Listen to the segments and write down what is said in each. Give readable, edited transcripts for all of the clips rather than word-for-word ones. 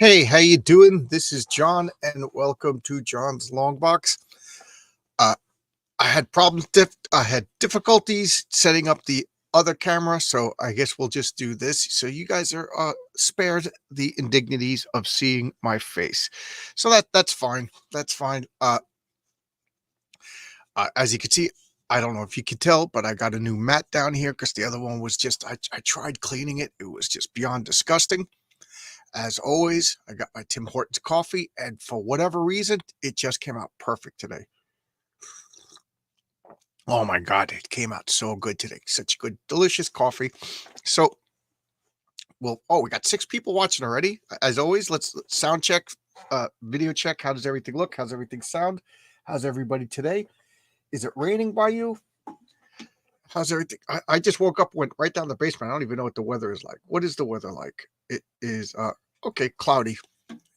Hey, how you doing? This is John, and welcome to John's Long Box. Uh, I had difficulties setting up the other camera, so I guess we'll just do this. So you guys are spared the indignities of seeing my face. So that's fine. That's fine. As you can see, I don't know if you can tell, but I got a new mat down here because the other one was just I tried cleaning it. It was just beyond disgusting. As always, I got my Tim Hortons coffee, and for whatever reason, it just came out perfect today. Oh my God, it came out so good today. Such good, delicious coffee. So, we got 6 people watching already. As always, let's sound check, video check. How does everything look? How's everything sound? How's everybody today? Is it raining by you? How's everything? I just woke up, went right down the basement. I don't even know what the weather is like. What is the weather like? It is, okay, cloudy.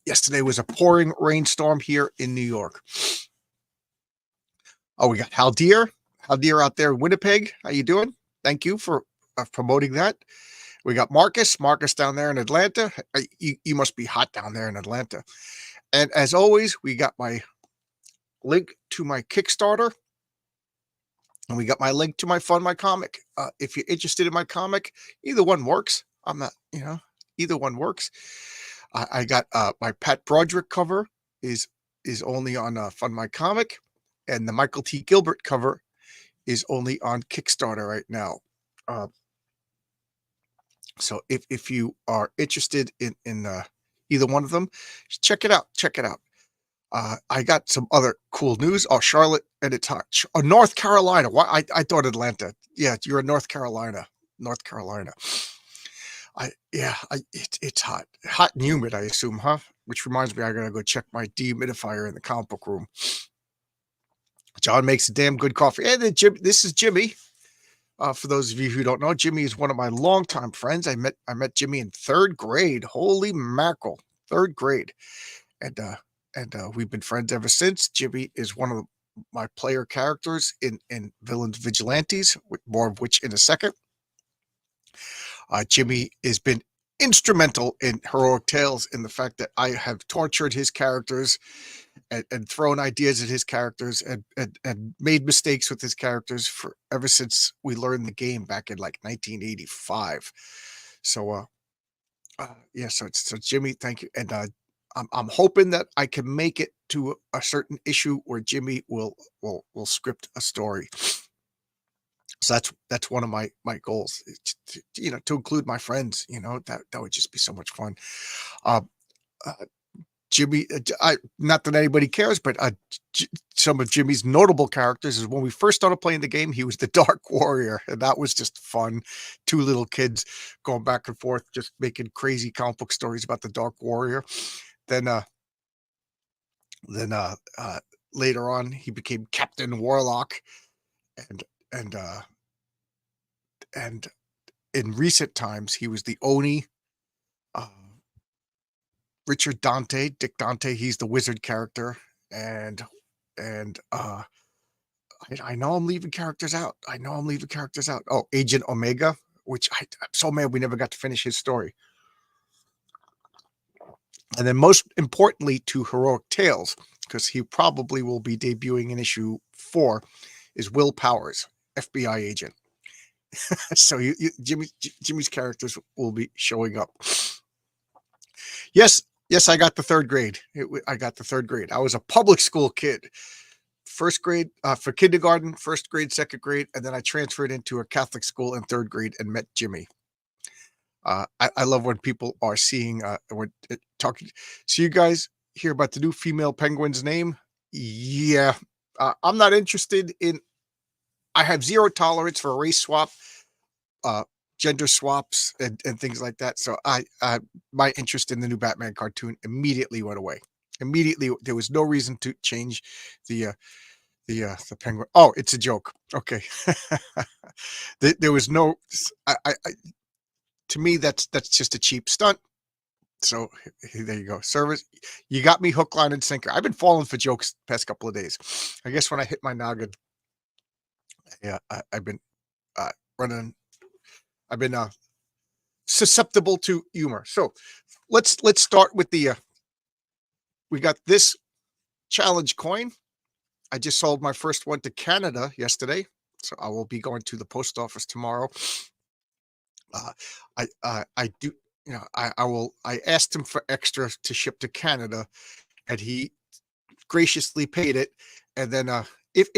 Yesterday was a pouring rainstorm here in New York. Oh, we got Haldir out there in Winnipeg. How you doing? Thank you for promoting that. We got Marcus down there in Atlanta. You must be hot down there in Atlanta. And as always, we got my link to my Kickstarter, and we got my link to my Fund My Comic. If you're interested in my comic, either one works. I'm not, either one works. I got my Pat Broderick cover is only on Fund My Comic, and the Michael T. Gilbert cover is only on Kickstarter right now. So if you are interested in either one of them, check it out. Check it out. I got some other cool news. Oh, Charlotte and it's hot. North Carolina. Why I thought Atlanta. Yeah, you're in North Carolina. North Carolina. It's hot and humid, I assume, huh? Which reminds me, I gotta go check my dehumidifier in the comic book room. John makes a damn good coffee. And then this is Jimmy. For those of you who don't know, Jimmy is one of my longtime friends. I met Jimmy in 3rd grade. Holy mackerel, 3rd grade, and we've been friends ever since. Jimmy is one of my player characters in Villains Vigilantes, more of which in a second. Jimmy has been instrumental in Heroic Tales in the fact that I have tortured his characters and thrown ideas at his characters and made mistakes with his characters for ever since we learned the game back in like 1985. So so Jimmy, thank you, and I'm hoping that I can make it to a certain issue where Jimmy will script a story. So that's one of my goals, to include my friends. That would just be so much fun. Uh, uh, Jimmy, not that anybody cares, but some of Jimmy's notable characters is when we first started playing the game, he was the Dark Warrior, and that was just fun. 2 little kids going back and forth, just making crazy comic book stories about the Dark Warrior. Then, then later on, he became Captain Warlock, and and uh, and in recent times, he was the Oni. Uh, Richard Dante, Dick Dante, he's the wizard character, and I know I'm leaving characters out. I know I'm leaving characters out. Oh, Agent Omega, which I'm so mad we never got to finish his story. And then most importantly to Heroic Tales, because he probably will be debuting in issue 4, is Will Powers, FBI agent. So Jimmy's characters will be showing up. Yes, I got the 3rd grade. I got the 3rd grade. I was a public school kid. 1st grade for kindergarten, 1st grade, 2nd grade, and then I transferred into a Catholic school in 3rd grade and met Jimmy. I love when people are seeing when talking. So you guys hear about the new female penguin's name? Yeah, I'm not interested in. I have zero tolerance for race swap, gender swaps, and things like that. So my interest in the new Batman cartoon immediately went away. Immediately, there was no reason to change the penguin. Oh, it's a joke. Okay. There was no. I to me that's just a cheap stunt. So there you go. Service, you got me hook, line, and sinker. I've been falling for jokes the past couple of days. I guess when I hit my noggin, yeah, I've been running. I've been susceptible to humor. So let's start with the we got this challenge coin. I just sold my first one to Canada yesterday, so I will be going to the post office tomorrow. I do, you know, I asked him for extra to ship to Canada, and he graciously paid it. And then if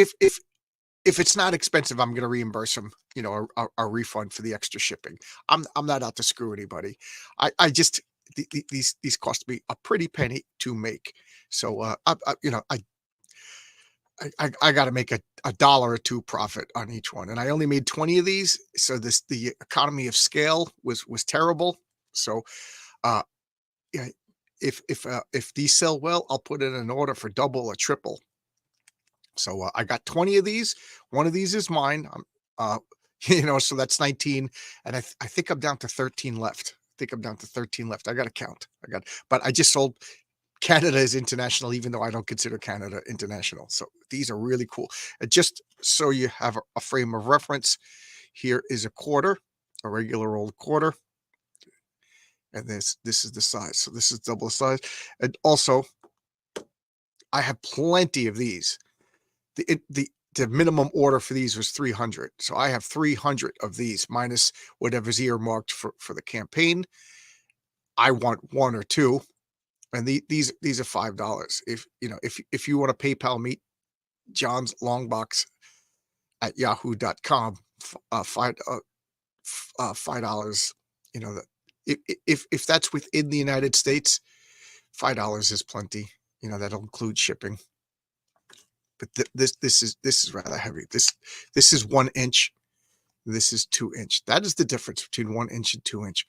if it's not expensive, I'm going to reimburse him, you know, a refund for the extra shipping. I'm not out to screw anybody. I just these cost me a pretty penny to make. So you know, I got to make a dollar or two profit on each one, and I only made 20 of these. So the economy of scale was terrible. So yeah, if these sell well, I'll put in an order for double or triple. So I got 20 of these. One of these is mine. You know, so that's 19, and I think I'm down to 13 left. I think I'm down to 13 left. I got to count. But I just sold. Canada is international, even though I don't consider Canada international. So these are really cool. And just so you have a frame of reference, here is a quarter, a regular old quarter. And this is the size. So this is double the size. And also, I have plenty of these. The minimum order for these was 300. So I have 300 of these minus whatever's earmarked for the campaign. I want one or two. And these are $5. If you know, if you want to PayPal me, John's Longbox at yahoo.com, $5. You know, that if that's within the United States, $5 is plenty. You know, that'll include shipping. But this is rather heavy. This is 1 inch. This is 2 inch. That is the difference between 1 inch and 2 inch.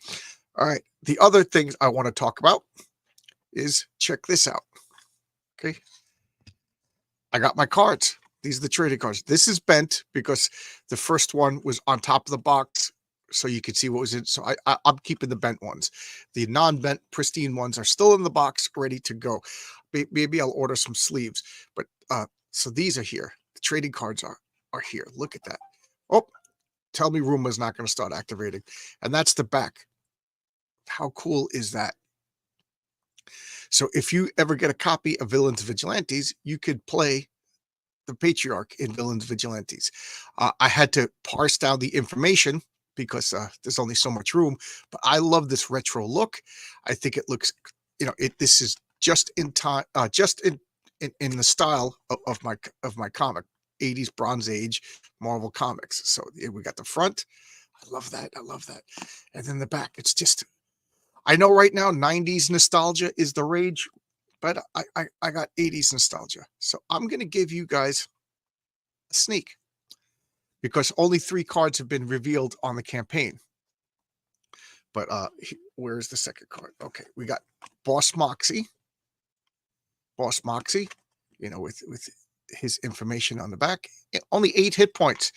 All right. The other things I want to talk about is check this out. Okay. I got my cards. These are the trading cards. This is bent because the first one was on top of the box, so you could see what was in. So I'm keeping the bent ones. The non-bent, pristine ones are still in the box, ready to go. Maybe I'll order some sleeves. But so these are here. The trading cards are here. Look at that. Oh, tell me Roomba's not going to start activating. And that's the back. How cool is that? So if you ever get a copy of Villains Vigilantes, you could play the Patriarch in Villains Vigilantes. I had to parse down the information because there's only so much room, but I love this retro look. I think it looks, you know, this is just in time, just in the style of my comic, 80s Bronze Age Marvel Comics. So we got the front. I love that. I love that. And then the back, it's just, I know right now 90s nostalgia is the rage, but I got 80s nostalgia. So I'm going to give you guys a sneak because only 3 cards have been revealed on the campaign. But where's the second card? Okay, we got Boss Moxie. Boss Moxie, you know, with his information on the back. Only 8 hit points,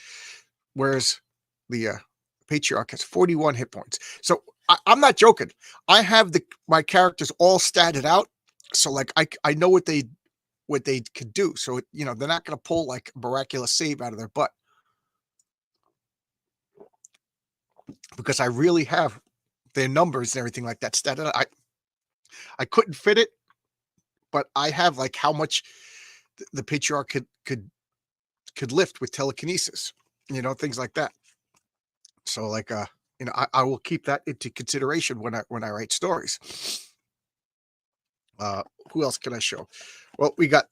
whereas the Patriarch has 41 hit points. So I'm not joking. I have my characters all statted out, so like I know what they could do. So you know, they're not going to pull like a miraculous save out of their butt because I really have their numbers and everything like that statted out. I couldn't fit it, but I have like how much the Patriarch could lift with telekinesis, you know, things like that. So like you know, I will keep that into consideration when I write stories. Who else can I show? Well, we got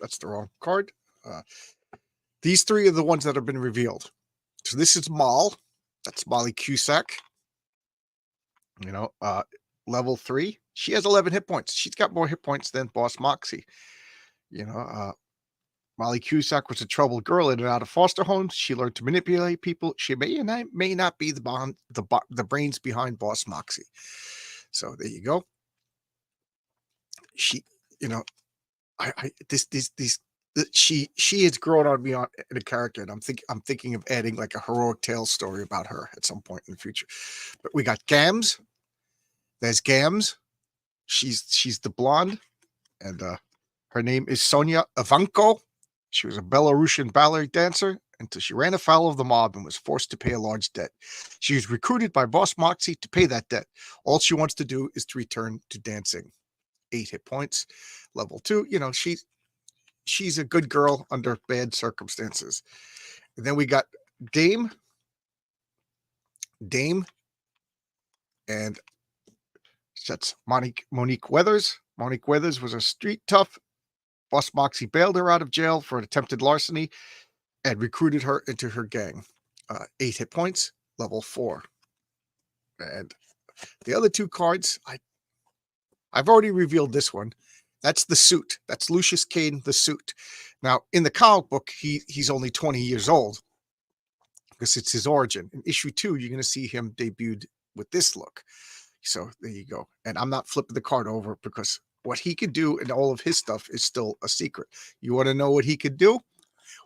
that's the wrong card. These 3 are the ones that have been revealed. So this is Maul. That's Molly Cusack. You know, level 3. She has 11 hit points. She's got more hit points than Boss Moxie. You know, Molly Cusack was a troubled girl in and out of foster homes. She learned to manipulate people. She may not be the brains behind Boss Moxie. So there you go. She, you know, she has grown on me in a character, and I'm thinking of adding like a heroic tale story about her at some point in the future. But we got Gams. There's Gams. She's the blonde, and her name is Sonia Ivanko. She was a Belarusian ballet dancer, until she ran afoul of the mob and was forced to pay a large debt. She was recruited by Boss Moxie to pay that debt. All she wants to do is to return to dancing. 8 hit points. Level 2, she's a good girl under bad circumstances. And then we got Dame, and that's Monique Weathers. Monique Weathers was a street tough. Boss Moxie bailed her out of jail for an attempted larceny and recruited her into her gang. 8 hit points, level 4. And the other 2 cards, I've already revealed this one. That's the Suit. That's Lucius Kane, the Suit. Now, in the comic book, he's only 20 years old because it's his origin. In issue 2, you're going to see him debuted with this look. So there you go. And I'm not flipping the card over because what he could do and all of his stuff is still a secret. You want to know what he could do?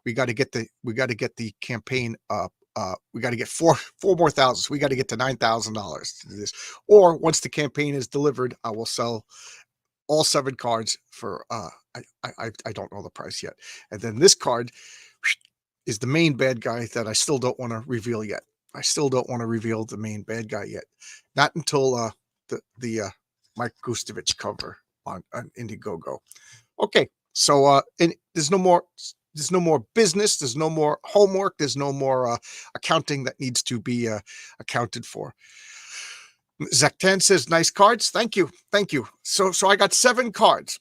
We got to get the campaign up. We got to get four more thousands. We got to get to $9,000 to do this. Or once the campaign is delivered, I will sell all 7 cards for I don't know the price yet. And then this card is the main bad guy that I still don't want to reveal yet. I still don't want to reveal the main bad guy yet. Not until the Mike Gustovich cover on Indiegogo. Okay, so and there's no more business, there's no more homework, there's no more accounting that needs to be accounted for. Zaktan says, nice cards. Thank you. So I got 7 cards.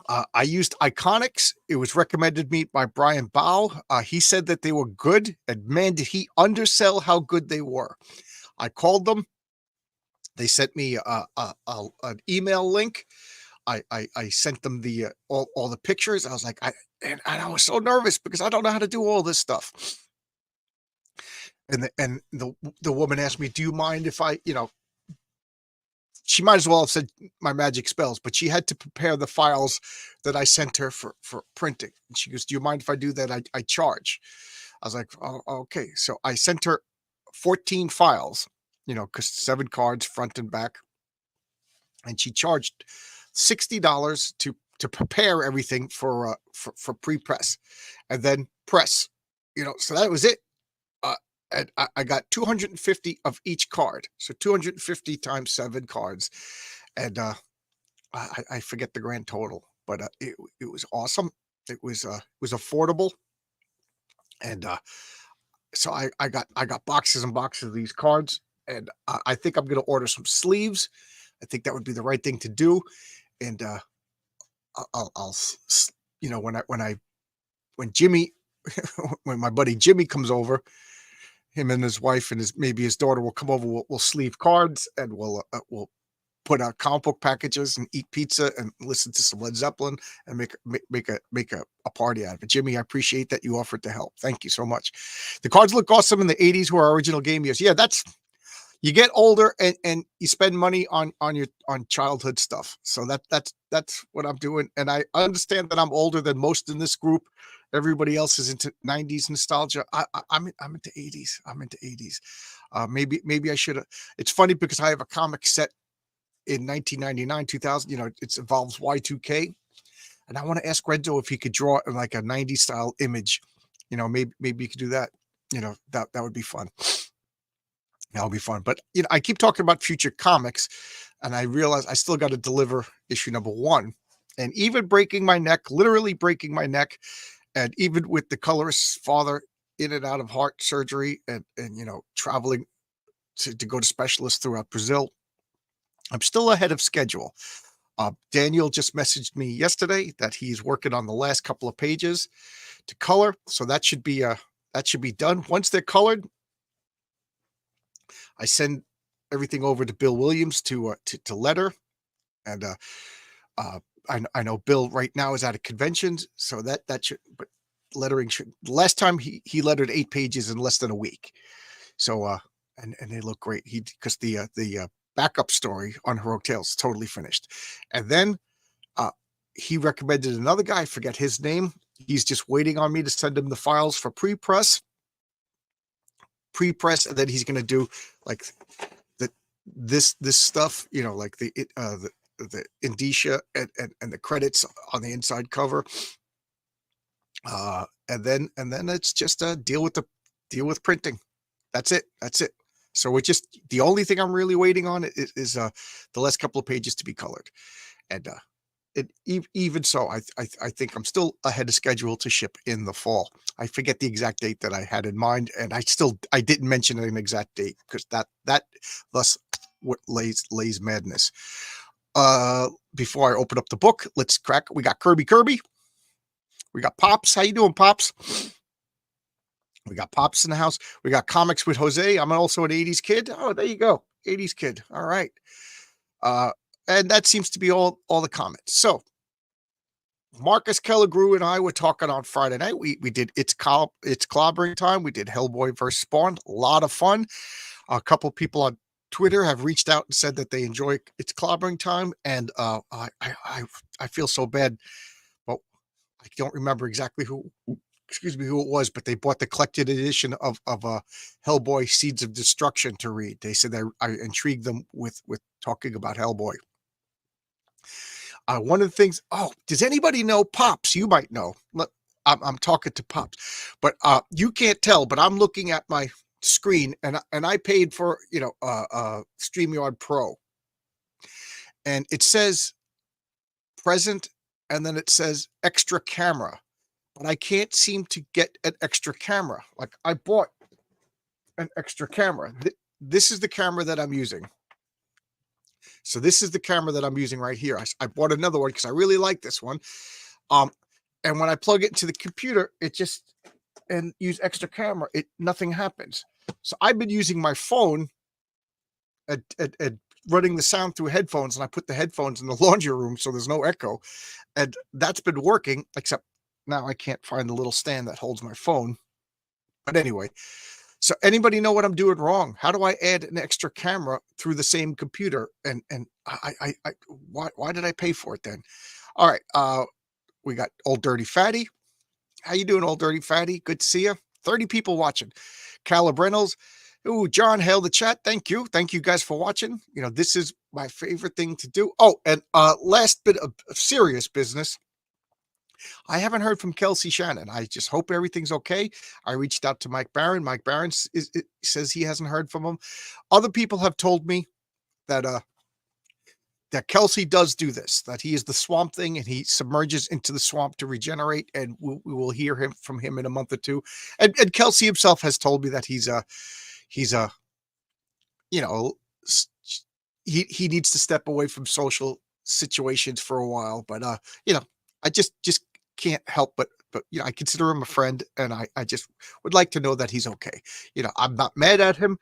I used Iconics. It was recommended me by Brian Bow. He said that they were good, and man, did he undersell how good they were. I called them. They sent me an email link. I sent them the all the pictures. I was like, and I was so nervous because I don't know how to do all this stuff. And the woman asked me, do you mind if I, she might as well have said my magic spells, but she had to prepare the files that I sent her for printing. And she goes, do you mind if I do that? I charge. I was like, oh, okay. So I sent her 14 files, because 7 cards front and back. And she charged $60 to prepare everything for pre-press and then press, so that was it. And I got 250 of each card. So 250 times 7 cards. And I forget the grand total, but it was awesome. It was affordable. And so I got boxes and boxes of these cards. And I think I'm going to order some sleeves. I think that would be the right thing to do. And I'll when Jimmy, when my buddy Jimmy comes over, him and his wife and maybe his daughter will come over. We'll sleeve cards and we'll put out comic book packages and eat pizza and listen to some Led Zeppelin and make a party out of it. Jimmy, I appreciate that you offered to help. Thank you so much. The cards look awesome in the 80s, were our original game years. Yeah, you get older and you spend money on childhood stuff. So that's what I'm doing. And I understand that I'm older than most in this group. Everybody else is into 90s nostalgia. I'm into 80s. I'm into 80s. Maybe I should have. It's funny because I have a comic set in 1999, 2000. It involves Y2K, and I want to ask Renzo if he could draw like a 90s style image. Maybe you could do that. That would be fun. That'll be fun. But I keep talking about future comics, and I realize I still got to deliver issue number 1, and even breaking my neck, literally breaking my neck. And even with the colorist's father in and out of heart surgery and traveling to go to specialists throughout Brazil, I'm still ahead of schedule. Daniel just messaged me yesterday that he's working on the last couple of pages to color. So that should be done. Once they're colored, I send everything over to Bill Williams to letter. And I know Bill right now is out of conventions, so that should, but lettering should. Last time he lettered 8 pages in less than a week. So and they look great. Because the backup story on Heroic Tales is totally finished. And then he recommended another guy, I forget his name. He's just waiting on me to send him the files for pre-press, and then he's going to do like this stuff, like the indicia and the credits on the inside cover. and then it's just deal with printing. That's it. That's it. So we're just the only thing I'm really waiting on is the last couple of pages to be colored, and even so, I think I'm still ahead of schedule to ship in the fall. I forget the exact date that I had in mind, and I didn't mention an exact date because that thus what lays madness. Before I open up the book, let's crack. We got Kirby. We got Pops. How you doing, Pops? We got Pops in the house. We got Comics with Jose. I'm also an 80s kid. Oh, there you go. 80s kid. All right. And that seems to be all the comments. So Marcus Kellegrew and I were talking on Friday night. We did it's clobbering time. We did Hellboy versus Spawn. A lot of fun. A couple people on Twitter have reached out and said that they enjoy it's clobbering time, and I feel so bad, but I don't remember exactly who it was, but they bought the collected edition of Hellboy Seeds of Destruction to read. They said that I intrigued them with talking about Hellboy. One of the things, does anybody know Pops? You might know. I'm talking to Pops, but you can't tell, but I'm looking at my screen, and I paid for StreamYard Pro, and it says present, and then it says extra camera, but I can't seem to get an extra camera. Like, I bought an extra camera. This is the camera that I'm using. So this is the camera that I'm using right here. I bought another one because I really like this one. And when I plug it into the computer, and use extra camera, nothing happens. So I've been using my phone at running the sound through headphones, and I put the headphones in the laundry room so there's no echo. And that's been working, except now I can't find the little stand that holds my phone. But anyway, so anybody know what I'm doing wrong? How do I add an extra camera through the same computer? And why did I pay for it then? All right, we got Old Dirty Fatty. How you doing, Old Dirty Fatty? Good to see you. 30 people watching. Caleb Reynolds. Ooh, John, hail the chat. Thank you. Thank you guys for watching. This is my favorite thing to do. Oh, and last bit of serious business. I haven't heard from Kelsey Shannon. I just hope everything's okay. I reached out to Mike Barron. Mike Barron says he hasn't heard from him. Other people have told me that that Kelsey does do this, that he is the Swamp Thing and he submerges into the swamp to regenerate, and we will hear from him in a month or two. And Kelsey himself has told me that he needs to step away from social situations for a while, but I just can't help but I consider him a friend, and I just would like to know that he's okay. I'm not mad at him.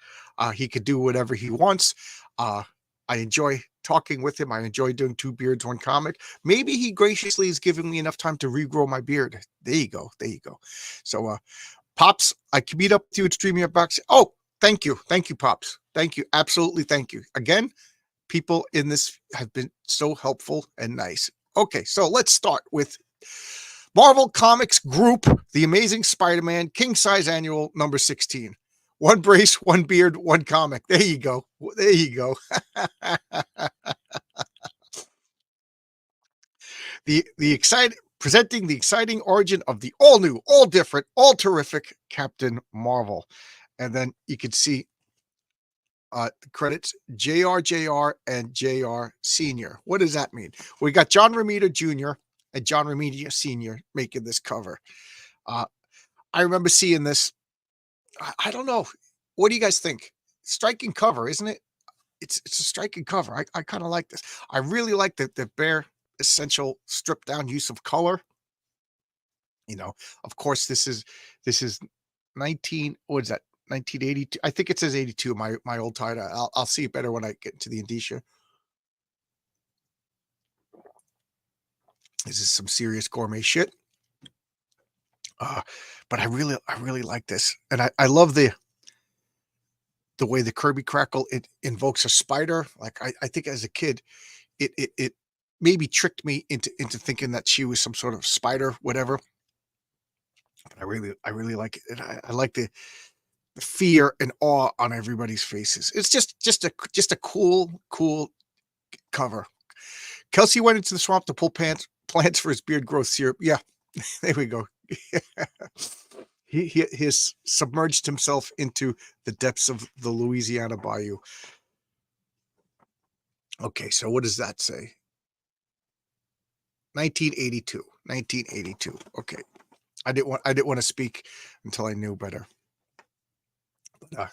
He could do whatever he wants. I enjoy talking with him. I enjoy doing Two Beards, One Comic. Maybe he graciously is giving me enough time to regrow my beard. There you go. So Pops, I can meet up with you at StreamYard Box. Oh, thank you, Pops. Thank you, absolutely, thank you again. People in this have been so helpful and nice. Okay, so let's start with Marvel Comics Group, The Amazing Spider-Man, King Size Annual, number 16. One brace, one beard, one comic. There you go. There you go. Presenting the exciting origin of the all new, all different, all terrific Captain Marvel. And then you can see the credits, JR and JR Sr. What does that mean? We got John Romita Jr. and John Romita Sr. making this cover. I remember seeing this. I don't know. What do you guys think? Striking cover, isn't it? It's a striking cover. I kind of like this. I really like the bare essential stripped down use of color. Of course, this is 1982. I think it says 82. My old title. I'll see it better when I get into the indicia. This is some serious gourmet shit. But I really like this, and I love the way the Kirby Crackle it invokes a spider. Like I think as a kid, it maybe tricked me into thinking that she was some sort of spider, whatever. But I really like it, and I like the fear and awe on everybody's faces. It's just a cool cover. Kelsey went into the swamp to pull plants for his beard growth syrup. Yeah, there we go. He has submerged himself into the depths of the Louisiana Bayou. Okay, so what does that say? 1982. 1982. Okay. I didn't want to speak until I knew better. But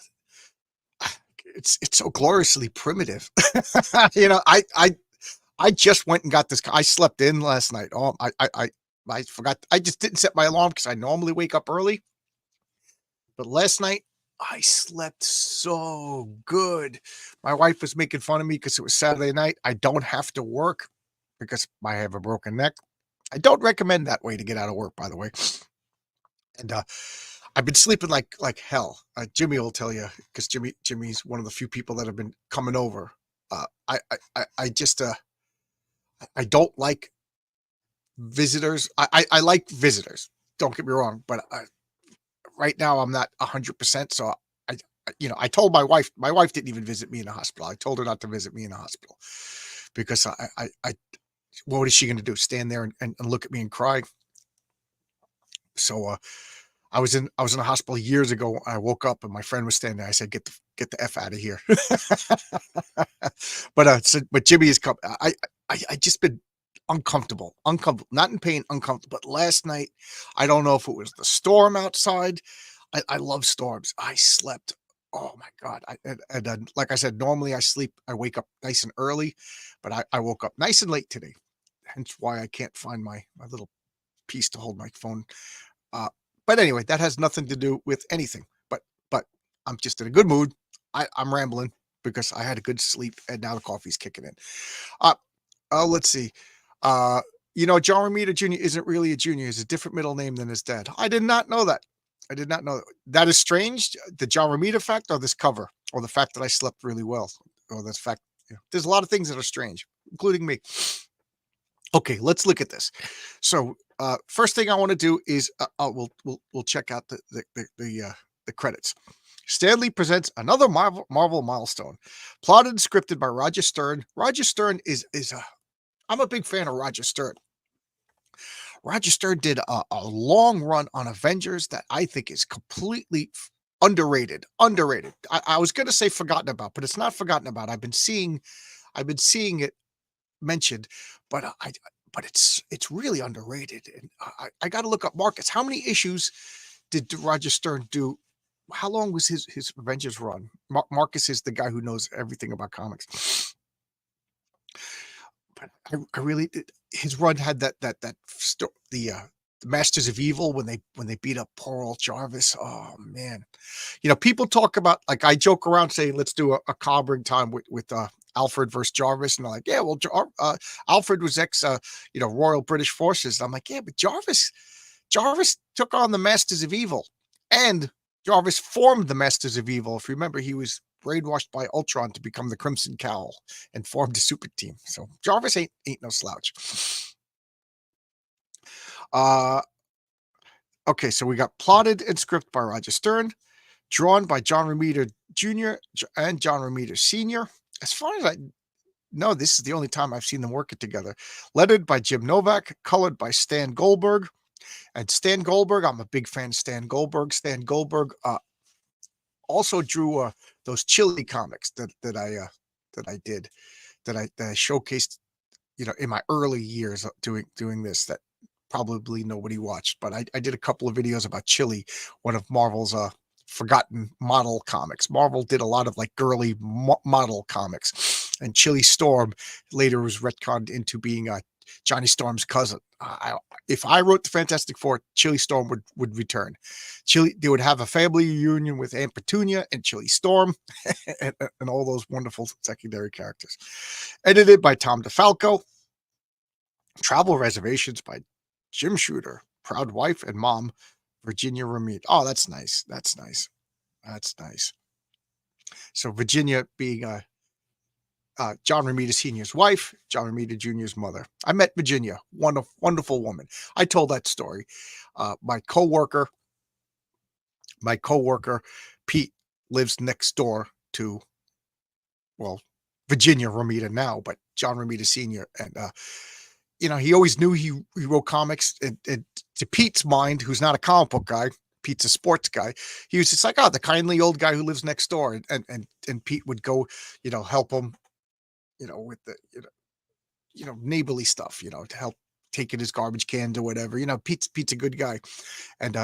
it's so gloriously primitive. You know, I just went and got this. I slept in last night. Oh, I forgot. I just didn't set my alarm because I normally wake up early. But last night I slept so good. My wife was making fun of me because it was Saturday night. I don't have to work because I have a broken neck. I don't recommend that way to get out of work, by the way. And I've been sleeping like hell. Jimmy will tell you because Jimmy's one of the few people that have been coming over. I just I don't like visitors. I like visitors. Don't get me wrong, but right now I'm not 100%. So I told my wife. My wife didn't even visit me in the hospital. I told her not to visit me in the hospital because what is she going to do? Stand there and look at me and cry? So I was in a hospital years ago. I woke up and my friend was standing there. I said, "Get the f out of here." But Jimmy is come. I just been uncomfortable, not in pain, uncomfortable. But last night, I don't know if it was the storm outside. I love storms. I slept. Oh my God. Like I said, normally I wake up nice and early, but I woke up nice and late today. Hence why I can't find my little piece to hold my phone. Uh, but anyway, that has nothing to do with anything. But I'm just in a good mood. I'm rambling because I had a good sleep and now the coffee's kicking in. Uh, let's see. Uh, John Romita Jr. isn't really a junior. He's a different middle name than his dad. I did not know that. I did not know that. That is strange. The John Romita fact, or this cover, or the fact that I slept really well, or this fact. There's a lot of things that are strange, including me. Okay, let's look at this. So, first thing I want to do is we'll check out the credits. Stan Lee presents another Marvel milestone, plotted and scripted by Roger Stern. Roger Stern is I'm a big fan of Roger Stern. Roger Stern did a long run on Avengers that I think is completely underrated. Underrated. I was going to say forgotten about, but it's not forgotten about. I've been seeing it mentioned, but but it's really underrated. And I got to look up Marcus. How many issues did Roger Stern do? How long was his Avengers run? Marcus is the guy who knows everything about comics. But I really did. His run had the Masters of Evil when they beat up poor old Jarvis. Oh man, people talk about, like, I joke around saying let's do a cobbling time with Alfred versus Jarvis, and they're like, yeah, well, Alfred was ex Royal British Forces. And I'm like, yeah, but Jarvis took on the Masters of Evil, and Jarvis formed the Masters of Evil. If you remember, he was brainwashed by Ultron to become the Crimson Cowl and formed a super team. So Jarvis ain't no slouch. Okay, so we got plotted and scripted by Roger Stern, drawn by John Romita Jr. and John Romita Sr. As far as I know, this is the only time I've seen them working together. Lettered by Jim Novak, colored by Stan Goldberg. And Stan Goldberg, I'm a big fan of Stan Goldberg. Stan Goldberg also drew those Chili comics that I did, that I showcased, in my early years of doing this, that probably nobody watched. But I did a couple of videos about Chili, one of Marvel's forgotten model comics. Marvel did a lot of like girly model comics, and Chili Storm later was retconned into being Johnny Storm's cousin. If I wrote the Fantastic Four, Chili Storm would return. They would have a family reunion with Aunt Petunia and Chili Storm and all those wonderful secondary characters. Edited by Tom DeFalco. Travel reservations by Jim Shooter. Proud wife and mom, Virginia Ramit. Oh, that's nice. That's nice. That's nice. So Virginia being John Romita Sr.'s wife, John Romita Jr.'s mother. I met Virginia, wonderful woman. I told that story. My coworker, Pete, lives next door to, well, Virginia Romita now, but John Romita Sr. And he always knew he wrote comics. And to Pete's mind, who's not a comic book guy, Pete's a sports guy. He was just like, oh, the kindly old guy who lives next door, and Pete would go, help him, with the neighborly stuff, to help taking his garbage cans or whatever. Pete's a good guy, and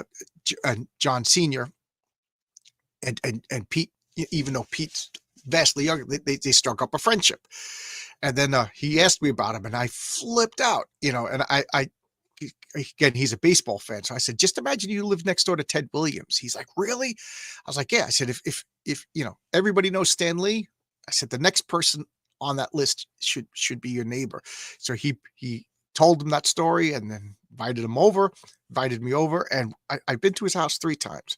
John Senior and Pete, even though Pete's vastly younger, they struck up a friendship. And then he asked me about him, and I flipped out, and I again, he's a baseball fan. So I said, just imagine you live next door to Ted Williams. He's like, really? I was like, yeah. I said, if everybody knows Stan Lee, I said, the next person on that list should be your neighbor. So he told him that story, and then invited me over, and I've been to his house 3 times.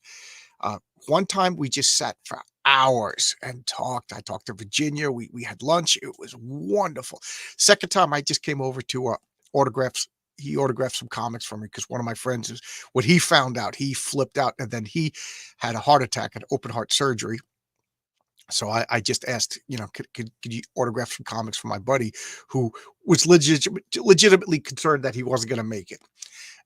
One time we just sat for hours and talked. I talked to Virginia. We had lunch. It was wonderful. Second time I just came over to autographs. He autographed some comics for me because one of my friends is what he found out. He flipped out, and then he had a heart attack and open heart surgery. So I just asked, could you autograph some comics for my buddy who was legitimately concerned that he wasn't going to make it.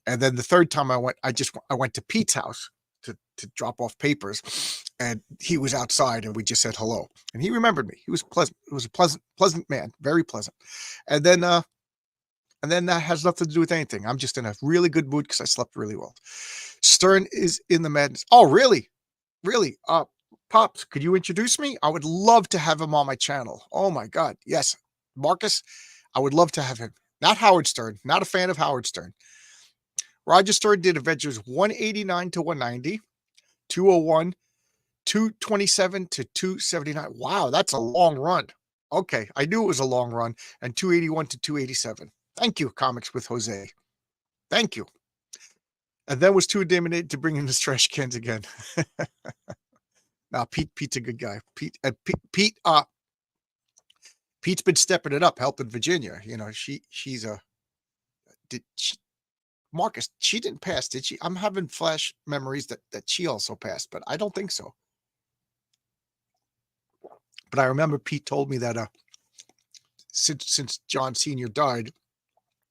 And then the third time I went to Pete's house to drop off papers, and he was outside, and we just said hello, and he remembered me. He was pleasant. It was a pleasant man, very pleasant. And then that has nothing to do with anything. I'm just in a really good mood because I slept really well. Stern is in the madness. Oh, really? Really? Pops, could you introduce me? I would love to have him on my channel. Oh my God. Yes. Marcus, I would love to have him. Not Howard Stern. Not a fan of Howard Stern. Roger Stern did Avengers 189 to 190, 201, 227 to 279. Wow, that's a long run. Okay, I knew it was a long run. And 281 to 287. Thank you, Comics with Jose. Thank you. And then was too intimidated to bring in his trash cans again. Now, Pete's a good guy. Pete's been stepping it up, helping Virginia. Marcus, she didn't pass, did she? I'm having flash memories that she also passed, but I don't think so. But I remember Pete told me that since John Senior died,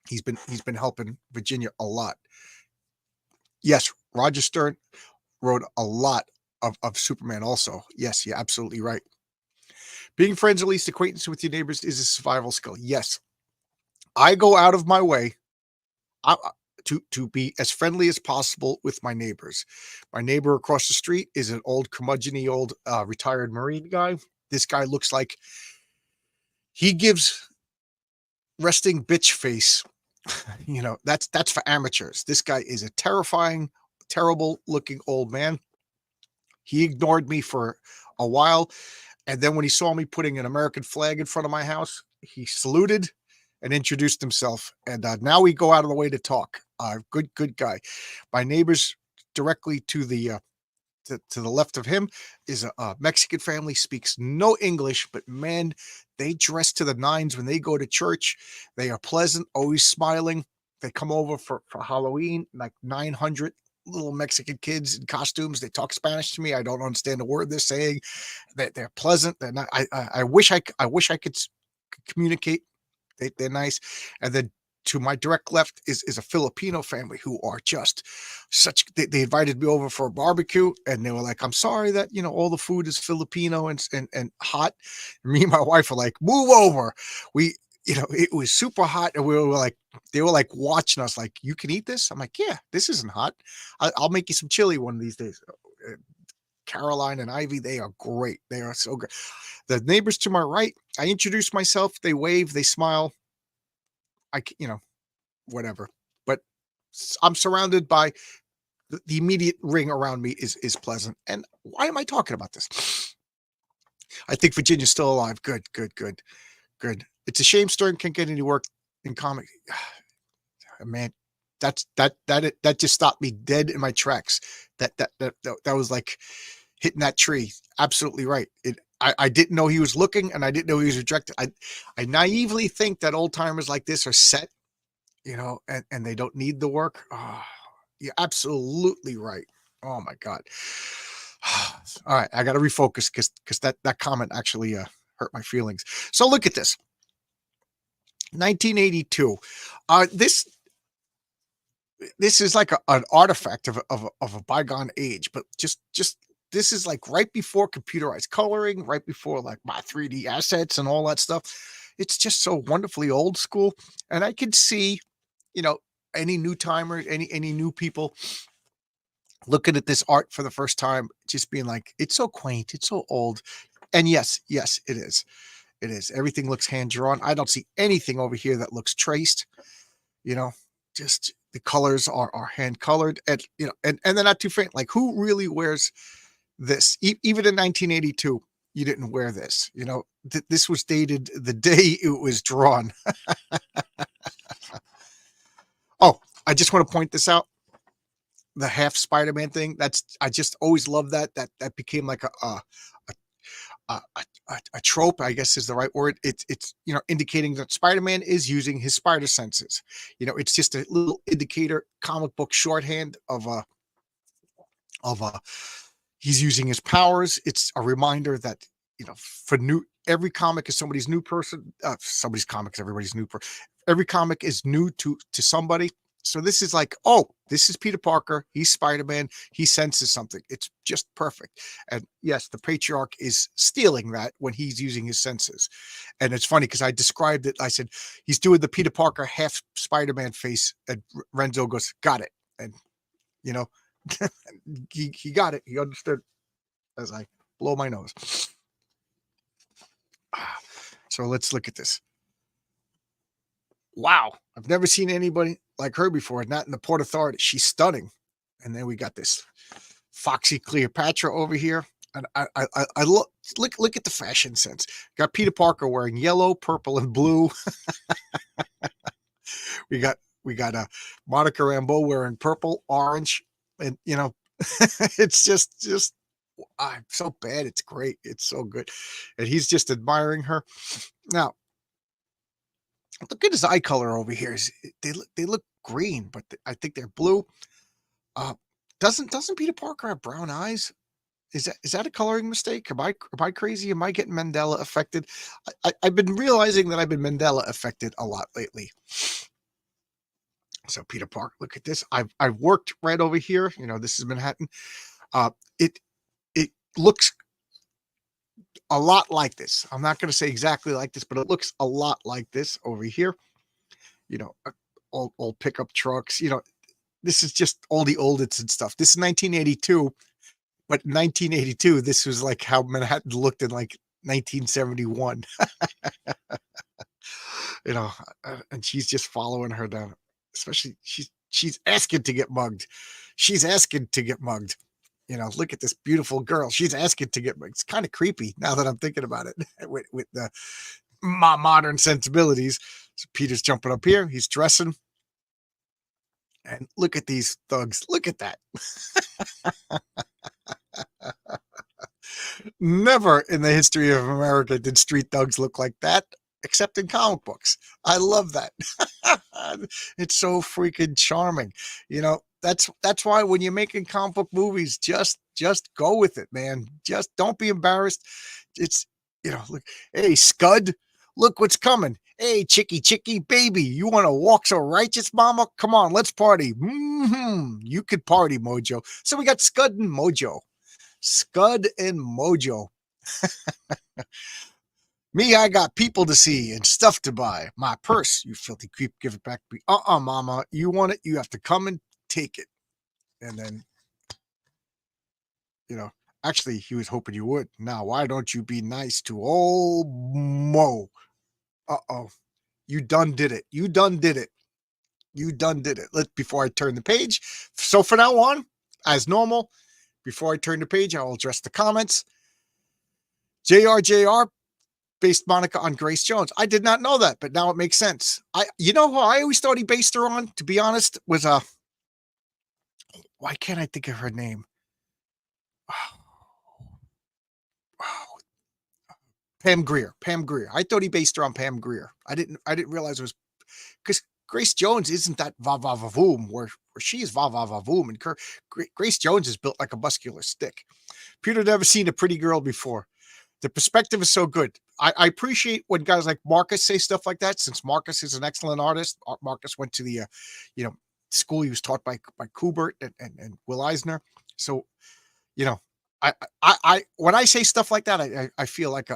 he's been helping Virginia a lot. Yes, Roger Stern wrote a lot of Superman also. Yes, you're absolutely right. Being friends, at least acquaintance with your neighbors, is a survival skill. Yes. I go out of my way to be as friendly as possible with my neighbors. My neighbor across the street is an old curmudgeon-y old retired Marine guy. This guy looks like he gives resting bitch face. That's for amateurs. This guy is a terrifying, terrible looking old man. He ignored me for a while, and then when he saw me putting an American flag in front of my house, he saluted and introduced himself. And now we go out of the way to talk. Good guy. My neighbors directly to the left of him is a Mexican family, speaks no English, but man, they dress to the nines when they go to church. They are pleasant, always smiling. They come over for Halloween, like 900 little Mexican kids in costumes. They talk Spanish to me. I don't understand a word they're saying. They're pleasant. They're not. I wish I could communicate. They're nice. And then to my direct left is a Filipino family who are just they invited me over for a barbecue, and they were like, I'm sorry that all the food is Filipino and hot. And me and my wife were like, move over. It was super hot, and they were like watching us like, you can eat this? I'm like, yeah, this isn't hot. I'll make you some chili one of these days. Caroline and Ivy, they are great. They are so good. The neighbors to my right, I introduce myself. They wave, they smile. Whatever. But I'm surrounded by the immediate ring around me is pleasant. And why am I talking about this? I think Virginia's still alive. Good. It's a shame Stern can't get any work in comic. Man, that just stopped me dead in my tracks. That was like hitting that tree. Absolutely right. I didn't know he was looking, and I didn't know he was rejected. I naively think that old timers like this are set, and they don't need the work. Oh, you're absolutely right. Oh my God. All right, I got to refocus because that comment actually hurt my feelings. So look at this. 1982. This this is like an artifact of a bygone age, but just this is like right before computerized coloring, right before like my 3D assets and all that stuff. It's just so wonderfully old school, and I can see, you know, any new timers, any new people looking at this art for the first time, just being like, it's so quaint, it's so old. And yes, yes, it is. It is. Everything looks hand drawn. I don't see anything over here that looks traced. You know, just the colors are hand colored, and and they're not too faint. Like, who really wears this? Even in 1982, you didn't wear this. This was dated the day it was drawn. Oh, I just want to point this out. The half Spider-Man thing. I just always loved that. That became like a trope, I guess is the right word. It's indicating that Spider-Man is using his spider senses. It's just a little indicator, comic book shorthand of he's using his powers. It's a reminder that for every comic is somebody's new person. Somebody's comics, everybody's new person. Every comic is new to somebody. So this is like, oh, this is Peter Parker. He's Spider-Man. He senses something. It's just perfect. And yes, the patriarch is stealing that when he's using his senses. And it's funny because I described it. I said, he's doing the Peter Parker half Spider-Man face. And Renzo goes, got it. And, he got it. He understood as I blow my nose. So let's look at this. Wow. I've never seen anybody like her before, not in the Port Authority. She's stunning. And then we got this Foxy Cleopatra over here. And I look at the fashion sense. Got Peter Parker wearing yellow, purple, and blue. we got Monica Rambeau wearing purple, orange, and it's just so bad. It's great. It's so good. And he's just admiring her. Now, look at his eye color over here. They look green, but I think they're blue. Doesn't Peter Parker have brown eyes? Is that a coloring mistake? Am I crazy? Am I getting Mandela affected? I've been realizing that I've been Mandela affected a lot lately. So Peter Parker, look at this. I've worked right over here. This is Manhattan. It looks a lot like this. I'm not going to say exactly like this, but it looks a lot like this over here. Old pickup trucks. This is just all the oldest and stuff. This is 1982, but 1982, this was like how Manhattan looked in like 1971. And she's just following her down. Especially she's asking to get mugged. She's asking to get mugged. Look at this beautiful girl. She's asking to get mugged. It's kind of creepy now that I'm thinking about it with the modern sensibilities. So Peter's jumping up here. He's dressing. And look at these thugs. Look at that. Never in the history of America did street thugs look like that, except in comic books. I love that. It's so freaking charming. That's why when you're making comic book movies, just go with it, man. Just don't be embarrassed. It's, look, hey, Scud, look what's coming. Hey, chicky, baby, you want to walk so righteous, mama? Come on, let's party. You could party, Mojo. So we got Scud and Mojo. Scud and Mojo. Me, I got people to see and stuff to buy. My purse, you filthy creep, give it back to me. Mama, you want it? You have to come and take it. And then, actually, he was hoping you would. Now, why don't you be nice to old Mo? You done did it. You done did it. Before I turn the page. So for now on, as normal, before I turn the page, I will address the comments. JR based Monica on Grace Jones. I did not know that, but now it makes sense. Who I always thought he based her on, to be honest, was why can't I think of her name? Pam Grier. I thought he based her on Pam Grier. I didn't realize it was because Grace Jones isn't that va-va-va-voom where she is va-va-va-voom, and Grace Jones is built like a muscular stick. Peter never seen a pretty girl before. The perspective is so good. I appreciate when guys like Marcus say stuff like that, since Marcus is an excellent artist. Marcus went to the, school he was taught by Kubert and Will Eisner. So, you know, I when I say stuff like that, I feel like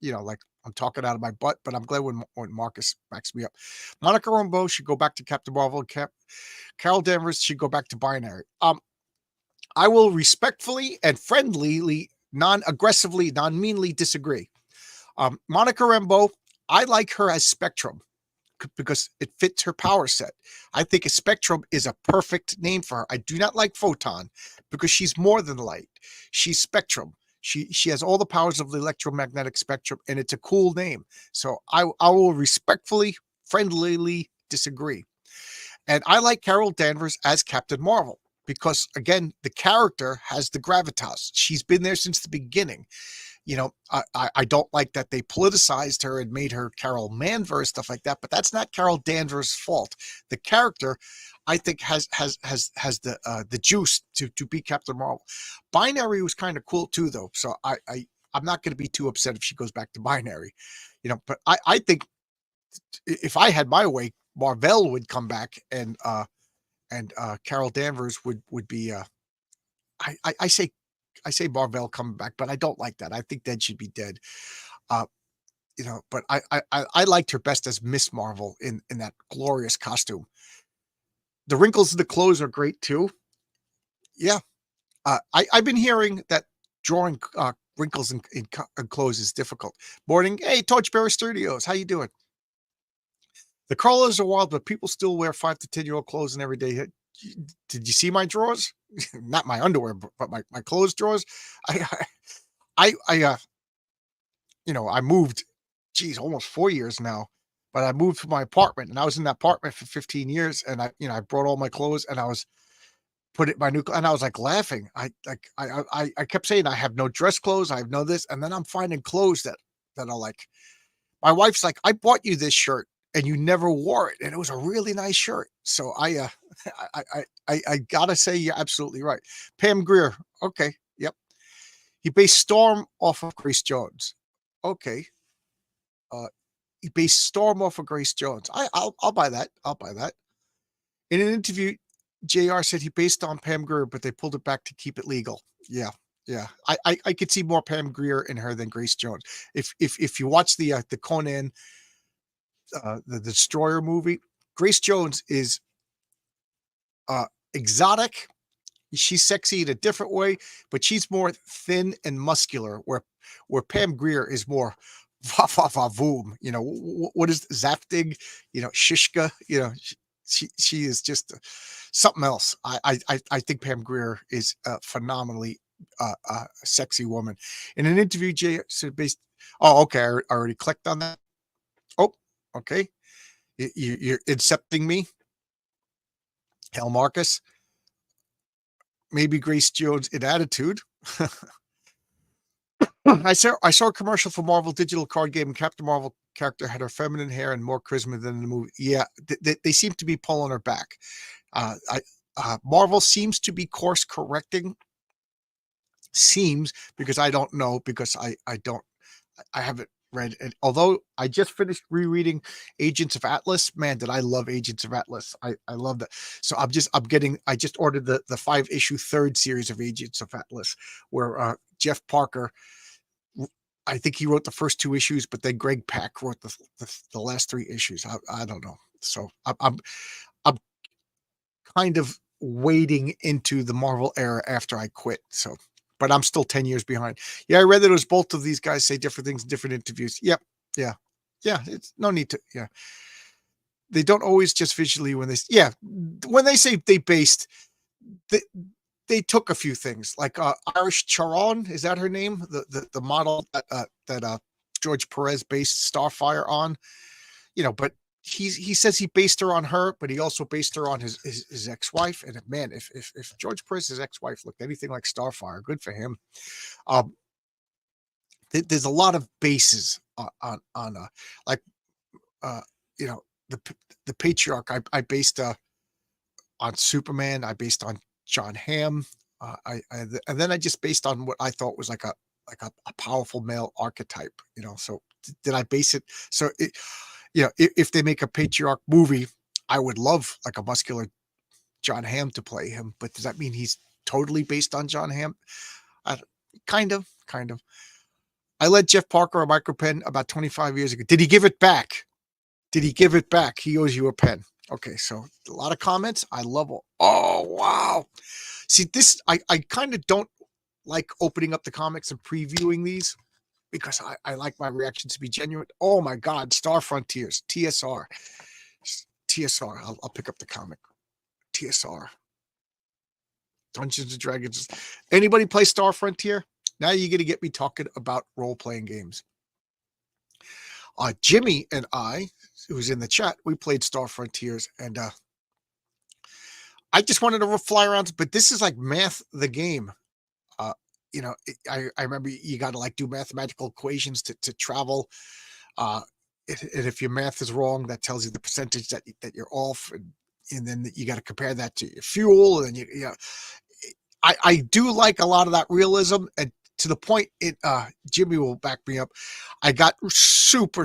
like I'm talking out of my butt, but I'm glad when Marcus backs me up. Monica Rambeau should go back to Captain Marvel. Carol Danvers should go back to Binary. I will respectfully and friendlyly, non-aggressively, non-meanly disagree. Monica Rambeau, I like her as Spectrum because it fits her power set. I think a Spectrum is a perfect name for her. I do not like Photon because she's more than light. She's Spectrum. She has all the powers of the electromagnetic spectrum, and it's a cool name. So I will respectfully, friendlyly disagree. And I like Carol Danvers as Captain Marvel because, again, the character has the gravitas. She's been there since the beginning. I don't like that they politicized her and made her Carol Manverse, stuff like that, but that's not Carol Danvers' fault. The character, I think, has the juice to be Captain Marvel. Binary was kind of cool too, though. So I'm not going to be too upset if she goes back to Binary. But I think if I had my way, Marvel would come back and Carol Danvers would be I say Marvel coming back, but I don't like that. I think Dead should be dead. But I liked her best as Miss Marvel in that glorious costume. The wrinkles in the clothes are great too. Yeah. I've been hearing that drawing wrinkles in clothes is difficult. Morning. Hey, Torchbearer Studios. How you doing? The colors are wild, but people still wear 5 to 10-year-old clothes in every day. Did you see my drawers? Not my underwear, but my clothes drawers. I moved, almost 4 years now, but I moved from my apartment and I was in that apartment for 15 years. And I brought all my clothes and I was put it in my new, and I was like laughing. I kept saying, I have no dress clothes. I have no this. And then I'm finding clothes that are like, my wife's like, I bought you this shirt and you never wore it. And it was a really nice shirt. So I gotta say, you're absolutely right. Pam Grier. Okay. Yep. He based Storm off of Grace Jones. Okay. He based Storm off of Grace Jones. I'll buy that. I'll buy that. In an interview, JR said he based on Pam Grier, but they pulled it back to keep it legal. Yeah. Yeah. I could see more Pam Grier in her than Grace Jones. If you watch the Conan the Destroyer movie, Grace Jones is exotic. She's sexy in a different way, but she's more thin and muscular, where Pam Grier is more va va va voom. What is Zaftig? Shishka. She is just something else. I think Pam Grier is a phenomenally sexy woman. In an interview, Jay said based. Oh, okay. I already clicked on that. Oh, okay. You're incepting me, Hell Marcus. Maybe Grace Jones in attitude. I saw a commercial for Marvel digital card game, and Captain Marvel character had her feminine hair and more charisma than in the movie. Yeah, they seem to be pulling her back. Marvel seems to be course correcting. Seems, because I don't know, because I haven't read it. Although I just finished rereading Agents of Atlas. Man, did I love Agents of Atlas. I love that. So I just ordered the 5-issue third series of Agents of Atlas, where Jeff Parker, I think he wrote the first 2 issues, but then Greg Pak wrote the last 3 issues. I don't know. So I'm kind of wading into the Marvel era after I quit. So, but I'm still 10 years behind. Yeah, I read that it was both of these guys say different things in different interviews. Yep. Yeah. It's no need to. Yeah. They don't always just visually when they say they based, they took a few things like Irish Charon. Is that her name? The model that George Perez based Starfire on, but he says he based her on her, but he also based her on his ex-wife. And man, if George Perez's ex-wife looked anything like Starfire, good for him. There's a lot of bases on like the patriarch. I based on Superman. I based on John Hamm. And then I just based on what I thought was like a powerful male archetype. So did I base it? So if they make a patriarch movie, I would love like a muscular John Hamm to play him, but does that mean he's totally based on John Hamm? Kind of. I lent Jeff Parker a micro pen about 25 years ago. Did he give it back? Did he give it back? He owes you a pen. Okay, so a lot of comments. I love it. Oh, wow. See, this, I kind of don't like opening up the comics and previewing these because I like my reactions to be genuine. Oh my God, Star Frontiers, TSR. I'll pick up the comic. TSR. Dungeons and Dragons. Anybody play Star Frontier? Now you're going to get me talking about role-playing games. Jimmy and I, who's in the chat, we played Star Frontiers, and I just wanted to fly around, but this is like Math the Game. I remember you got to like do mathematical equations to travel. And if your math is wrong, that tells you the percentage that you're off, and then you got to compare that to your fuel, and I do like a lot of that realism, and to the point Jimmy will back me up. I got super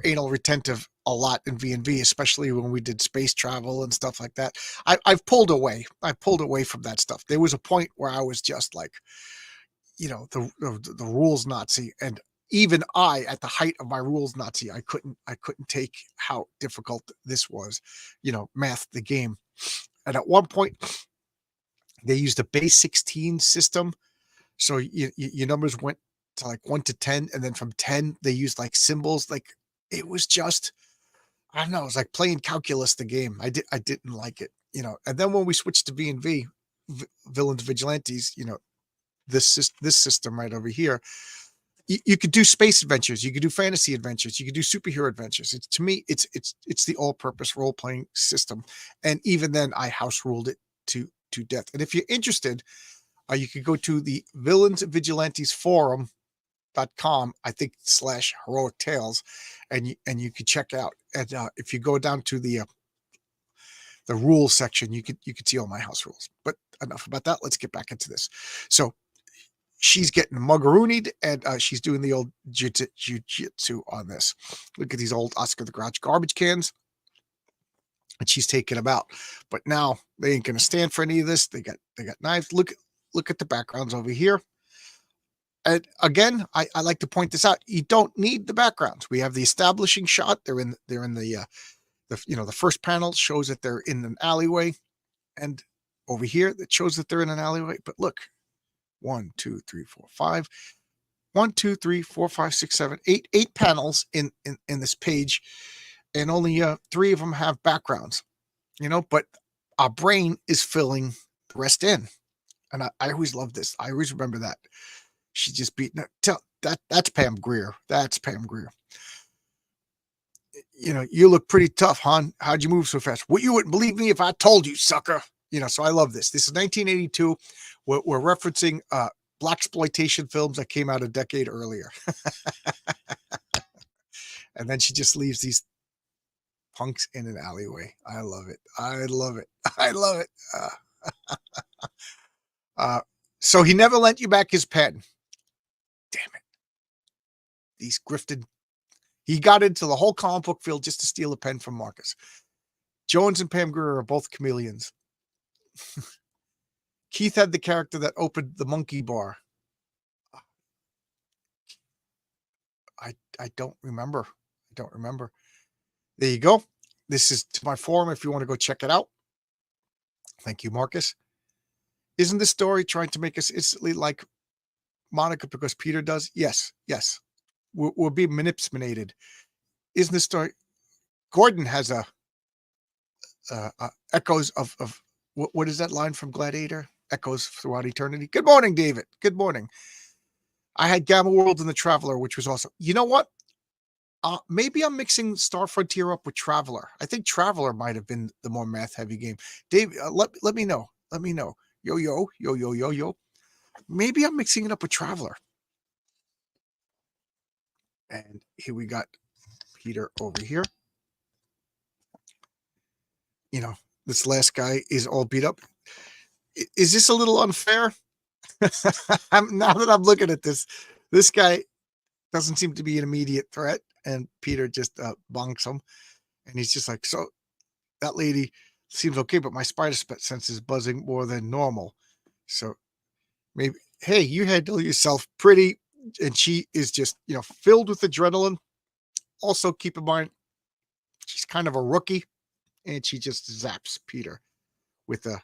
anal retentive a lot in V&V, especially when we did space travel and stuff like that. I've pulled away. I pulled away from that stuff. There was a point where I was just like, the rules Nazi, and even I, at the height of my rules Nazi, I couldn't take how difficult this was. Math the Game, and at one point they used a base 16 system, so your numbers went to like 1 to 10, and then from 10 they used like symbols. Like, it was just, I don't know, it was like playing calculus the game. I didn't like it, and then when we switched to V&V, Villains Vigilantes, this system right over here, you could do space adventures, you could do fantasy adventures, you could do superhero adventures. To me, it's the all-purpose role-playing system, and even then I house ruled it to death. And if you're interested, you could go to the Villains Vigilantes forum.com, I think /Heroic Tales, and you could check out. And if you go down to the rules section, you could see all my house rules. But enough about that. Let's get back into this. So she's getting muggeroonied, and she's doing the old jiu-jitsu on this. Look at these old Oscar the Grouch garbage cans, and she's taking them out. But now they ain't gonna stand for any of this. They got knives. Look at the backgrounds over here. And again, I like to point this out. You don't need the backgrounds. We have the establishing shot. They're in the first panel shows that they're in an alleyway, and over here that shows that they're in an alleyway. But look, 1, 2, 3, 4, 5. 1, 2, 3, 4, 5, 6, 7, 8. 8 panels in this page, and only 3 of them have backgrounds. But our brain is filling the rest in, and I always love this. I always remember that. She's just beating it. That's Pam Grier. That's Pam Grier. You look pretty tough, hon. How'd you move so fast? Well, you wouldn't believe me if I told you, sucker. So I love this. This is 1982. We're referencing blaxploitation films that came out a decade earlier. And then she just leaves these punks in an alleyway. I love it. I love it. So he never lent you back his pen. Damn it. These grifted. He got into the whole comic book field just to steal a pen from Marcus. Jones and Pam Grier are both chameleons. Keith had the character that opened the monkey bar. I don't remember. There you go. This is to my forum if you want to go check it out. Thank you, Marcus. Isn't this story trying to make us instantly like Monica because Peter does? Yes. We're being manipulated. Isn't this story? Gordon has a echoes of what is that line from Gladiator? Echoes throughout eternity. Good morning, David. Good morning. I had Gamma World and the Traveler, which was awesome. You know what? Maybe I'm mixing Star Frontier up with Traveler. I think Traveler might have been the more math-heavy game. Dave, let me know. Let me know. Yo. Maybe I'm mixing it up with Traveler. And here we got Peter over here. This last guy is all beat up. Is this a little unfair? Now that I'm looking at this guy doesn't seem to be an immediate threat, and Peter just bonks him, and he's just like, so that lady, Seems okay, but my spider sense is buzzing more than normal. So maybe, hey, you handle yourself pretty. And she is just, filled with adrenaline. Also, keep in mind, she's kind of a rookie and she just zaps Peter with a.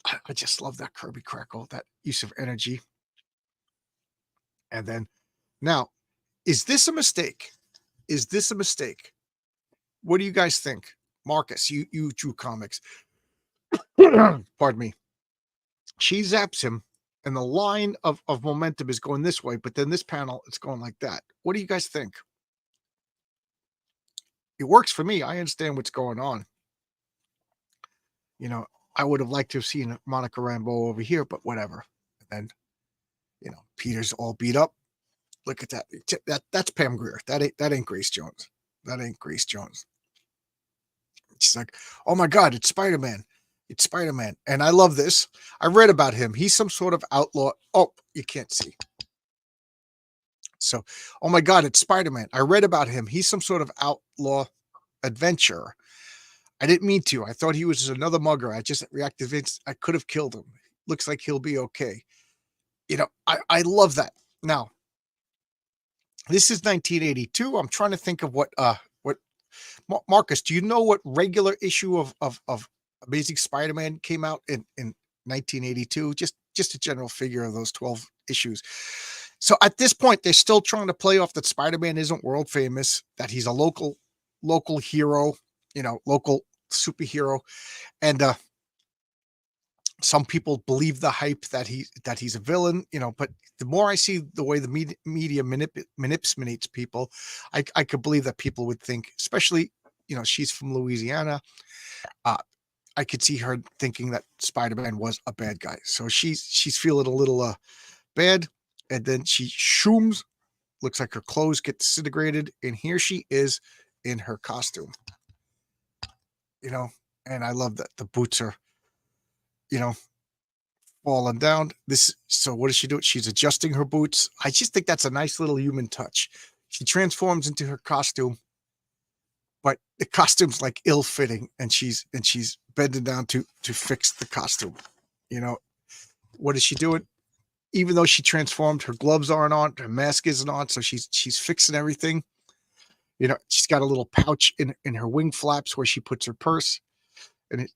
I just love that Kirby Crackle, that use of energy. And then now, is this a mistake? Is this a mistake? What do you guys think? Marcus, you drew comics. Pardon me. She zaps him, and the line of momentum is going this way, but then this panel, it's going like that. What do you guys think? It works for me. I understand what's going on. I would have liked to have seen Monica Rambeau over here, but whatever. And Peter's all beat up. Look at that. That's Pam Grier. That ain't Grace Jones. That ain't Grace Jones. She's like, oh my God, it's Spider-Man. It's Spider-Man. And I love this. I read about him. He's some sort of outlaw. Oh, you can't see. So, oh my God, it's Spider-Man. I read about him. He's some sort of outlaw adventurer. I didn't mean to. I thought he was another mugger. I just reacted. I could have killed him. Looks like he'll be okay. I love that. Now, this is 1982. I'm trying to think of what Marcus, do you know what regular issue of Amazing Spider-Man came out in 1982? Just a general figure of those 12 issues. So at this point, they're still trying to play off that Spider-Man isn't world famous, that he's a local hero, local superhero. And some people believe the hype that he's a villain, but the more I see the way the media manipulates people, I could believe that people would think, especially, she's from Louisiana. I could see her thinking that Spider-Man was a bad guy. So she's feeling a little bad. And then she shooms, looks like her clothes get disintegrated. And here she is in her costume, and I love that the boots are, falling down. So what does she do? She's adjusting her boots. I just think that's a nice little human touch. She transforms into her costume, but the costume's like ill-fitting, and she's bending down to fix the costume. What is she doing? Even though she transformed, her gloves aren't on, her mask isn't on, so she's fixing everything. She's got a little pouch in her wing flaps where she puts her purse, and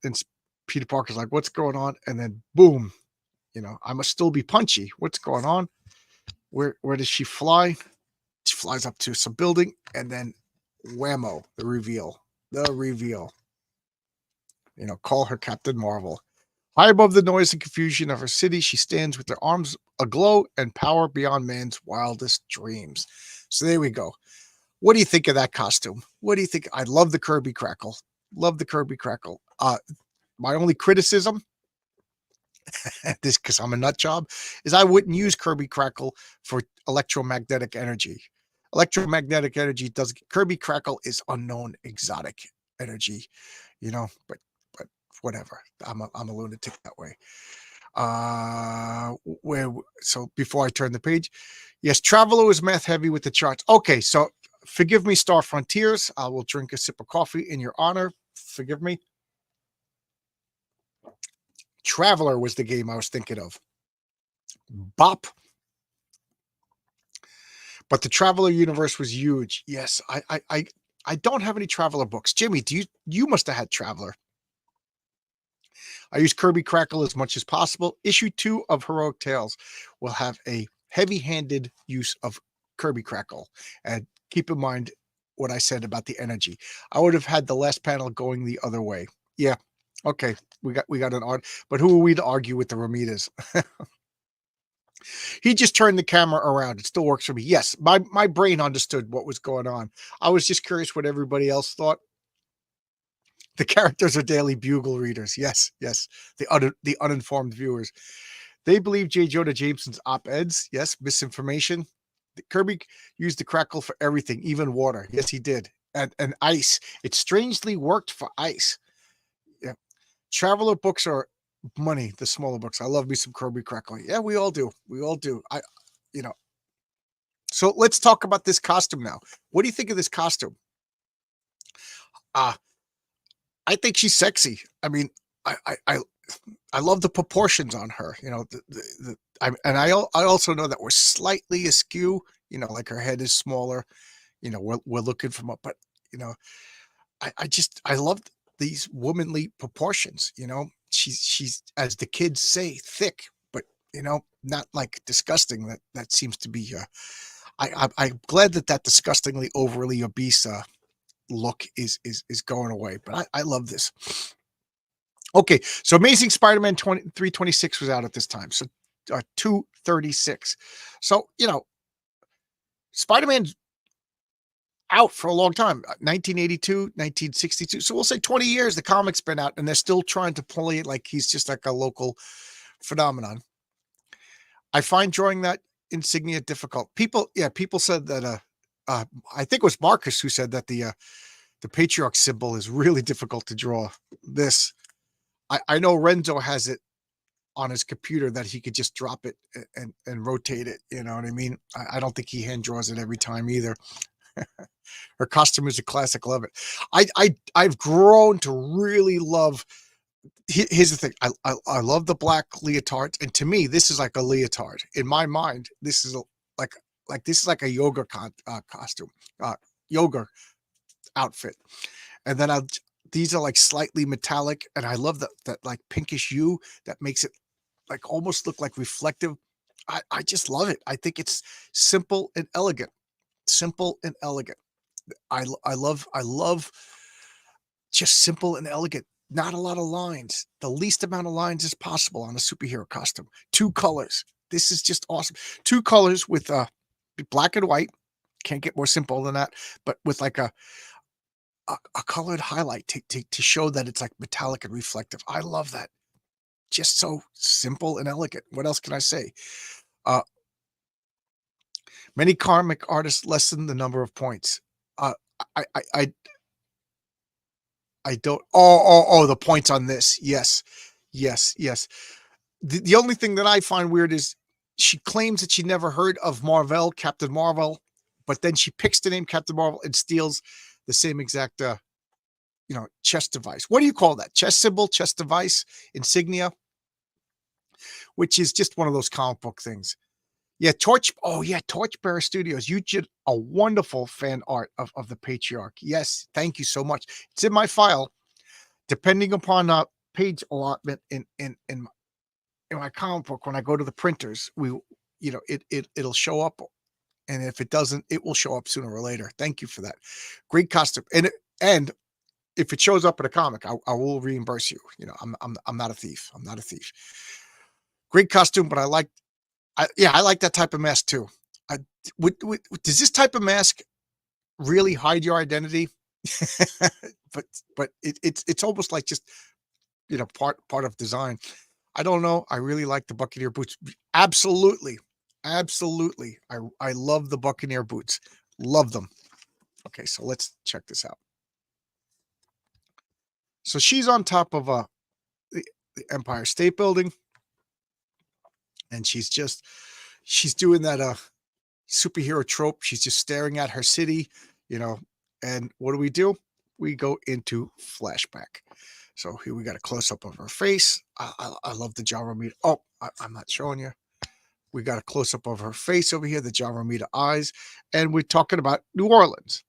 Peter Parker's like, what's going on? And then boom, I must still be punchy. What's going on? Where does she fly? She flies up to some building, and then whammo, the reveal. Call her Captain Marvel. High above the noise and confusion of her city, she stands with her arms aglow and power beyond man's wildest dreams. So there we go. What do you think of that costume? What do you think? I love the Kirby Crackle. Love the Kirby Crackle. My only criticism, this because I'm a nut job, is I wouldn't use Kirby Crackle for electromagnetic energy. Electromagnetic energy does. Kirby Crackle is unknown exotic energy, but whatever. I'm a lunatic that way. So before I turn the page, yes, Traveler was math heavy with the charts. Okay, so forgive me, Star Frontiers. I will drink a sip of coffee in your honor. Forgive me. Traveler was the game I was thinking of. Bop. But the Traveler universe was huge. Yes, I don't have any Traveler books. Jimmy, you must have had Traveler. I use Kirby Crackle as much as possible. Issue 2 of Heroic Tales will have a heavy-handed use of Kirby Crackle. And keep in mind what I said about the energy. I would have had the last panel going the other way. Yeah. Okay. We got an art, but who are we to argue with the Ramirez? He just turned the camera around. It still works for me. Yes, my brain understood what was going on. I was just curious what everybody else thought. The characters are Daily Bugle readers. Yes. The uninformed viewers. They believe J. Jonah Jameson's op-eds. Yes, misinformation. Kirby used the Crackle for everything, even water. Yes, he did. And ice. It strangely worked for ice. Yeah. Traveler books are money, the smaller books. I love me some Kirby Crackle. Yeah, we all do. So let's talk about this costume now. What do you think of this costume? I I think she's sexy. I mean, I I I, I love the proportions on her. You know, I also know that we're slightly askew. You know, like her head is smaller. You know, we're looking from up, but you know, I love these womanly proportions. You know, she's as the kids say, thick, but you know, not like disgusting. That seems to be. I'm glad that that disgustingly overly obese look is going away. But I love this. Okay, so Amazing Spider-Man 326 was out at this time. So 236. So, you know, Spider-Man's out for a long time. 1982, 1962. So we'll say 20 years the comic's been out and they're still trying to play it like he's just like a local phenomenon. I find drawing that insignia difficult. People said that I think it was Marcus who said that the patriarch symbol is really difficult to draw. This I know Renzo has it on his computer that he could just drop it and rotate it. You know what I mean? I don't think he hand draws it every time either. Her costume is a classic. Love it. I've grown to really love. Here's the thing. I love the black leotard, and to me, this is like a leotard. In my mind, this is like this is like a yoga costume, yoga outfit. And then these are like slightly metallic, and I love that like pinkish hue that makes it like almost look like reflective. I just love it. I think it's simple and elegant. Simple and elegant. I love just simple and elegant. Not a lot of lines. The least amount of lines as possible on a superhero costume. Two colors. This is just awesome. Two colors with black and white. Can't get more simple than that. But with like a colored highlight to show that it's like metallic and reflective. I love that. Just so simple and elegant. What else can I say? Uh, Many comic artists lessen the number of points. Uh, I, I, I, I don't. Oh, the points on this. Yes, yes, yes. The only thing that I find weird is she claims that she never heard of Marvel, Captain Marvel, but then she picks the name Captain Marvel and steals the same exact, chest device. What do you call that? Chest symbol, chest device, insignia, which is just one of those comic book things. Yeah, Torch. Oh, yeah, Torchbearer Studios. You did a wonderful fan art of the patriarch. Yes, thank you so much. It's in my file. Depending upon page allotment in my comic book, when I go to the printers, it'll show up, and if it doesn't, it will show up sooner or later. Thank you for that. Great costume, and if it shows up in a comic, I will reimburse you. You know, I'm not a thief. I'm not a thief. Great costume, but I like that type of mask too. I does this type of mask really hide your identity? but it's almost like just part of design. I don't know. I really like the Buccaneer boots. Absolutely, absolutely. I love the Buccaneer boots. Love them. Okay, so let's check this out. So she's on top of the, the Empire State Building, and she's doing that superhero trope. She's just staring at her city, you know. And what do? We go into flashback. So here we got a close up of her face. I love the John Romita. Oh, I'm not showing you. We got a close up of her face over here, the John Romita eyes, and we're talking about New Orleans.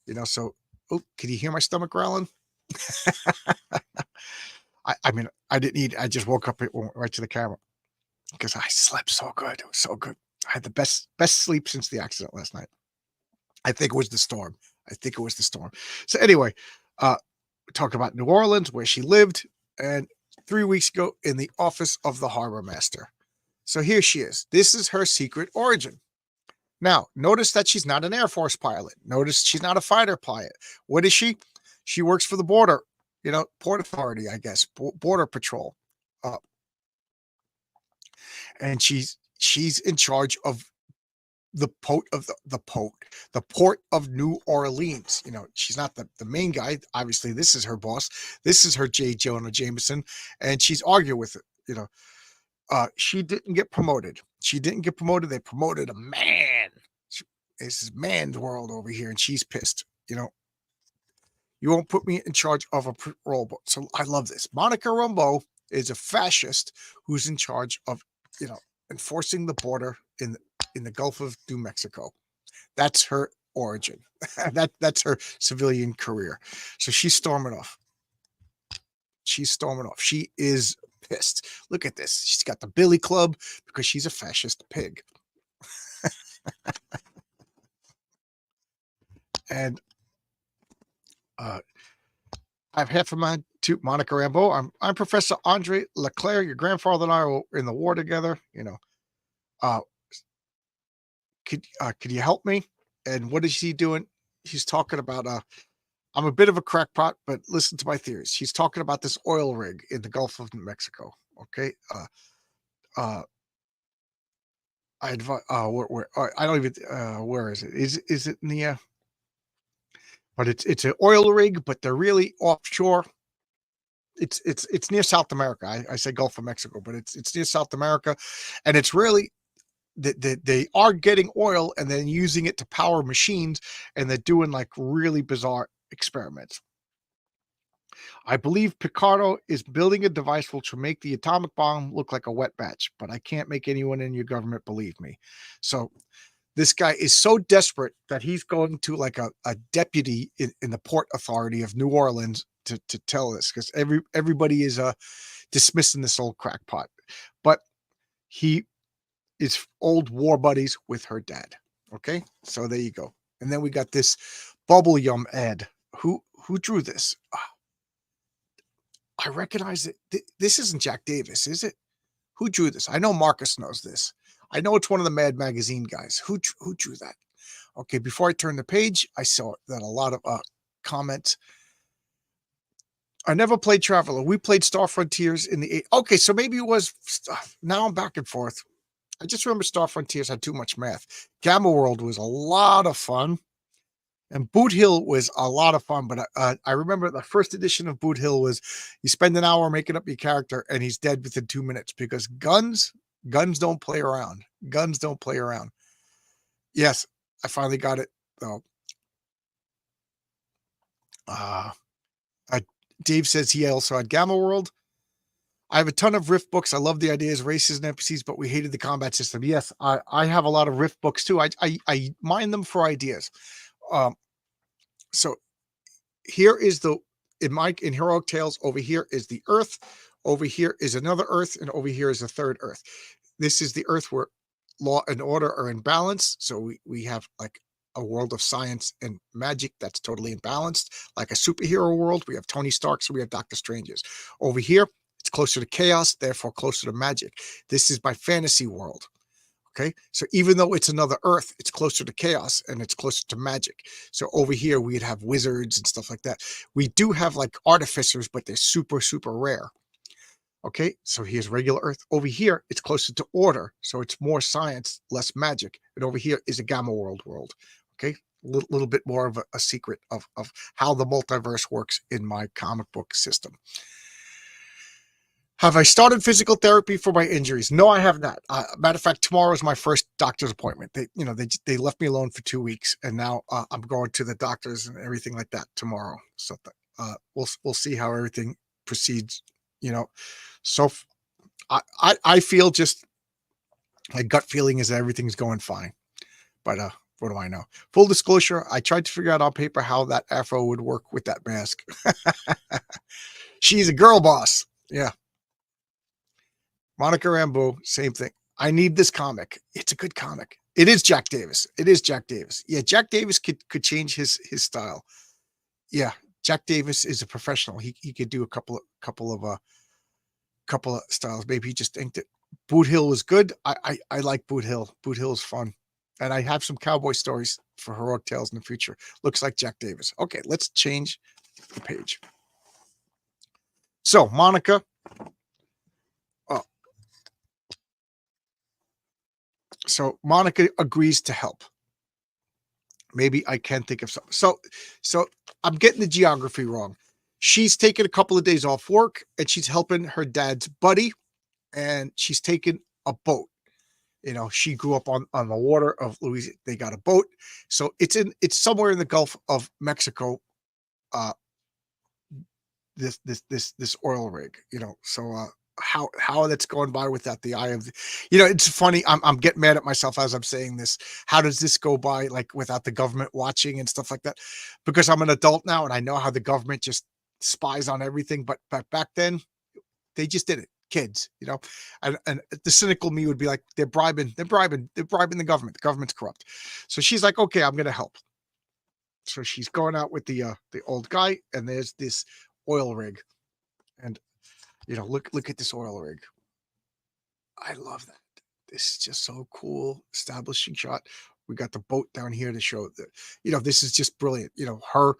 You know, so oh, can you hear my stomach growling? I mean, I didn't eat. I just woke up right to the camera because I slept so good. It was so good. I had the best sleep since the accident last night. I think it was the storm. I think it was the storm. So anyway, we talked about New Orleans, where she lived, and 3 weeks ago in the office of the harbor master. So here she is. This is her secret origin. Now, notice that she's not an Air Force pilot. Notice she's not a fighter pilot. What is she? She works for the border, Port Authority, I guess, Border Patrol. And she's in charge of the port of New Orleans. She's not the main guy. Obviously, this is her boss. This is her J. Jonah Jameson, and she's arguing with it. She didn't get promoted. They promoted a man. This is man's world over here, and she's pissed. You won't put me in charge of a parole board. So I love this. Monica Rambeau is a fascist who's in charge of, enforcing the border in the Gulf of New Mexico. That's her origin. That's her civilian career. So she's storming off. She's storming off. She is pissed. Look at this. She's got the Billy Club because she's a fascist pig. And I have half of mine to Monica Rambeau. I'm Professor Andre Leclerc. Your grandfather and I were in the war together. Uh, could you help me? And what is she doing? She's talking about I'm a bit of a crackpot, but listen to my theories. She's talking about this oil rig in the Gulf of New Mexico. Okay. I advise. I don't even. Where is it? Is it in the? But it's an oil rig, but they're really offshore. It's near South America. I say Gulf of Mexico, but it's near South America, and it's really that they are getting oil and then using it to power machines, and they're doing like really bizarre experiments. I believe Picardo is building a device which will make the atomic bomb look like a wet batch, but I can't make anyone in your government believe me. So this guy is so desperate that he's going to like a deputy in the Port Authority of New Orleans to tell this, because everybody is dismissing this old crackpot. But he is old war buddies with her dad. Okay, so there you go. And then we got this Bubble Yum ad. Who drew this? I recognize it. This isn't Jack Davis, is it? Who drew this? I know Marcus knows this. I know it's one of the Mad Magazine guys. Who drew that? Okay, before I turn the page, I saw that a lot of comments. I never played Traveler. We played Star Frontiers in the 8. Okay, so maybe it was. Now I'm back and forth. I just remember Star Frontiers had too much math. Gamma World was a lot of fun. And Boot Hill was a lot of fun, but I remember the first edition of Boot Hill was you spend an hour making up your character and he's dead within 2 minutes because guns don't play around. Guns don't play around. Yes, I finally got it though. Dave says he also had Gamma World. I have a ton of Rift books. I love the ideas, races, and NPCs, but we hated the combat system. Yes, I have a lot of Rift books too. I mine them for ideas. So here is in Heroic Tales, over here is the Earth, over here is another Earth, and over here is a third Earth. This is the Earth where law and order are in balance. So we have like a world of science and magic that's totally imbalanced, like a superhero world. We have Tony Stark, so we have Doctor Stranges. Over here, it's closer to chaos, therefore closer to magic. This is my fantasy world. Okay, so even though it's another Earth, it's closer to chaos and it's closer to magic. So over here, we'd have wizards and stuff like that. We do have like artificers, but they're super, super rare. Okay, so here's regular Earth. Over here, it's closer to order. So it's more science, less magic. And over here is a Gamma World. Okay, a little bit more of a secret of how the multiverse works in my comic book system. Have I started physical therapy for my injuries? No, I have not. Matter of fact, tomorrow is my first doctor's appointment. They left me alone for 2 weeks, and now I'm going to the doctors and everything like that tomorrow. So we'll see how everything proceeds. So I feel just my gut feeling is that everything's going fine, but what do I know? Full disclosure, I tried to figure out on paper how that afro would work with that mask. She's a girl boss. Yeah. Monica Rambeau, same thing. I need this comic. It's a good comic. It is Jack Davis. Yeah, Jack Davis could change his style. Yeah, Jack Davis is a professional. He could do a couple of styles. Maybe he just inked it. Boot Hill was good. I like Boot Hill. Boot Hill is fun. And I have some cowboy stories for Heroic Tales in the future. Looks like Jack Davis. Okay, let's change the page. So Monica. So Monica agrees to help. Maybe I can think of something. So I'm getting the geography wrong. She's taken a couple of days off work and she's helping her dad's buddy, and she's taken a boat. She grew up on the water of Louisiana. They got a boat. So it's somewhere in the Gulf of Mexico. this oil rig, so how that's going by without the eye of it's funny. I'm getting mad at myself as I'm saying this. How does this go by like without the government watching and stuff like that? Because I'm an adult now and I know how the government just spies on everything. But back then they just did it. Kids, and the cynical me would be like, they're bribing the government. The government's corrupt. So she's like, okay, I'm gonna help. So she's going out with the old guy, and there's this oil rig, and look at this oil rig. I love that. This is just so cool. Establishing shot. We got the boat down here to show that, this is just brilliant. Her,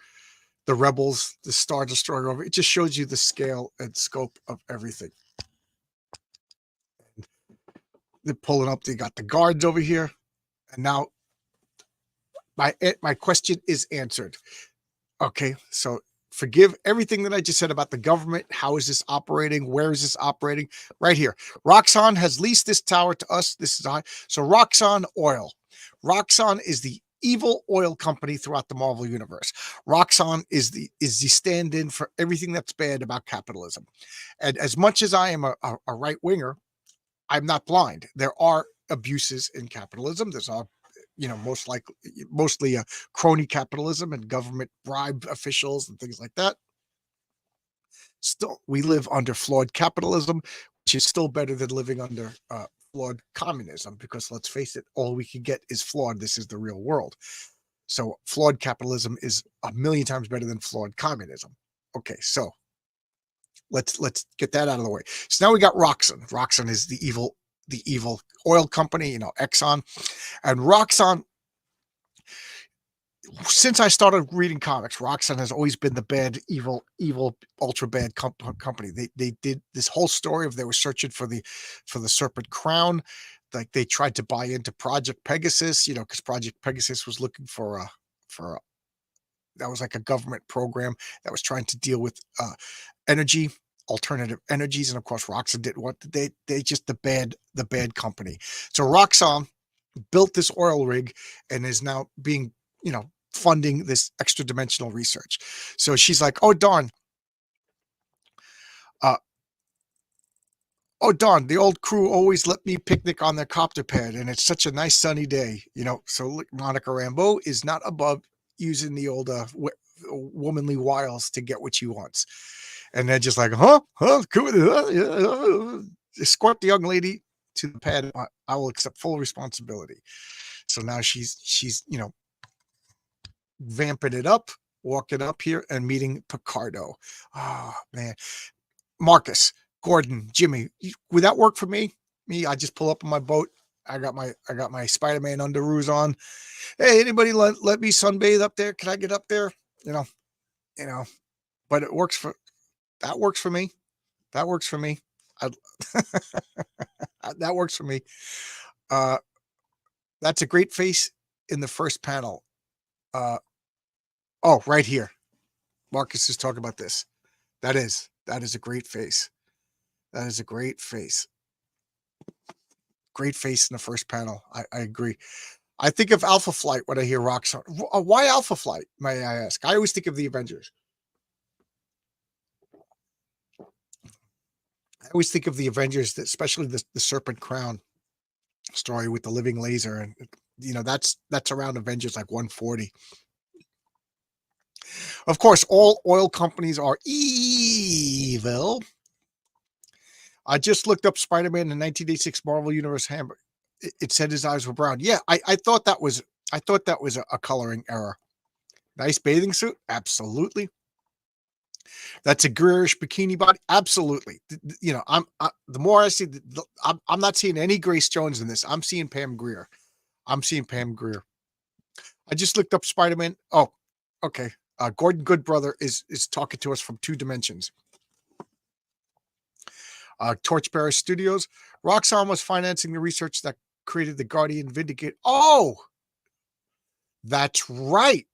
the rebels, the Star Destroyer over. It just shows you the scale and scope of everything. They're pulling up. They got the guards over here, and now my question is answered. Okay, so forgive everything that I just said about the government. How is this operating? Where is this operating? Right here. Roxxon has leased this tower to us. This is so Roxxon Oil. Roxxon is the evil oil company throughout the Marvel universe. Roxxon is the stand-in for everything that's bad about capitalism. And as much as I am a right winger, I'm not blind. There are abuses in capitalism. There's mostly crony capitalism and government bribe officials and things like that. Still, we live under flawed capitalism, which is still better than living under flawed communism, because let's face it, all we can get is flawed. This is the real world. So flawed capitalism is a million times better than flawed communism. Okay, so let's get that out of the way. So now we got Roxxon. Roxxon is the evil oil company, Exxon. And Roxxon, since I started reading comics, Roxxon has always been the bad, evil, ultra bad company. They did this whole story of they were searching for the Serpent Crown. Like they tried to buy into Project Pegasus, because Project Pegasus was looking for that was like a government program that was trying to deal with energy, alternative energies, and of course Roxxon didn't want. They just the bad company. So Roxxon built this oil rig and is now being funding this extra dimensional research. So she's like, oh darn, the old crew always let me picnic on their copter pad, and it's such a nice sunny day, So look, Monica Rambeau is not above using the old womanly wiles to get what she wants. And they're just like, escort the young lady to the pad. I will accept full responsibility. So now she's vamping it up, walking up here and meeting Picardo. Oh man, Marcus, Gordon, Jimmy, would that work for me? I just pull up on my boat. I got my Spider-Man underoos on. Hey, anybody let me sunbathe up there? Can I get up there? But that works for me. That works for me. That works for me. That's a great face in the first panel. Oh, right here. Marcus is talking about this. That is a great face. That is a great face. Great face in the first panel. I agree. I think of Alpha Flight when I hear Roxxon. Why Alpha Flight, may I ask? I always think of the Avengers. I always think of the Avengers, especially the Serpent Crown story with the living laser. And, that's around Avengers like 140. Of course, all oil companies are evil. I just looked up Spider-Man in 1986 Marvel Universe Hamburg. It said his eyes were brown. Yeah, I thought that was a coloring error. Nice bathing suit, absolutely. That's a Greerish bikini body, absolutely. The more I see, I'm not seeing any Grace Jones in this. I'm seeing Pam Grier. I just looked up Spider-Man. Oh, okay. Gordon Goodbrother is talking to us from 2 dimensions. Torchbearer Studios. Roxxon was financing the research that created the Guardian Vindicator. Oh, that's right.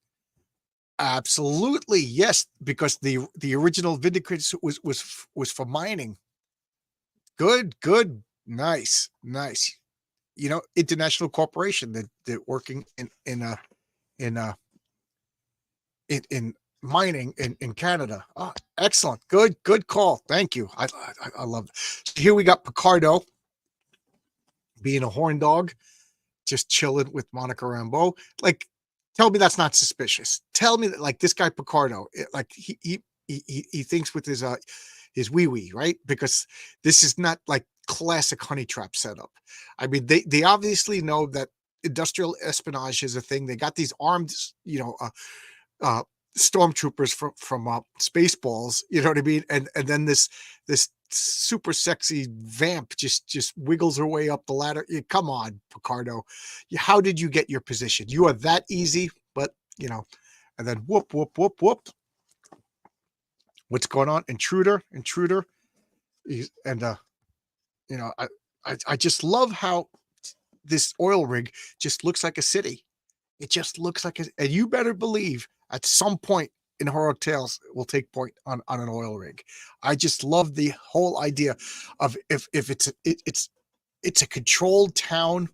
Absolutely, yes, because the original Vindicator suit was for mining. Good, nice. International corporation that they're working in mining in Canada. Oh, excellent. Good call. Thank you. I love it. So here we got Picardo being a horn dog, just chilling with Monica Rambeau. Like, tell me that's not suspicious. Tell me that, like, this guy Picardo, like he thinks with his wee wee, right? Because this is not like classic honey trap setup. I mean, they obviously know that industrial espionage is a thing. They got these armed, uh, stormtroopers from Spaceballs. You know what I mean? And then this super sexy vamp just wiggles her way up the ladder. Come on, Picardo, how did you get your position? You are that easy, but and then whoop whoop whoop whoop. What's going on? Intruder. And I just love how this oil rig just looks like a city. It just looks like and you better believe at some point in Horror Tales will take point on an oil rig. I just love the whole idea of if it's a controlled town.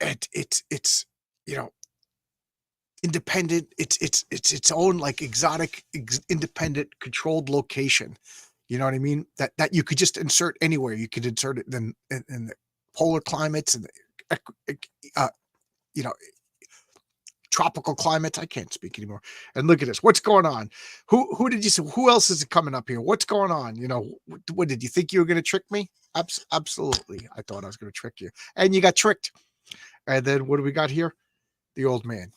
It's independent. It's its own like exotic, independent, controlled location. You know what I mean? That you could just insert anywhere. You could insert it in the polar climates and you know tropical climates. I can't speak anymore. And look at this. What's going on? Who did you say? Who else is coming up here? What's going on? What did you think you were going to trick me? Absolutely. I thought I was going to trick you, and you got tricked. And then what do we got here? The old man.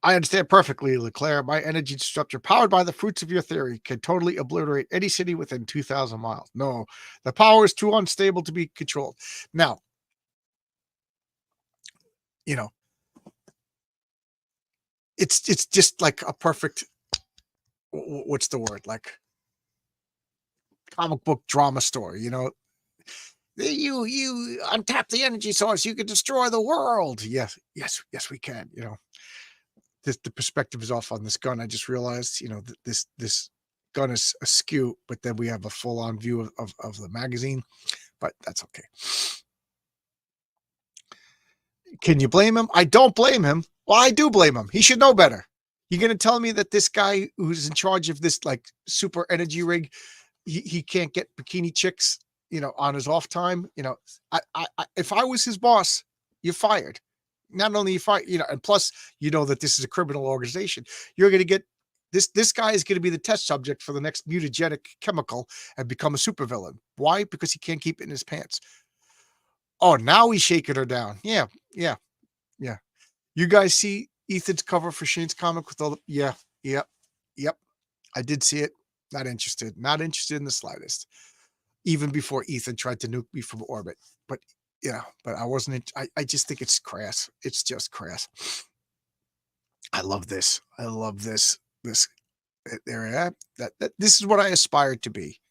I understand perfectly, Leclerc. My energy disruptor, powered by the fruits of your theory, can totally obliterate any city within 2,000 miles. No, the power is too unstable to be controlled. Now, it's just like a perfect, what's the word? Like comic book drama story. You untap the energy source, you can destroy the world. Yes, we can. The perspective is off on this gun. I just realized, this gun is askew, but then we have a full-on view of the magazine, but that's okay. Can you blame him? I don't blame him. Well, I do blame him. He should know better. You're going to tell me that this guy who's in charge of this like super energy rig, he can't get bikini chicks, on his off time. If I was his boss, you're fired. Not only you fired, and plus, that this is a criminal organization. You're going to get this guy is going to be the test subject for the next mutagenic chemical and become a supervillain. Why? Because he can't keep it in his pants. Oh, now he's shaking her down. Yeah. You guys see Ethan's cover for Shane's comic with all the yep. I did see it. Not interested in the slightest. Even before Ethan tried to nuke me from orbit. But I wasn't. I just think it's crass. It's just crass. I love this. This area. This is what I aspired to be.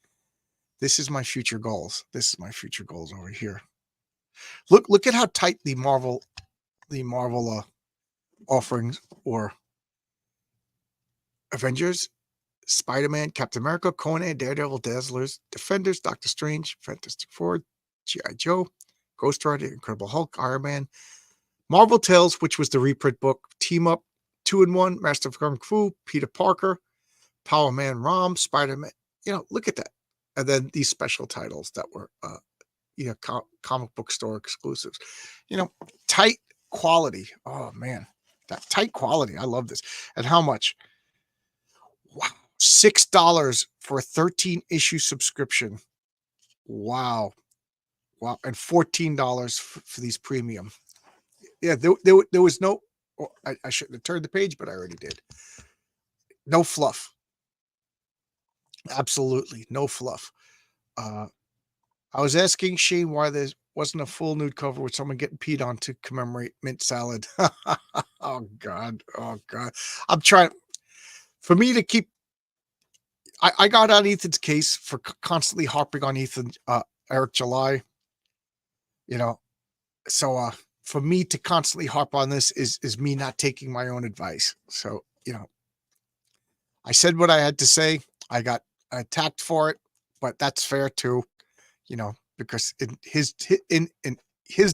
This is my future goals. Over here. Look at how tight the Marvel offerings or Avengers, Spider-Man, Captain America, Conan, Daredevil, Dazzlers, Defenders, Doctor Strange, Fantastic Four, G.I. Joe, Ghost Rider, Incredible Hulk, Iron Man, Marvel Tales, which was the reprint book, Team Up, 2-in-1, Master of Kung Fu, Peter Parker, Power Man Rom, Spider-Man. Look at that. And then these special titles that were comic book store exclusives. Tight quality. Oh man, that tight quality. I love this. And how much? Wow, $6 for a 13-issue subscription. Wow, and $14 for these premium. Yeah, there was no. Oh, I shouldn't have turned the page, but I already did. No fluff. Absolutely no fluff. I was asking Shane why there wasn't a full nude cover with someone getting peed on to commemorate mint salad. Oh God. I'm trying for me to keep. I got on Ethan's case for constantly harping on Eric July. So for me to constantly harp on this is me not taking my own advice. So I said what I had to say. I got attacked for it, but that's fair too. Because in his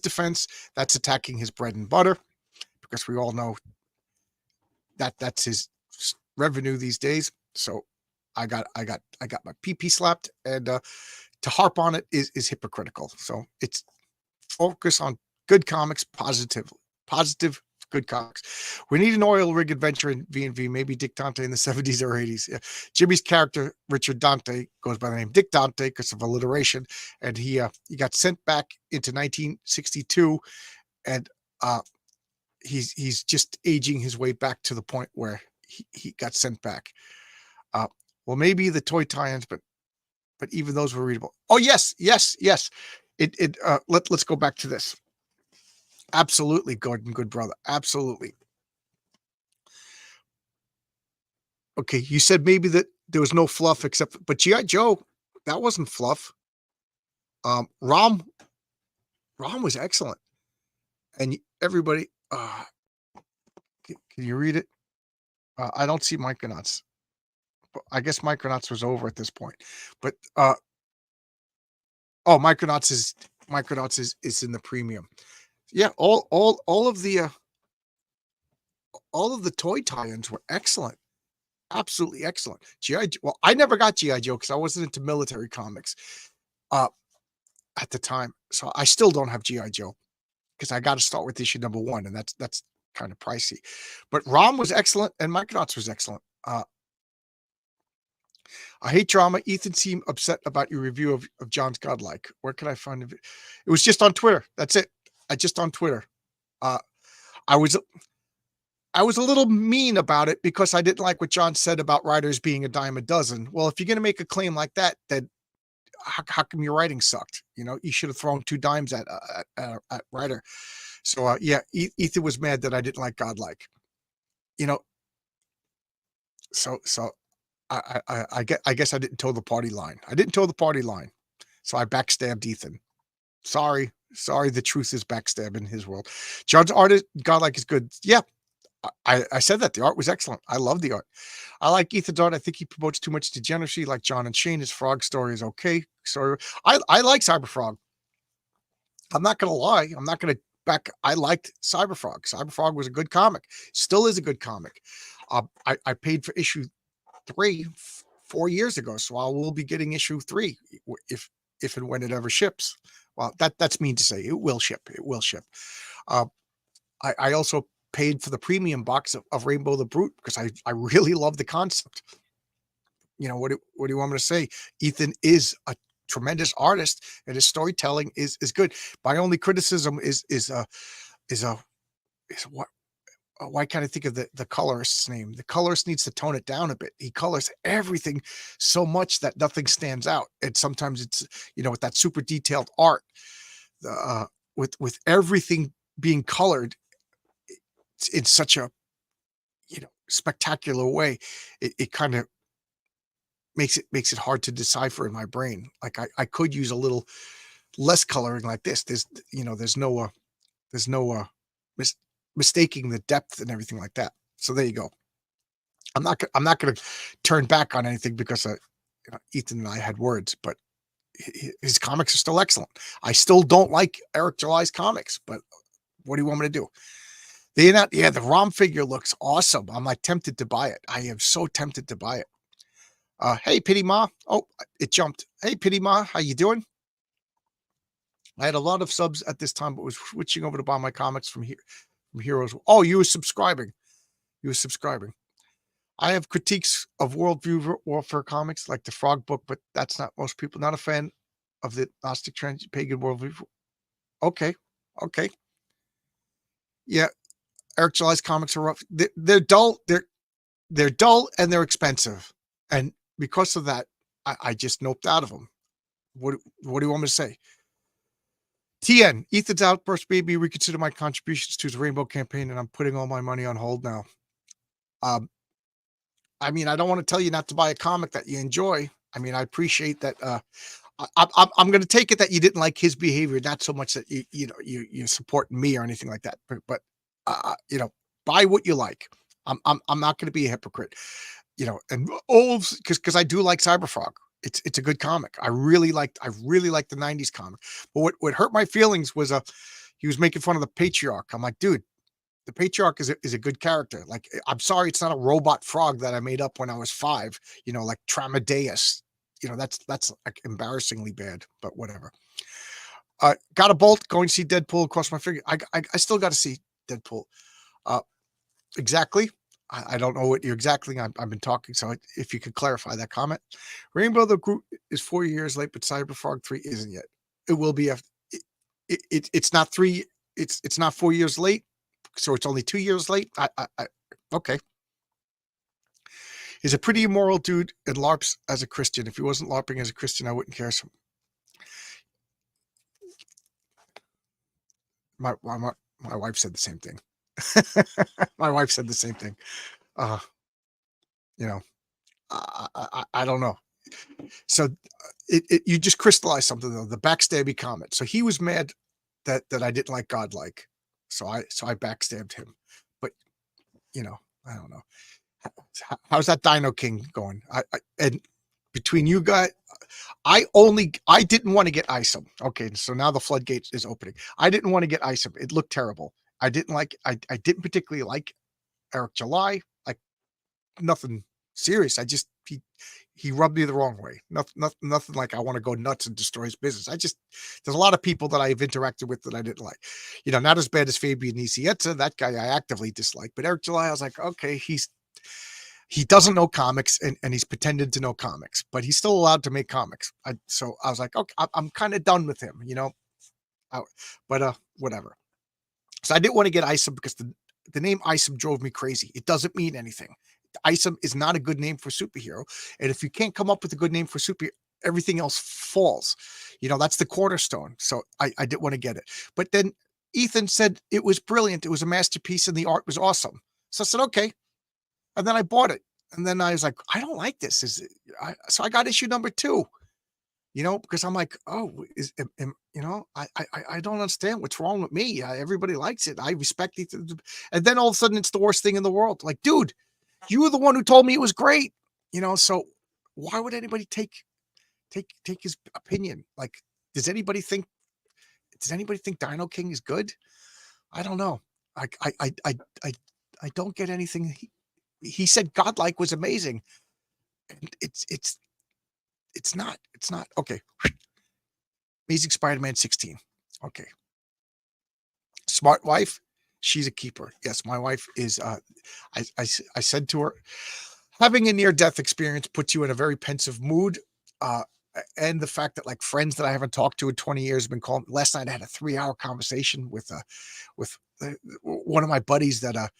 defense, that's attacking his bread and butter. Because we all know that's his revenue these days. So I got my PP slapped, and to harp on it is hypocritical. So it's focus on good comics, positive, good comics. We need an oil rig adventure in V&V, maybe Dick Dante in the 70s or 80s. Yeah. Jimmy's character, Richard Dante, goes by the name Dick Dante because of alliteration, and he got sent back into 1962, and he's just aging his way back to the point where he got sent back. Well, maybe the toy tie-ins, but even those were readable. Oh, yes. Let's go back to this. Absolutely, Gordon, good brother. Absolutely. Okay, you said maybe that there was no fluff but G.I. Joe, that wasn't fluff. Rom was excellent. And everybody, can you read it? I don't see Micronauts. I guess Micronauts was over at this point. But Micronauts is in the premium. Yeah, all of the toy tie-ins were excellent. Absolutely excellent. G.I. Well, I never got G.I. Joe because I wasn't into military comics at the time. So I still don't have G.I. Joe because I got to start with issue number 1, and that's kind of pricey. But Rom was excellent, and Micronauts was excellent. I hate drama. Ethan seemed upset about your review of John's Godlike. Where can I find it? It was just on Twitter. That's it. Just on Twitter. I was a little mean about it because I didn't like what John said about writers being a dime a dozen. Well, if you're going to make a claim like that, then how come your writing sucked? You should have thrown 2 dimes at writer. So yeah, Ethan was mad that I didn't like Godlike. So I guess I didn't toe the party line. So I backstabbed Ethan. Sorry. The truth is backstab in his world. John's artist Godlike is good. Yeah. I said that the art was excellent. I love the art. I like Ethan's art. I think he promotes too much degeneracy, like John and Shane. His frog story is okay. So I like Cyberfrog. I'm not gonna lie. I'm not gonna back. I liked Cyberfrog. Cyberfrog was a good comic. Still is a good comic. I paid for issue 3 4 years ago, so I will be getting issue 3 if and when it ever ships. Well, that's mean to say. It will ship. I also paid for the premium box of Rainbow the Brute because I really love the concept. What do you want me to say? Ethan is a tremendous artist, and his storytelling is good. My only criticism is what. Why can't I think of the colorist's name? The colorist needs to tone it down a bit. He colors everything so much that nothing stands out, and sometimes it's with that super detailed art, with everything being colored in such a spectacular way, it kind of makes it hard to decipher in my brain. Like I could use a little less coloring like this. There's no mistaking the depth and everything like that. So there you go. I'm not going to turn back on anything because Ethan and I had words, but his comics are still excellent. I still don't like Eric July's comics, but what do you want me to do? The Rom figure looks awesome. I'm like tempted to buy it. I am so tempted to buy it. Hey, Pity Ma. Oh, it jumped. Hey, Pity Ma. How you doing? I had a lot of subs at this time, but was switching over to buy my comics from Heroes. Oh, you were subscribing. I have critiques of Worldview Warfare comics, like the Frog book, but that's not most people. Not a fan of the Gnostic Pagan Worldview. Okay. Yeah, Eric July's comics are rough. They're dull. They're dull and they're expensive, and because of that, I just noped out of them. What do you want me to say? TN, Ethan's outburst made me reconsider my contributions to his Rainbow campaign, and I'm putting all my money on hold now. I mean, I don't want to tell you not to buy a comic that you enjoy. I mean, I appreciate that. I'm going to take it that you didn't like his behavior, not so much that you support me or anything like that. But buy what you like. I'm not going to be a hypocrite. And because I do like Cyberfrog. It's a good comic. I really liked the 90s comic. But what hurt my feelings was he was making fun of the patriarch. I'm like, dude, The patriarch is a good character. Like, I'm sorry, it's not a robot frog that I made up when I was 5. Like Tramadeus. That's like embarrassingly bad, but whatever. Got a bolt going to see Deadpool across my finger. I still got to see Deadpool. Uh, exactly. I don't know what you're exactly. I've been talking, so if you could clarify that comment. Rainbow the Groot is 4 years late, but Cyberfrog 3 isn't yet. It will be after. It's not 3. It's not 4 years late, so it's only 2 years late. Okay. He's a pretty immoral dude and LARPs as a Christian. If he wasn't LARPing as a Christian, I wouldn't care. So my wife said the same thing. My wife said the same thing. You know, I don't know. So you just crystallized something though. The backstabby comment. So he was mad that I didn't like Godlike. So I backstabbed him. But I don't know. How's that Dino King going? And between you guys, I didn't want to get Isom. Okay, so now the floodgate is opening. I didn't want to get Isom. It looked terrible. I didn't particularly like Eric July. Like, nothing serious. He rubbed me the wrong way. Nothing like I want to go nuts and destroy his business. There's a lot of people that I've interacted with that I didn't like. Not as bad as Fabian Nicieza. That guy I actively dislike. But Eric July, I was like, okay, he doesn't know comics and he's pretended to know comics, but he's still allowed to make comics. So I was like, okay, I'm kind of done with him, but whatever. So I didn't want to get Isom because the name Isom drove me crazy. It doesn't mean anything. Isom is not a good name for superhero. And if you can't come up with a good name for superhero, everything else falls. That's the cornerstone. So I didn't want to get it. But then Ethan said it was brilliant. It was a masterpiece and the art was awesome. So I said, okay. And then I bought it. And then I was like, I don't like this. So I got issue number 2, because I'm like, oh, I don't understand what's wrong with me. Everybody likes it. I respect it. And then all of a sudden it's the worst thing in the world. Like, dude, you were the one who told me it was great, so why would anybody take his opinion? Like, does anybody think Dino King is good? I don't know. I don't get anything. He said Godlike was amazing. And it's not. Okay. Amazing Spider-Man 16. Okay. Smart wife. She's a keeper. Yes, my wife is. I said to her, having a near-death experience puts you in a very pensive mood. And the fact that like friends that I haven't talked to in 20 years have been calling. Last night I had a 3-hour conversation with one of my buddies that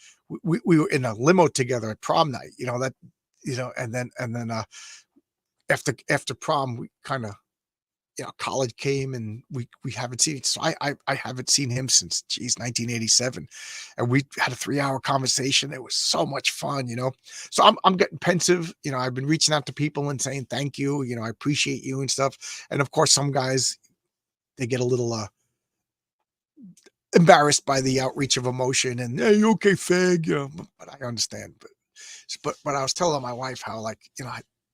we were in a limo together at prom night. And then after prom we kind of college came and we haven't seen it. So I haven't seen him since 1987, and we had a 3-hour conversation. It was so much fun, so I'm getting pensive. I've been reaching out to people and saying thank you, I appreciate you and stuff. And of course some guys, they get a little embarrassed by the outreach of emotion and, hey, you okay, fag? But I understand. But I was telling my wife how, like,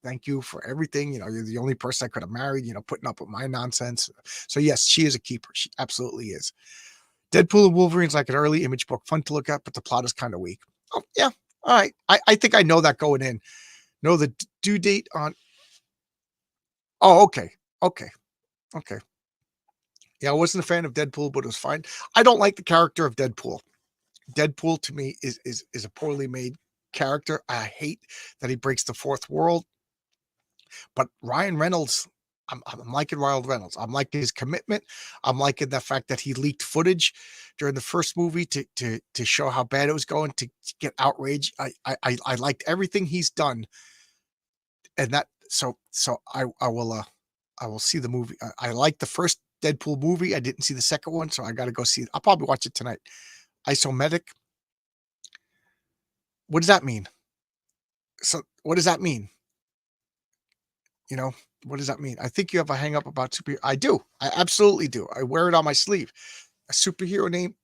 thank you for everything. You're the only person I could have married, putting up with my nonsense. So yes, she is a keeper. She absolutely is. Deadpool and Wolverine's like an early Image book, fun to look at, but the plot is kind of weak. Oh yeah. All right. I think I know that going in. Know the due date on. Oh, okay. Yeah, I wasn't a fan of Deadpool, but it was fine. I don't like the character of Deadpool. Deadpool to me is a poorly made character. I hate that he breaks the fourth wall. But Ryan Reynolds, I'm liking Ryan Reynolds. I'm liking his commitment. I'm liking the fact that he leaked footage during the first movie to show how bad it was going, to get outrage. I liked everything he's done, and that so I will see the movie. I like the first Deadpool movie. I didn't see the second one, so I got to go see it. I'll probably watch it tonight. Isometric. What does that mean? So what does that mean? What does that mean? I think you have a hang up about superhero. I do. I absolutely do. I wear it on my sleeve. A superhero name.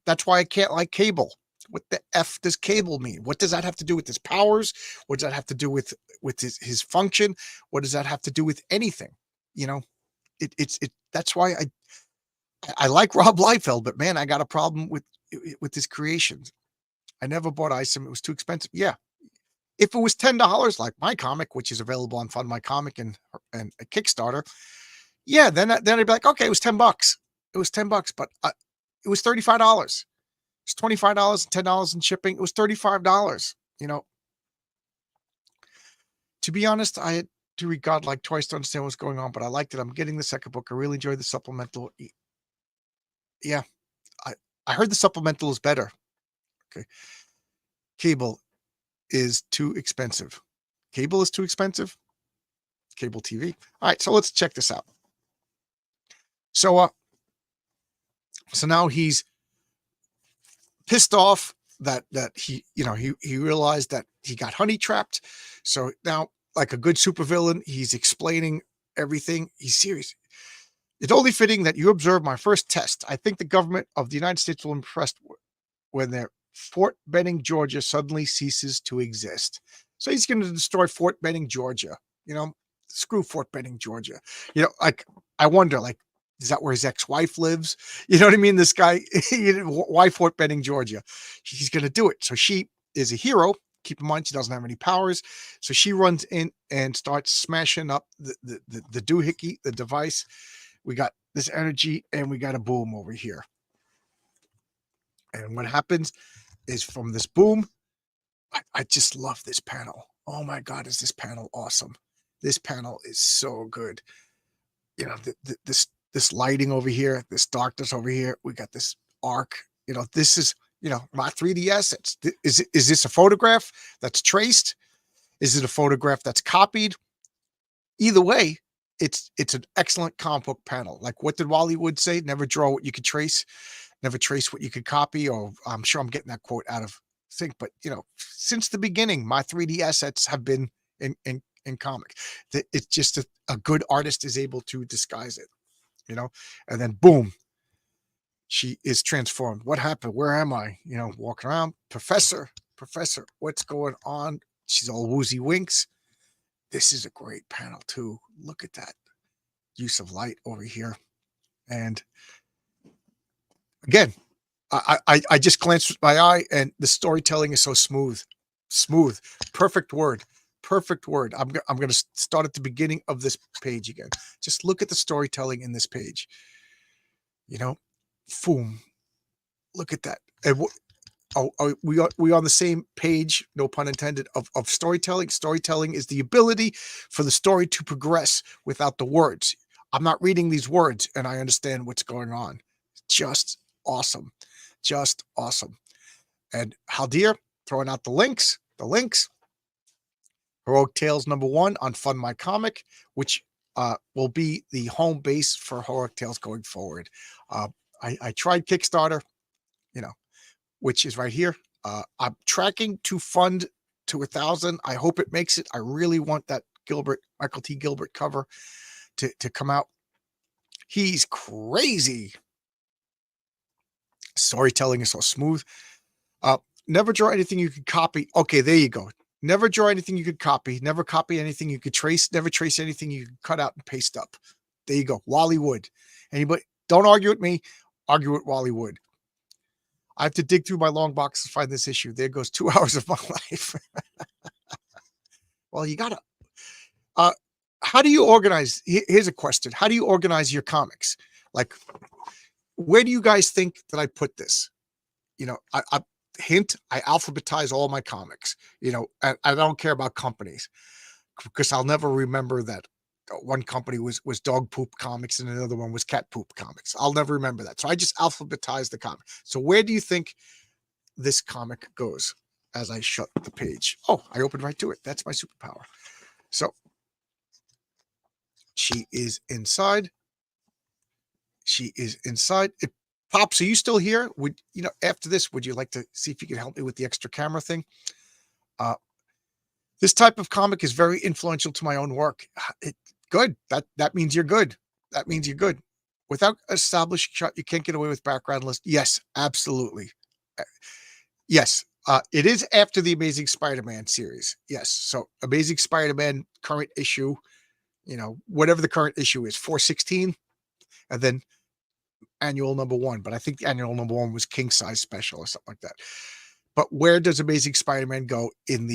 That's why I can't like Cable. What the F does Cable mean? What does that have to do with his powers? What does that have to do with his function? What does that have to do with anything? It's that's why I like Rob Liefeld, but man, I got a problem with with his creations. I never bought Isom. It was too expensive. Yeah. If it was $10, like my comic, which is available on Fund My Comic and a Kickstarter, yeah, then I'd be like, okay, it was $10. It was $10, but it was $35. It's $25 and $10 in shipping. It was $35. You know, to be honest, I had to read God like twice to understand what's going on, but I liked it. I'm getting the second book. I really enjoyed the supplemental. Yeah, I I heard the supplemental is better. Okay, cable is too expensive. Cable is too expensive. Cable TV. All right, so let's check this out. So so now he's pissed off that he realized that he got honey trapped. So now, like a good supervillain, he's explaining everything. He's serious. It's only fitting that you observe my first test. I think the government of the United States will be impressed when their Fort Benning, Georgia suddenly ceases to exist. So he's going to destroy Fort Benning, Georgia. You know, screw Fort Benning, Georgia. You know, like I wonder, like, is that where his ex-wife lives? You know what I mean? This guy, why Fort Benning, Georgia? He's going to do it. So she is a hero. Keep in mind, she doesn't have any powers. So she runs in and starts smashing up the doohickey, the device. We got this energy and we got a boom over here. And what happens is from this boom, I just love this panel. Oh my God, is this panel awesome? This panel is so good. You know, this lighting over here, this darkness over here. We got this arc. You know, this is, you know, my 3D assets. Is this a photograph that's traced? Is it a photograph that's copied? Either way, it's an excellent comic book panel. Like, what did Wally Wood say? Never draw what you could trace, never trace what you could copy. Or I'm sure I'm getting that quote out of think, but you know, since the beginning, my 3D assets have been in comic. It's just a good artist is able to disguise it, you know, and then boom, she is transformed. What happened? Where am I? You know, walking around, professor, what's going on? She's all woozy winks. This is a great panel too. Look at that use of light over here. And again, I just glanced with my eye and the storytelling is so smooth, perfect word. I'm going to start at the beginning of this page again. Just look at the storytelling in this page. You know, boom, look at that. And we are on the same page, no pun intended, of storytelling. Storytelling is the ability for the story to progress without the words. I'm not reading these words and I understand what's going on. Just awesome. Just awesome. And Haldir throwing out the links. Heroic Tales #1 on Fund My Comic, which will be the home base for Heroic Tales going forward. I tried Kickstarter, you know, which is right here. I'm tracking to fund to 1,000. I hope it makes it. I really want that Michael T. Gilbert cover to come out. He's crazy. Storytelling is so smooth. Never draw anything you could copy. Okay, there you go. Never draw anything you could copy. Never copy anything you could trace. Never trace anything you could cut out and paste up. There you go. Wally Wood. Anybody? Don't argue with me. Argue with Wally Wood. I have to dig through my long box to find this issue. There goes 2 hours of my life. Well, you gotta. How do you organize? Here's a question. How do you organize your comics? Like, where do you guys think that I put this? You know, I hint, I alphabetize all my comics, you know, and I don't care about companies because I'll never remember that one company was dog poop comics and another one was cat poop comics. I'll never remember that. So I just alphabetize the comic. So where do you think this comic goes as I shut the page? Oh, I opened right to it. That's my superpower. So she is inside. She is inside. Pops, are you still here? Would you know, after this, would you like to see if you can help me with the extra camera thing? This type of comic is very influential to my own work. Good. That means you're good. That means you're good. Without established shot, you can't get away with background list. Yes, absolutely. Yes. It is after the Amazing Spider-Man series. Yes. So Amazing Spider-Man current issue, you know, whatever the current issue is, 416. And then annual #1, but I think the annual #1 was king size special or something like that. But where does Amazing Spider-Man go in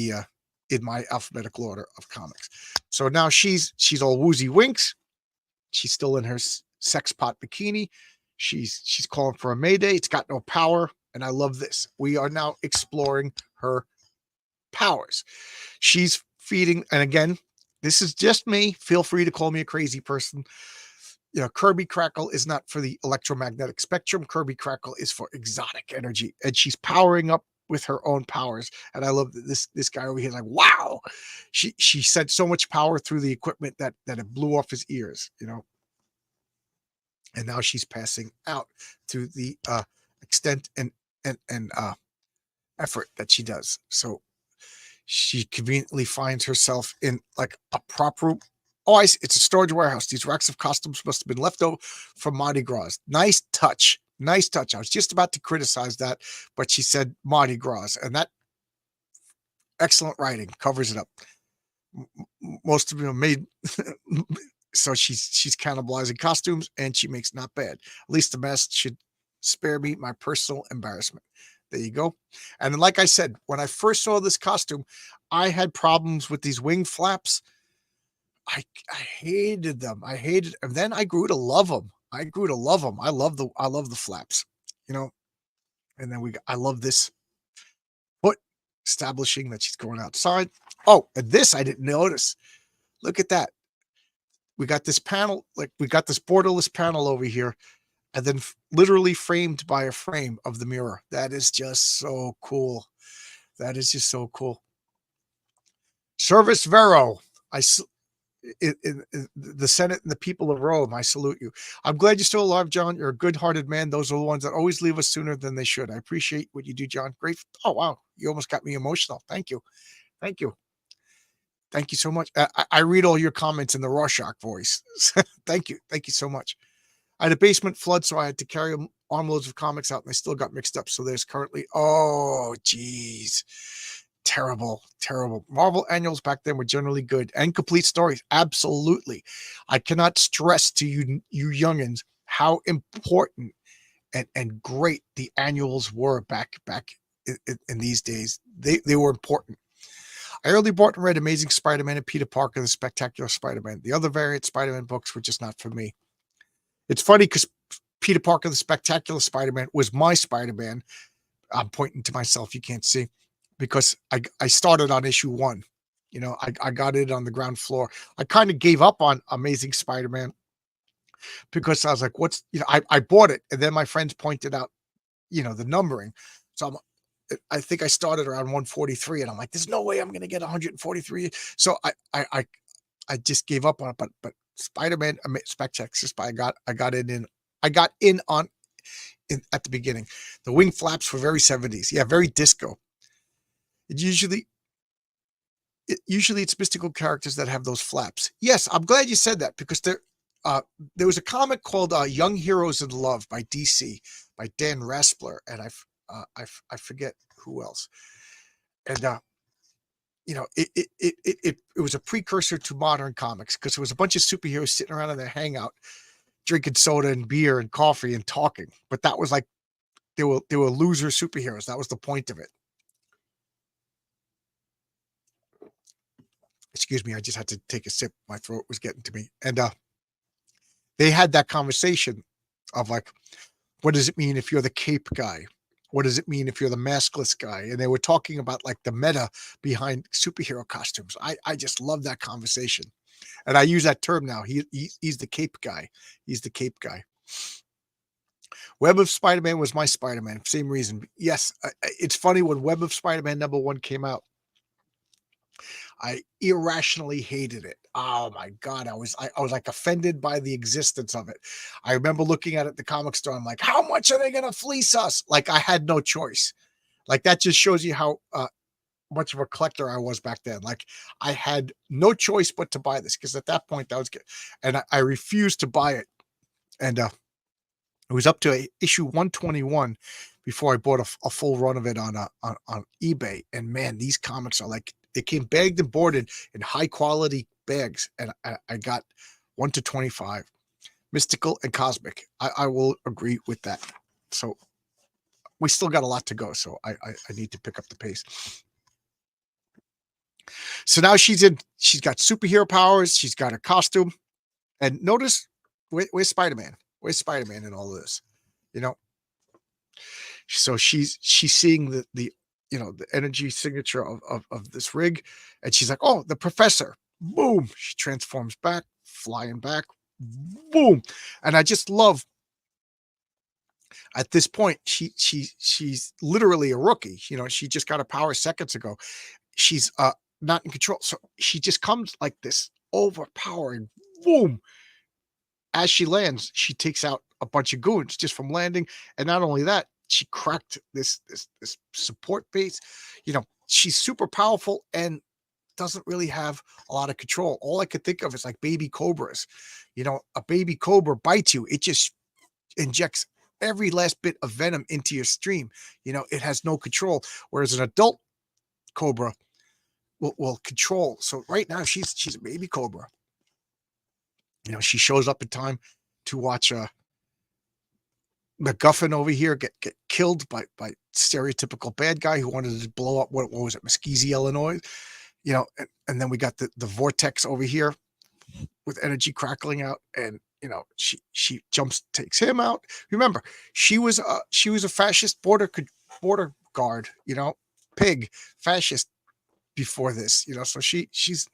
my alphabetical order of comics? So now she's all woozy winks. She's still in her sex pot bikini. She's calling for a mayday. It's got no power, and I love this. We are now exploring her powers. She's feeding, and again, this is just me. Feel free to call me a crazy person. You know, Kirby Crackle is not for the electromagnetic spectrum. Kirby Crackle is for exotic energy, and she's powering up with her own powers. And I love that this guy over here is like, wow. She sent so much power through the equipment that it blew off his ears, you know. And now she's passing out to the extent and effort that she does. So she conveniently finds herself in like a prop room. Oh, it's a storage warehouse. These racks of costumes must have been left over from Mardi Gras. Nice touch. Nice touch. I was just about to criticize that, but she said Mardi Gras, and that excellent writing covers it up. Most of them are made. So she's cannibalizing costumes, and she makes not bad. At least the mask should spare me my personal embarrassment. There you go. And like I said, when I first saw this costume, I had problems with these wing flaps. I hated them. I hated, and then I grew to love them. I grew to love them. I love the flaps, you know. And then I love this foot establishing that she's going outside. Oh, and this I didn't notice. Look at that. We got this panel, like we got this borderless panel over here, and then literally framed by a frame of the mirror. That is just so cool. That is just so cool. Service Vero. In the Senate and the people of Rome, I salute you. I'm glad you're still alive, John. You're a good-hearted man. Those are the ones that always leave us sooner than they should. I appreciate what you do, John. Great. Oh, wow. You almost got me emotional. Thank you. Thank you. Thank you so much. I read all your comments in the Rorschach voice. Thank you. Thank you so much. I had a basement flood, so I had to carry armloads of comics out, and they still got mixed up. So there's currently, oh, geez. Terrible, terrible. Marvel annuals back then were generally good and complete stories. Absolutely. I cannot stress to you youngins how important and great the annuals were back in these days. They were important. I early bought and read Amazing Spider-Man and Peter Parker, the Spectacular Spider-Man. The other variant Spider-Man books were just not for me. It's funny because Peter Parker, the Spectacular Spider-Man was my Spider-Man. I'm pointing to myself. You can't see. Because I started on issue 1. You know, I got it on the ground floor. I kind of gave up on Amazing Spider-Man because I was like, I bought it. And then my friends pointed out, you know, the numbering. So I think I started around 143, and I'm like, there's no way I'm going to get 143. So I just gave up on it. But Spider-Man Spectacular, I got in at the beginning. The wing flaps were very 70s. Yeah, very disco. Usually it's mystical characters that have those flaps. Yes, I'm glad you said that because there was a comic called Young Heroes in Love by DC by Dan Raspler, and I forget who else. And you know, it was a precursor to modern comics because there was a bunch of superheroes sitting around in their hangout, drinking soda and beer and coffee and talking. But that was like they were loser superheroes. That was the point of it. Excuse me, I just had to take a sip. My throat was getting to me. And they had that conversation of like, what does it mean if you're the cape guy? What does it mean if you're the maskless guy? And they were talking about like the meta behind superhero costumes. I just love that conversation. And I use that term now. He's the cape guy. He's the cape guy. Web of Spider-Man was my Spider-Man. Same reason. Yes, it's funny when Web of Spider-Man #1 came out. I irrationally hated it. Oh my God. I was like offended by the existence of it. I remember looking at it at the comic store. I'm like, how much are they going to fleece us? Like I had no choice. Like that just shows you how much of a collector I was back then. Like I had no choice but to buy this because at that point that was good. And I refused to buy it. And it was up to issue 121 before I bought a full run of it on eBay. And man, these comics are like, they came bagged and boarded in high quality bags, and I got 1 to 25. mystical and cosmic. I will agree with that. So we still got a lot to go. So I need to pick up the pace. So now she's got superhero powers. She's got a costume. And notice where's Spider-Man? Where's Spider-Man in all of this? You know, so she's seeing the the energy signature of this rig, and she's like, oh, the professor. Boom. She transforms back, flying back. Boom. And I just love at this point, she's literally a rookie. She just got her power seconds ago. She's not in control. So she just comes like this overpowering boom. As she lands, she takes out a bunch of goons just from landing. And not only that, she cracked this support base. She's super powerful and doesn't really have a lot of control. All I could think of is like baby cobras. A baby cobra bites you, it just injects every last bit of venom into your stream. It has no control. Whereas an adult cobra will control. So right now she's a baby cobra. She shows up in time to watch MacGuffin over here get killed by stereotypical bad guy who wanted to blow up what was it, Mesquite, Illinois. And then we got the vortex over here with energy crackling out, and she jumps, takes him out. Remember, she was a fascist border guard, pig fascist before this, so she's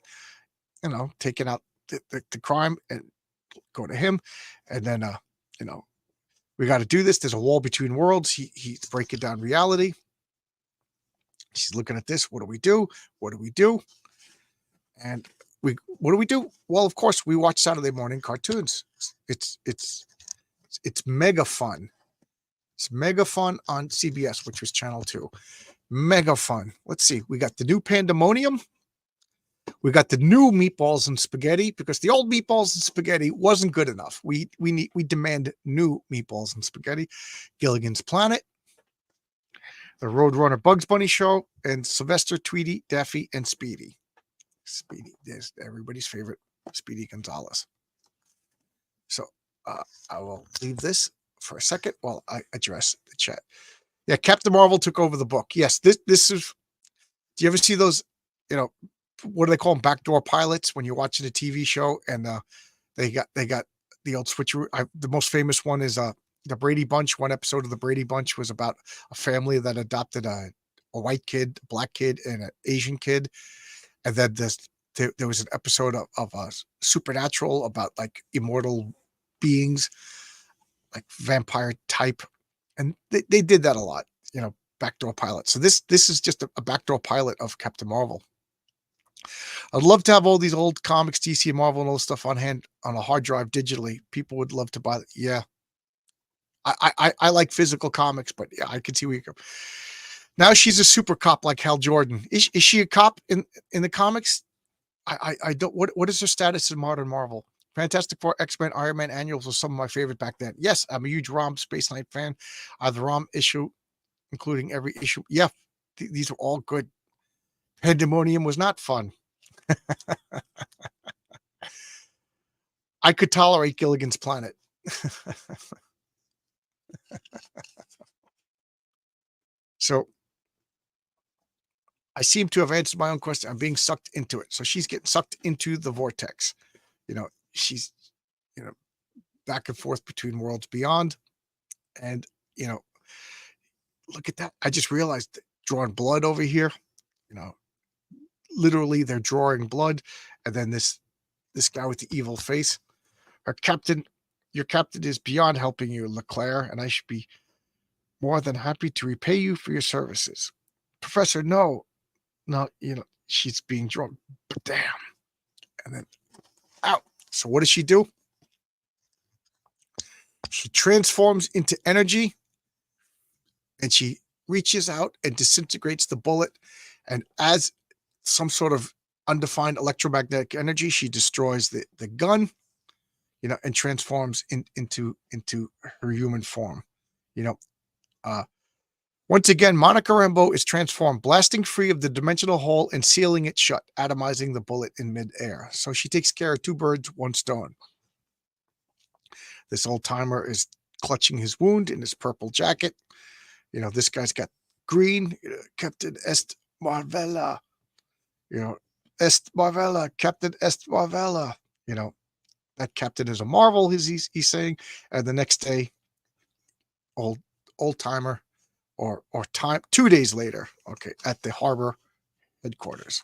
taking out the crime and go to him, and then we got to do this. There's a wall between worlds. He's breaking down reality. She's looking at this. What do we do? What do we do? And what do we do? Well, of course, we watch Saturday morning cartoons. It's mega fun. It's mega fun on CBS, which was Channel 2. Mega fun. Let's see. We got the new Pandemonium. We got the new Meatballs and Spaghetti, because the old Meatballs and Spaghetti wasn't good enough. We demand new Meatballs and Spaghetti. Gilligan's Planet, the Roadrunner Bugs Bunny Show, and Sylvester, Tweety, Daffy, and Speedy. Speedy is everybody's favorite, Speedy Gonzalez. So I will leave this for a second while I address the chat. Yeah, Captain Marvel took over the book. Yes, this is. Do you ever see those? What do they call them? Backdoor pilots when you're watching a TV show, and they got the old switcheroo. The most famous one is the Brady Bunch. One episode of the Brady Bunch was about a family that adopted a white kid, a black kid, and an Asian kid. And then there was an episode of Supernatural about like immortal beings, like vampire type. And they did that a lot, backdoor pilot. So this is just a backdoor pilot of Captain Marvel. I'd love to have all these old comics, DC and Marvel and all this stuff on hand on a hard drive digitally. People would love to buy it. Yeah. I like physical comics, but yeah, I can see where you go. Now she's a super cop like Hal Jordan. Is she a cop in the comics? I don't. What is her status in modern Marvel? Fantastic Four, X-Men, Iron Man annuals were some of my favorite back then. Yes, I'm a huge ROM Space Knight fan. The ROM issue, including every issue. Yeah, these are all good. Pandemonium was not fun. I could tolerate Gilligan's Planet. So I seem to have answered my own question. I'm being sucked into it. So she's getting sucked into the vortex. She's, back and forth between worlds beyond. And, look at that. I just realized drawing blood over here, literally they're drawing blood. And then this guy with the evil face, your captain is beyond helping you, Leclerc, and I should be more than happy to repay you for your services. Professor, no, she's being drawn, but damn. And then out. So what does she do? She transforms into energy, and she reaches out and disintegrates the bullet. And as some sort of undefined electromagnetic energy, she destroys the gun, and transforms into her human form. Once again, Monica Rambeau is transformed, blasting free of the dimensional hole and sealing it shut, atomizing the bullet in midair. So she takes care of two birds, one stone. This old timer is clutching his wound in his purple jacket. This guy's got green, Captain Est Marvella, Est Marvella, Captain Est Marvella. That captain is a marvel, he's saying. And the next day, old timer, or time 2 days later, okay, at the harbor headquarters.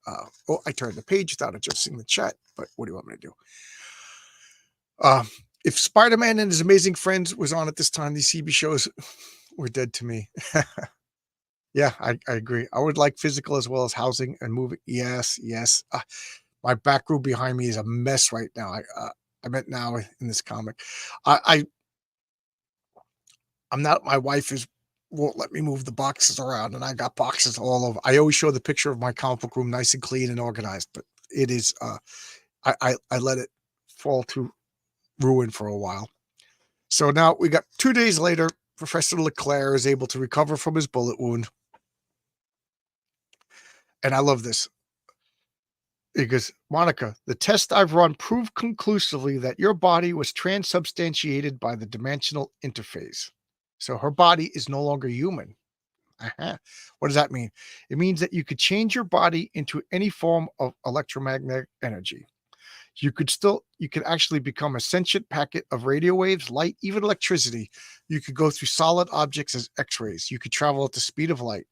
I turned the page without adjusting the chat, but what do you want me to do? If Spider-Man and His Amazing Friends was on at this time, these CB shows were dead to me. Yeah, I agree. I would like physical as well as housing and moving. Yes. My back room behind me is a mess right now. I meant now in this comic. I'm not. My wife won't let me move the boxes around, and I got boxes all over. I always show the picture of my comic book room nice and clean and organized, but it is. I let it fall to ruin for a while. So now we got 2 days later. Professor Leclerc is able to recover from his bullet wound. And I love this. Because, Monica, the test I've run proved conclusively that your body was transubstantiated by the dimensional interface. So her body is no longer human. Uh-huh. What does that mean? It means that you could change your body into any form of electromagnetic energy. You could actually become a sentient packet of radio waves, light, even electricity. You could go through solid objects as X-rays. You could travel at the speed of light.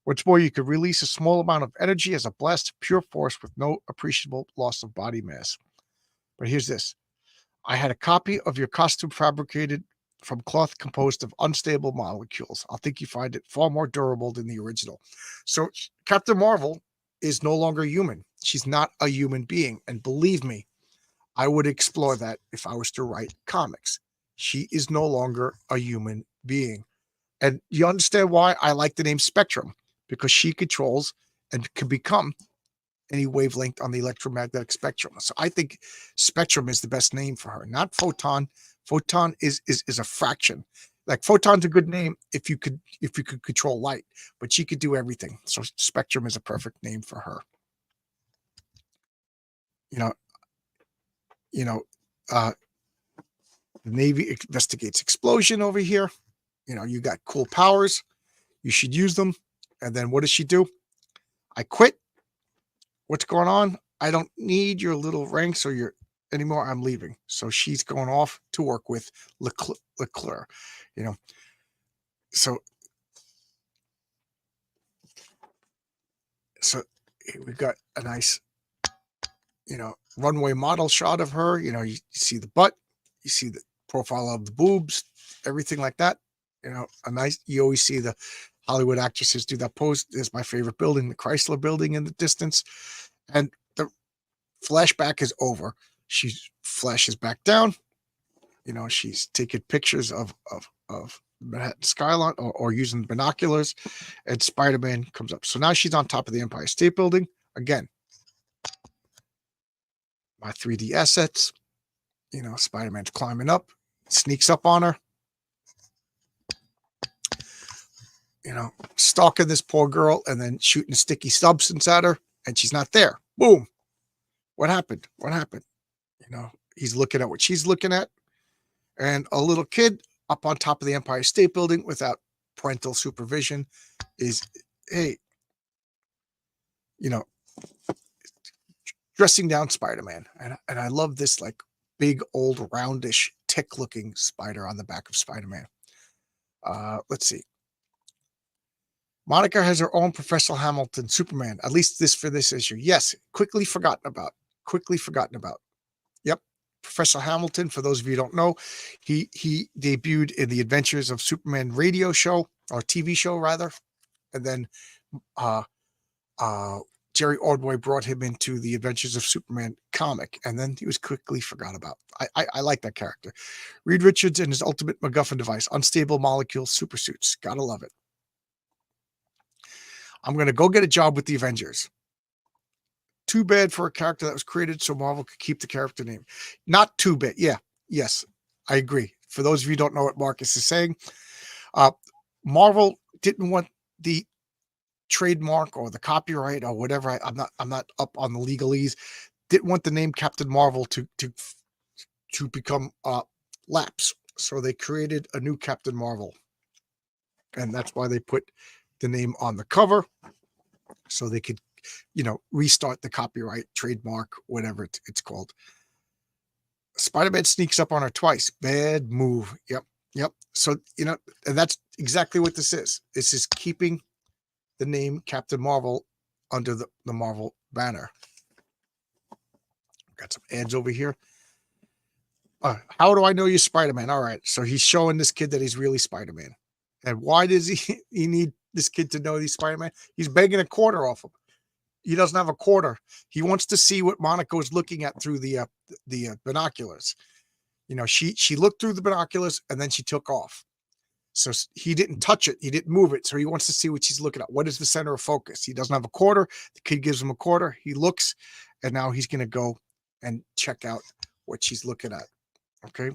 What's more, you could release a small amount of energy as a blast of pure force with no appreciable loss of body mass. But here's this. I had a copy of your costume fabricated from cloth composed of unstable molecules. I think you find it far more durable than the original. So Captain Marvel is no longer human. She's not a human being. And believe me, I would explore that if I was to write comics. She is no longer a human being. And you understand why I like the name Spectrum, because she controls and can become any wavelength on the electromagnetic spectrum. So I think Spectrum is the best name for her, not Photon. Photon is a fraction. Like Photon's a good name if you could control light, but she could do everything. So Spectrum is a perfect name for her. The Navy investigates explosion over here. You got cool powers. You should use them. And then what does she do? I quit. What's going on? I don't need your little ranks or your anymore. I'm leaving. So she's going off to work with Leclerc. So we've got a nice, runway model shot of her. You see the butt, you see the profile of the boobs, everything like that. You always see the Hollywood actresses do that pose. There's my favorite building, the Chrysler building in the distance. And the flashback is over. She flashes back down. She's taking pictures of Manhattan skyline or using binoculars, and Spider-Man comes up. So now she's on top of the Empire State Building. Again, my 3D assets. Spider-Man's climbing up, sneaks up on her. Stalking this poor girl and then shooting a sticky substance at her, and she's not there. Boom. What happened? He's looking at what she's looking at, and a little kid up on top of the Empire State Building without parental supervision is, dressing down Spider-Man. And I love this like big old roundish tick looking spider on the back of Spider-Man. Let's see. Monica has her own Professor Hamilton Superman, at least for this issue. Yes, quickly forgotten about. Yep. Professor Hamilton, for those of you who don't know, he debuted in the Adventures of Superman radio show, or TV show rather. And then Jerry Ordway brought him into the Adventures of Superman comic, and then he was quickly forgot about. I like that character. Reed Richards and his ultimate MacGuffin device, unstable molecules, super suits. Gotta love it. I'm going to go get a job with the Avengers. Too bad for a character that was created so Marvel could keep the character name. Not too bad. Yeah. Yes, I agree. For those of you who don't know what Marcus is saying, Marvel didn't want the trademark or the copyright or whatever. I'm not up on the legalese. Didn't want the name Captain Marvel to to become lapse. So they created a new Captain Marvel. And that's why they put the name on the cover so they could, restart the copyright, trademark, whatever it's called. Spider-Man sneaks up on her twice. Bad move. Yep. So, and that's exactly what this is. This is keeping the name Captain Marvel under the Marvel banner. Got some ads over here. How do I know you're Spider-Man? All right. So he's showing this kid that he's really Spider-Man. And why does he need this kid to know he's Spider-Man? He's begging a quarter off him. He doesn't have a quarter. He wants to see what Monica is looking at through the binoculars. She looked through the binoculars and then she took off. So he didn't touch it. He didn't move it. So he wants to see what she's looking at. What is the center of focus? He doesn't have a quarter. The kid gives him a quarter. He looks, and now he's going to go and check out what she's looking at. Okay.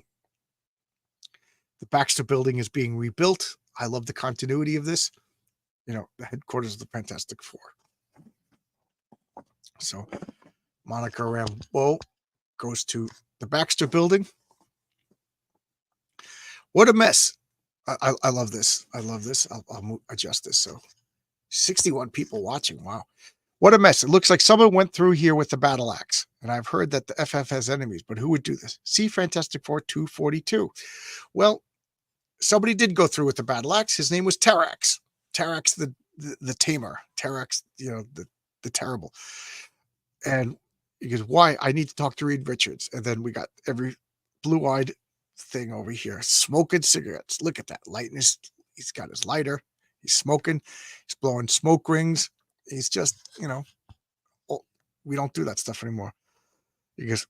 The Baxter Building is being rebuilt. I love the continuity of this. The headquarters of the Fantastic Four. So Monica Rambeau goes to the Baxter Building. What a mess. I love this. I love this. I'll adjust this. So 61 people watching. Wow. What a mess. It looks like someone went through here with the battle axe. And I've heard that the FF has enemies, but who would do this? See Fantastic Four 242. Well, somebody did go through with the battle axe. His name was Terrax. Terrax the tamer. Terrax, the terrible. And he goes, why? I need to talk to Reed Richards. And then we got every blue-eyed thing over here, smoking cigarettes. Look at that lightness. He's got his lighter. He's smoking. He's blowing smoke rings. He's just, we don't do that stuff anymore. He goes,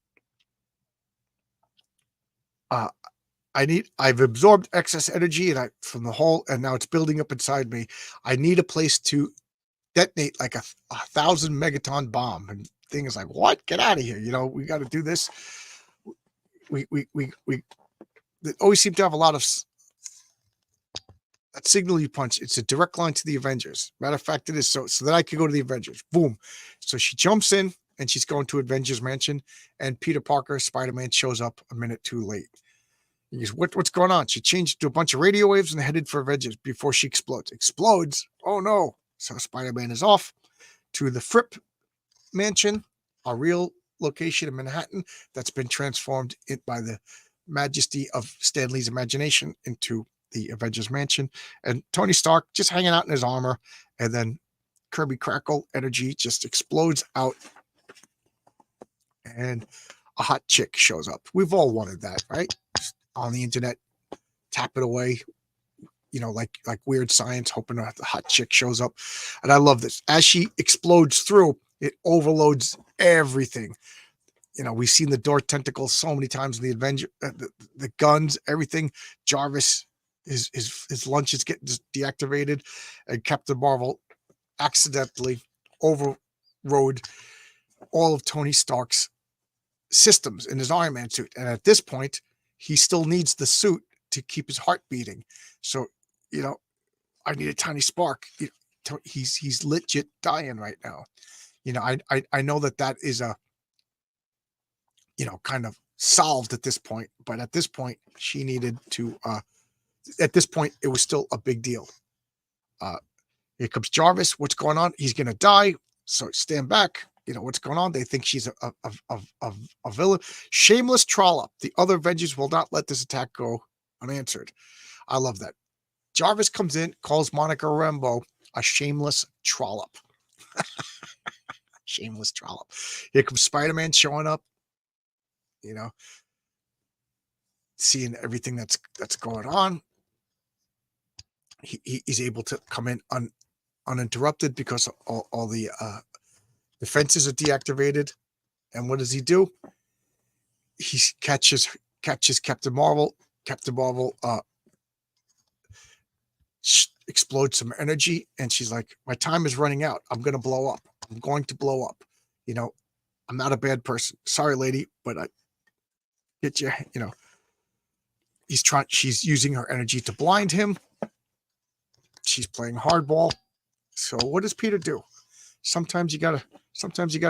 I've absorbed excess energy from the hole, and now it's building up inside me. I need a place to detonate like a 1,000 megaton bomb. And thing is like, what? Get out of here. We got to do this. We always seem to have a lot of that signal you punch. It's a direct line to the Avengers. Matter of fact, it is so that I could go to the Avengers. Boom. So she jumps in and she's going to Avengers Mansion, and Peter Parker, Spider-Man, shows up a minute too late. He goes, what's going on? She changed to a bunch of radio waves and headed for Avengers before she explodes. Explodes? Oh no. So Spider-Man is off to the Fripp Mansion, a real location in Manhattan that's been transformed by the majesty of Stan Lee's imagination into the Avengers Mansion. And Tony Stark just hanging out in his armor, and then Kirby Crackle energy just explodes out, and a hot chick shows up. We've all wanted that, right? Just on the internet, tap it away, like Weird Science, hoping a hot chick shows up. And I love this. As she explodes through, it overloads everything. We've seen the door tentacles so many times in the Avenger, the guns, everything. Jarvis, his lunch is getting deactivated, and Captain Marvel accidentally overrode all of Tony Stark's systems in his Iron Man suit. And at this point, he still needs the suit to keep his heart beating. So, I need a tiny spark. He's legit dying right now. I know that is a, kind of solved at this point, but at this point she needed to, at this point it was still a big deal. Here comes Jarvis. What's going on? He's going to die. So stand back. What's going on? They think she's a villain. Shameless trollop. The other Avengers will not let this attack go unanswered. I love that. Jarvis comes in, calls Monica Rambeau a shameless trollop. Shameless trollop. Here comes Spider-Man showing up, seeing everything that's going on. He's able to come in uninterrupted because all the defenses are deactivated. And what does he do? He catches Captain Marvel. Captain Marvel explodes some energy, and she's like, my time is running out. I'm going to blow up. I'm going to blow up. I'm not a bad person. Sorry, lady, but I get you, she's using her energy to blind him. She's playing hardball. So what does Peter do? Sometimes you gotta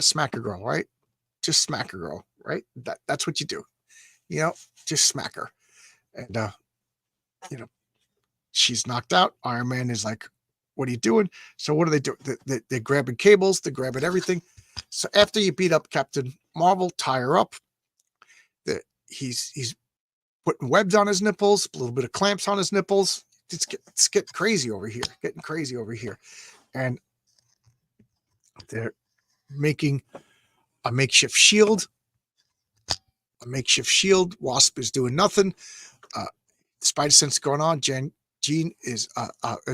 smack a girl, right? Just smack a girl, right? That's what you do. you know, just smack her. And, you know, she's knocked out. Iron Man is like, what are you doing? So what do they do? They're grabbing cables, they're grabbing everything. So after you beat up Captain Marvel, tie her up. He's putting webs on his nipples, a little bit of clamps on his nipples. It's getting crazy over here, And they're making a makeshift shield. Wasp is doing nothing. Spider Sense going on. Jean is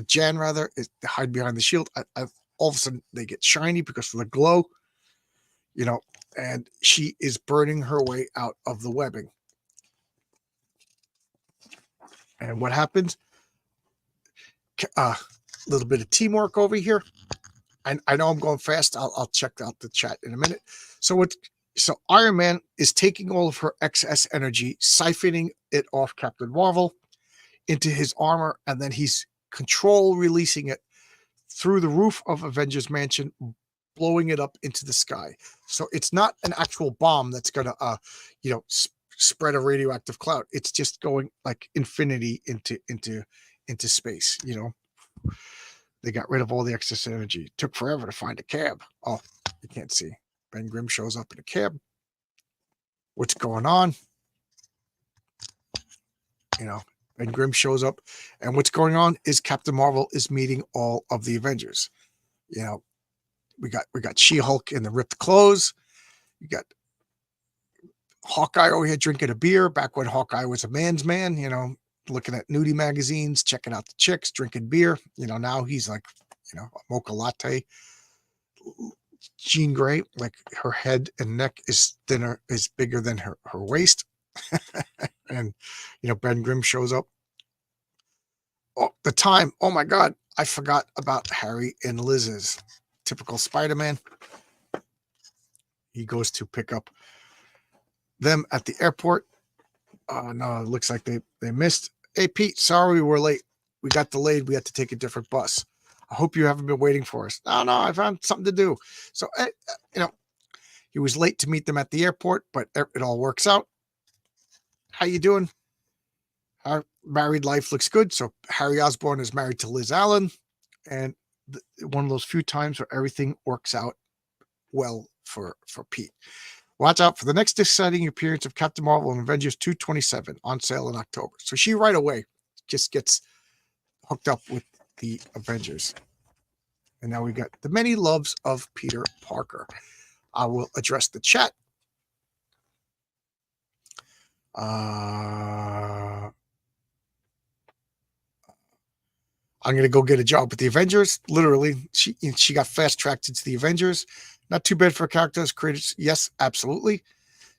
Jan rather is hide behind the shield. All of a sudden they get shiny because of the glow, you know, and she is burning her way out of the webbing. And what happens? A little bit of teamwork over here. I know I'm going fast. I'll check out the chat in a minute. So Iron Man is taking all of her excess energy, siphoning it off Captain Marvel into his armor, and then he's releasing it through the roof of Avengers Mansion, blowing it up into the sky. So it's not an actual bomb that's going to, spread a radioactive cloud. It's just going like infinity into space. You know, they got rid of all the excess energy. It took forever to find a cab. Oh, you can't see. Ben Grimm shows up in a cab. What's going on? You know, Ben Grimm shows up, and what's going on is Captain Marvel is meeting all of the Avengers. You know, we got She-Hulk in the ripped clothes. You got Hawkeye over here drinking a beer back when Hawkeye was a man's man, you know, looking at nudie magazines, checking out the chicks, drinking beer. You know, now he's like, you know, a mocha latte. Jean Grey, like her head and neck is bigger than her waist. And, you know, Ben Grimm shows up. Oh, the time. Oh my God. I forgot about Harry and Liz's typical Spider-Man. He goes to pick up them at the airport. No, it looks like they missed. Hey, Pete, sorry we were late. We got delayed. We had to take a different bus. I hope you haven't been waiting for us. No, I found something to do. So, you know, he was late to meet them at the airport, but it all works out. How you doing? Our married life looks good. So Harry Osborn is married to Liz Allen, and one of those few times where everything works out well for Pete. Watch out for the next exciting appearance of Captain Marvel in Avengers 227 on sale in October. So she right away just gets hooked up with the Avengers. And now we got the many loves of Peter Parker. I will address the chat. I'm going to go get a job with the Avengers. Literally, she got fast-tracked into the Avengers. Not too bad for a character as created. Yes, absolutely.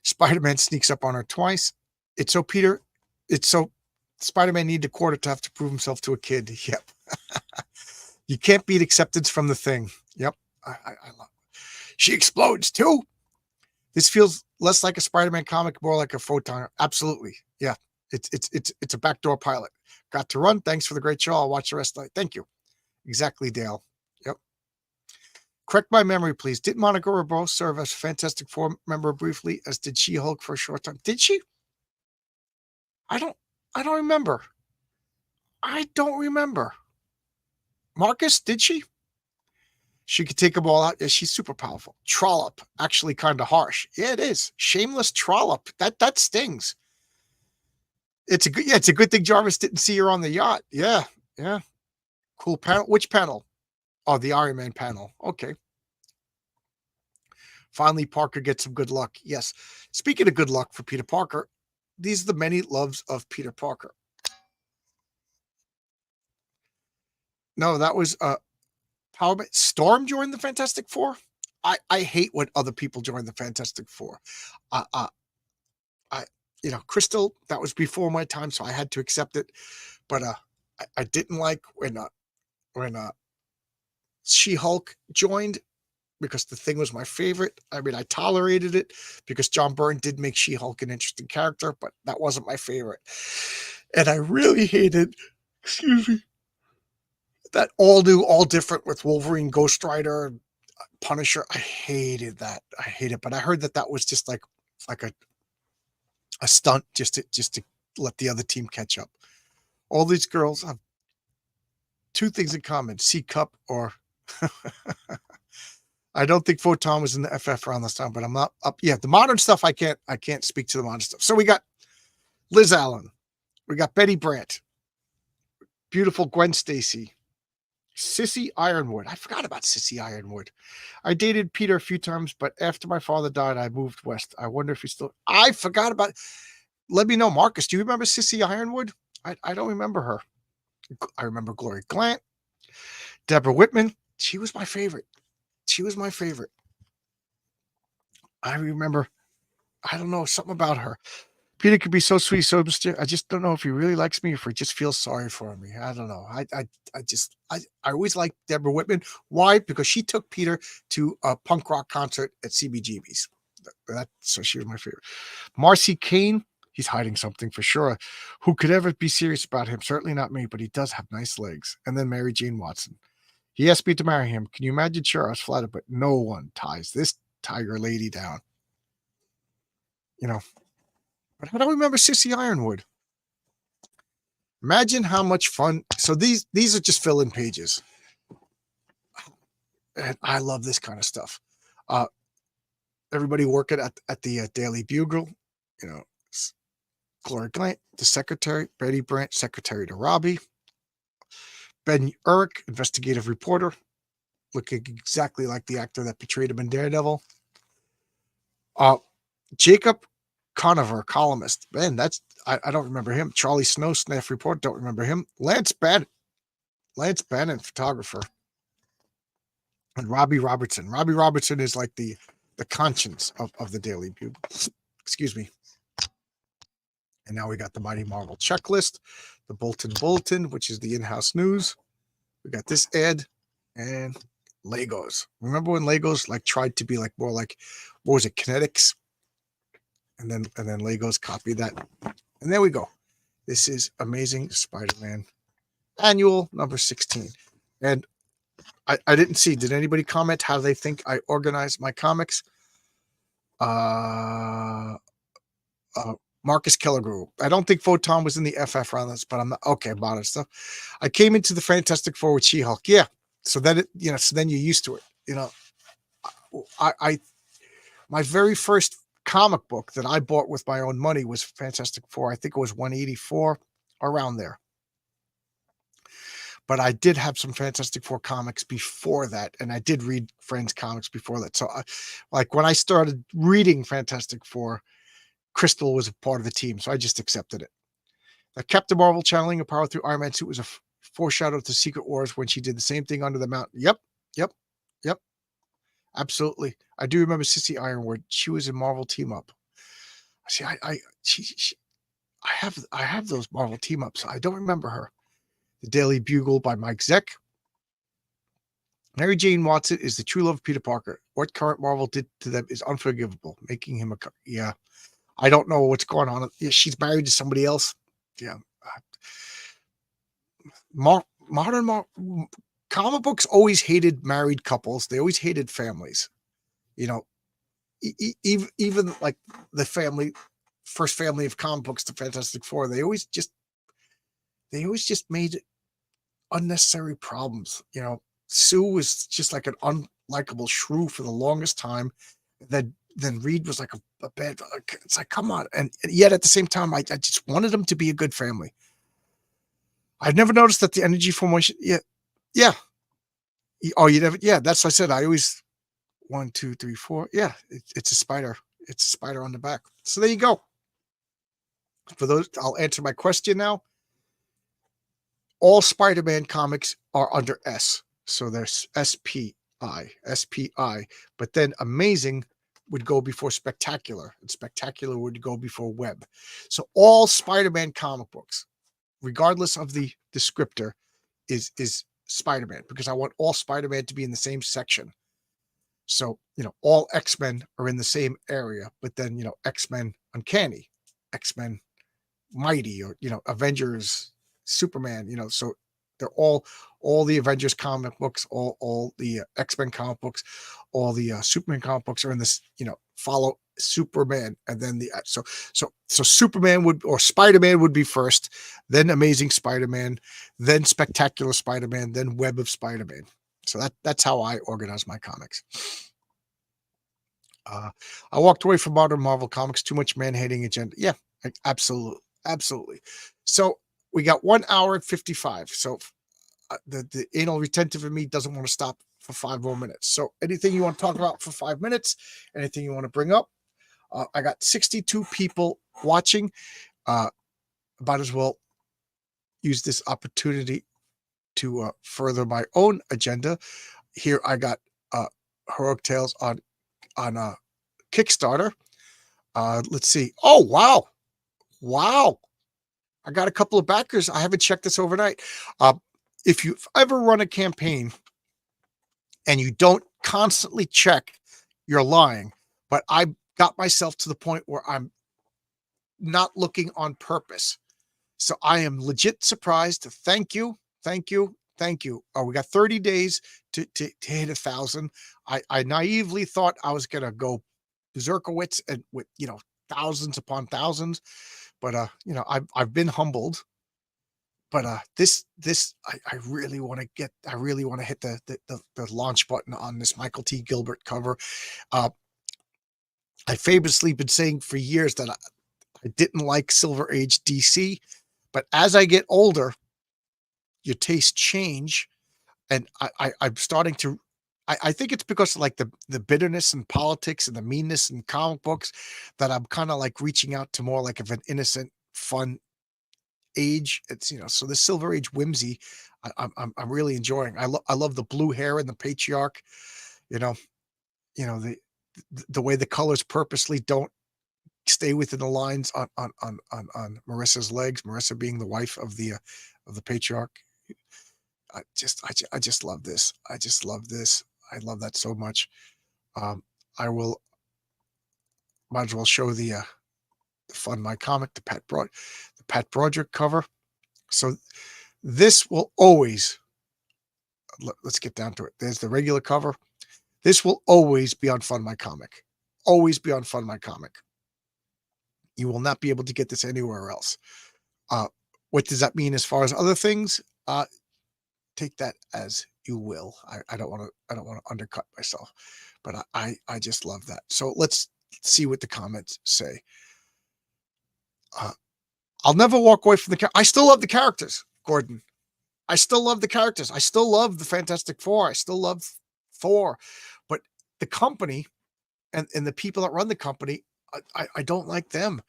Spider-Man sneaks up on her twice. It's so Spider-Man needed a quarter to have to prove himself to a kid. Yep. You can't beat acceptance from the Thing. Yep. I love it. She explodes too. This feels less like a Spider-Man comic, more like a photon. Absolutely. Yeah. It's a backdoor pilot. Got to run. Thanks for the great show. I'll watch the rest of it. Thank you. Exactly, Dale. Yep. Correct my memory, please. Did Monica Rambeau serve as Fantastic Four member briefly, as did She-Hulk for a short time? Did she? I don't remember. I don't remember. Marcus, did she? She could take them all out. Yeah, she's super powerful. Trollop, actually kind of harsh. Yeah, it is. Shameless trollop. That stings. It's a good thing Jarvis didn't see her on the yacht. Yeah. Cool panel. Which panel? Oh, the Iron Man panel. Okay. Finally, Parker gets some good luck. Yes. Speaking of good luck for Peter Parker, these are the many loves of Peter Parker. No, that was Storm joined the Fantastic Four. I hate when other people join the Fantastic Four. Crystal, that was before my time, so I had to accept it. But I didn't like when She-Hulk joined, because the Thing was my favorite. I mean, I tolerated it because John Byrne did make She-Hulk an interesting character, but that wasn't my favorite. And I really hated, that all new, all different with Wolverine, Ghost Rider, Punisher. I hated that. But I heard that was just like a stunt just to let the other team catch up. All these girls have two things in common: C cup or I don't think Photon was in the FF around this time, but I'm not up. Yeah, the modern stuff I can't speak to the modern stuff. So we got Liz Allen, we got Betty Brant, beautiful Gwen Stacy, Sissy Ironwood. I forgot about Sissy Ironwood. I dated Peter a few times, but after my father died, I moved west. I wonder if he's still. I forgot about. Let me know, Marcus. Do you remember Sissy Ironwood? I don't remember her. I remember Gloria Glant, Deborah Whitman. She was my favorite. She was my favorite. I remember. I don't know, something about her. Peter could be so sweet, so mysterious. I just don't know if he really likes me or if he just feels sorry for me. I don't know. I always liked Deborah Whitman. Why? Because she took Peter to a punk rock concert at CBGB's. So she was my favorite. Marcy Kane, he's hiding something for sure. Who could ever be serious about him? Certainly not me, but he does have nice legs. And then Mary Jane Watson. He asked me to marry him. Can you imagine? Sure, I was flattered, but no one ties this tiger lady down. You know, but I don't remember Sissy Ironwood. Imagine how much fun. So these are just fill-in pages. And I love this kind of stuff. Everybody working at the Daily Bugle, you know, Gloria Glant, the secretary, Betty Brant, secretary to Robbie, Ben Urich, investigative reporter, looking exactly like the actor that portrayed him in Daredevil. Jacob Conover, columnist. Man, I don't remember him. Charlie Snow, staff reporter, don't remember him. Lance Bannon, photographer. And Robbie Robertson. Robbie Robertson is like the conscience of the Daily Bugle. Excuse me. And now we got the Mighty Marvel checklist, the Bolton Bulletin, which is the in-house news. We got this ad and Legos. Remember when Legos like tried to be like more like, what was it, Kinetics? And then Legos copied that. And there we go. This is Amazing Spider-Man Annual number 16. And I didn't see. Did anybody comment how they think I organized my comics? Marcus Kellergrew. I don't think Photon was in the FF round this, but I'm not okay about it. Stuff. I came into the Fantastic Four with She-Hulk. Yeah. So that so then you're used to it. I my very first comic book that I bought with my own money was Fantastic Four. I think it was 184, around there. But I did have some Fantastic Four comics before that, and I did read friends' comics before that. So, like when I started reading Fantastic Four, Crystal was a part of the team, so I just accepted it. Captain Marvel channeling a power through Iron Man suit was a foreshadow to Secret Wars when she did the same thing under the mountain. Yep. Absolutely. I do remember Sissy Ironwood. She was in Marvel Team Up. See, I have those Marvel Team Ups. I don't remember her. The Daily Bugle by Mike Zeck. Mary Jane Watson is the true love of Peter Parker. What current Marvel did to them is unforgivable, making him yeah. I don't know what's going on. Yeah, she's married to somebody else. Yeah. Modern comic books always hated married couples. They always hated families. Even like the first family of comic books, the Fantastic Four, they always just made unnecessary problems. Sue was just like an unlikable shrew for the longest time. Then Reed was like a bad. It's like, come on, and yet at the same time, I just wanted them to be a good family. I've never noticed that the energy formation. Yeah. Oh, you never. Yeah, that's what I said. I always 1, 2, 3, 4. Yeah, it's a spider. It's a spider on the back. So there you go. For those, I'll answer my question now. All Spider-Man comics are under S. So there's SPI. But then Amazing would go before Spectacular, and Spectacular would go before Web. So all Spider-Man comic books, regardless of the descriptor, is Spider-Man, because I want all Spider-Man to be in the same section. So, all X-Men are in the same area, but then, X-Men Uncanny, X-Men Mighty, or, Avengers, Superman, so they're all the Avengers comic books, all the X-Men comic books, all the Superman comic books are in this, follow Superman, and then so Superman would, or Spider-Man would be first, then Amazing Spider-Man, then Spectacular Spider-Man, then Web of Spider-Man. So that's how I organize my comics. I walked away from modern Marvel comics. Too much man-hating agenda. Yeah, absolutely, absolutely. So we got 1 hour and 55. So the anal retentive in me doesn't want to stop for 5 more minutes. So anything you want to talk about for 5 minutes? Anything you want to bring up? I got 62 people watching. Might as well use this opportunity to further my own agenda. Here I got Heroic Tales on Kickstarter. Let's see. Oh, wow. Wow. I got a couple of backers. I haven't checked this overnight. If you've ever run a campaign and you don't constantly check, you're lying. But I got myself to the point where I'm not looking on purpose. So I am legit surprised. Thank you. Thank you. Thank you. We got 30 days to hit 1,000. I naively thought I was going to go berserkowitz and with, thousands upon thousands, but I've been humbled. But this I really want to get. I really want to hit the launch button on this Michael T. Gilbert cover. I famously been saying for years that I didn't like Silver Age DC, but as I get older, your tastes change, and I'm starting to. I think it's because of like the bitterness and politics and the meanness in comic books that I'm kind of like reaching out to more like of an innocent, fun age. It's so the Silver Age whimsy, I'm really enjoying. I love the blue hair and the patriarch. You know, the way the colors purposely don't stay within the lines on Marissa's legs. Marissa being the wife of the patriarch. I just love this. I just love this. I love that so much. I will might as well show the Fund My Comic, the Pat Broderick cover. So this will always, let's get down to it. There's the regular cover. This will always be on Fund My Comic. Always be on Fund My Comic. You will not be able to get this anywhere else. What does that mean as far as other things? Take that as you will. I don't want to undercut myself, but I just love that. So let's see what the comments say. I'll never walk away from I still love the characters, Gordon. I still love the characters. I still love the Fantastic Four. I still love Thor, but the company and the people that run the company, I don't like them.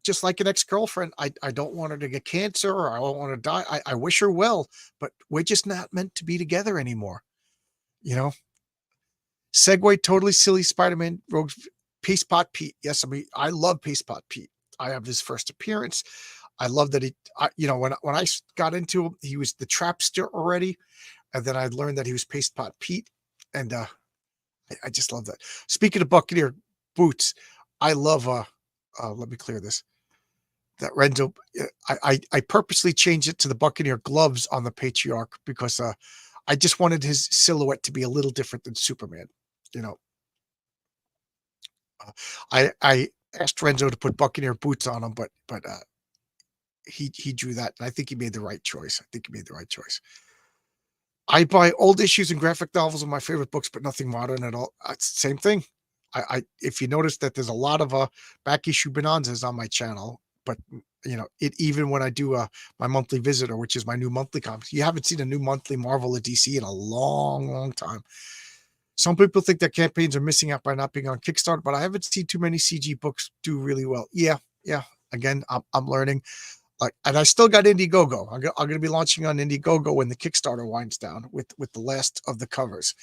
Just like an ex-girlfriend, I don't want her to get cancer or I don't want her to die. I wish her well, but we're just not meant to be together anymore. Segue, totally silly Spider-Man Rogue Peace Pot Pete. Yes, I love Peace Pot Pete. I have his first appearance. I love that when I got into him, he was the Trapster already, and then I learned that he was Paste Pot Pete, and I just love that. Speaking of Buccaneer boots, I love. Let me clear this. That Renzo, I purposely changed it to the Buccaneer gloves on the Patriarch because I just wanted his silhouette to be a little different than Superman. I asked Renzo to put Buccaneer boots on him, but he drew that, and I think he made the right choice. I buy old issues and graphic novels of my favorite books, but nothing modern at all. It's the same thing. If you notice that there's a lot of back issue bonanzas on my channel, but even when I do my monthly visitor, which is my new monthly comics, you haven't seen a new monthly Marvel or DC in a long, long time. Some people think that campaigns are missing out by not being on Kickstarter, but I haven't seen too many CG books do really well. Yeah. Again, I'm learning. And I still got Indiegogo. I'm going to be launching on Indiegogo when the Kickstarter winds down with the last of the covers,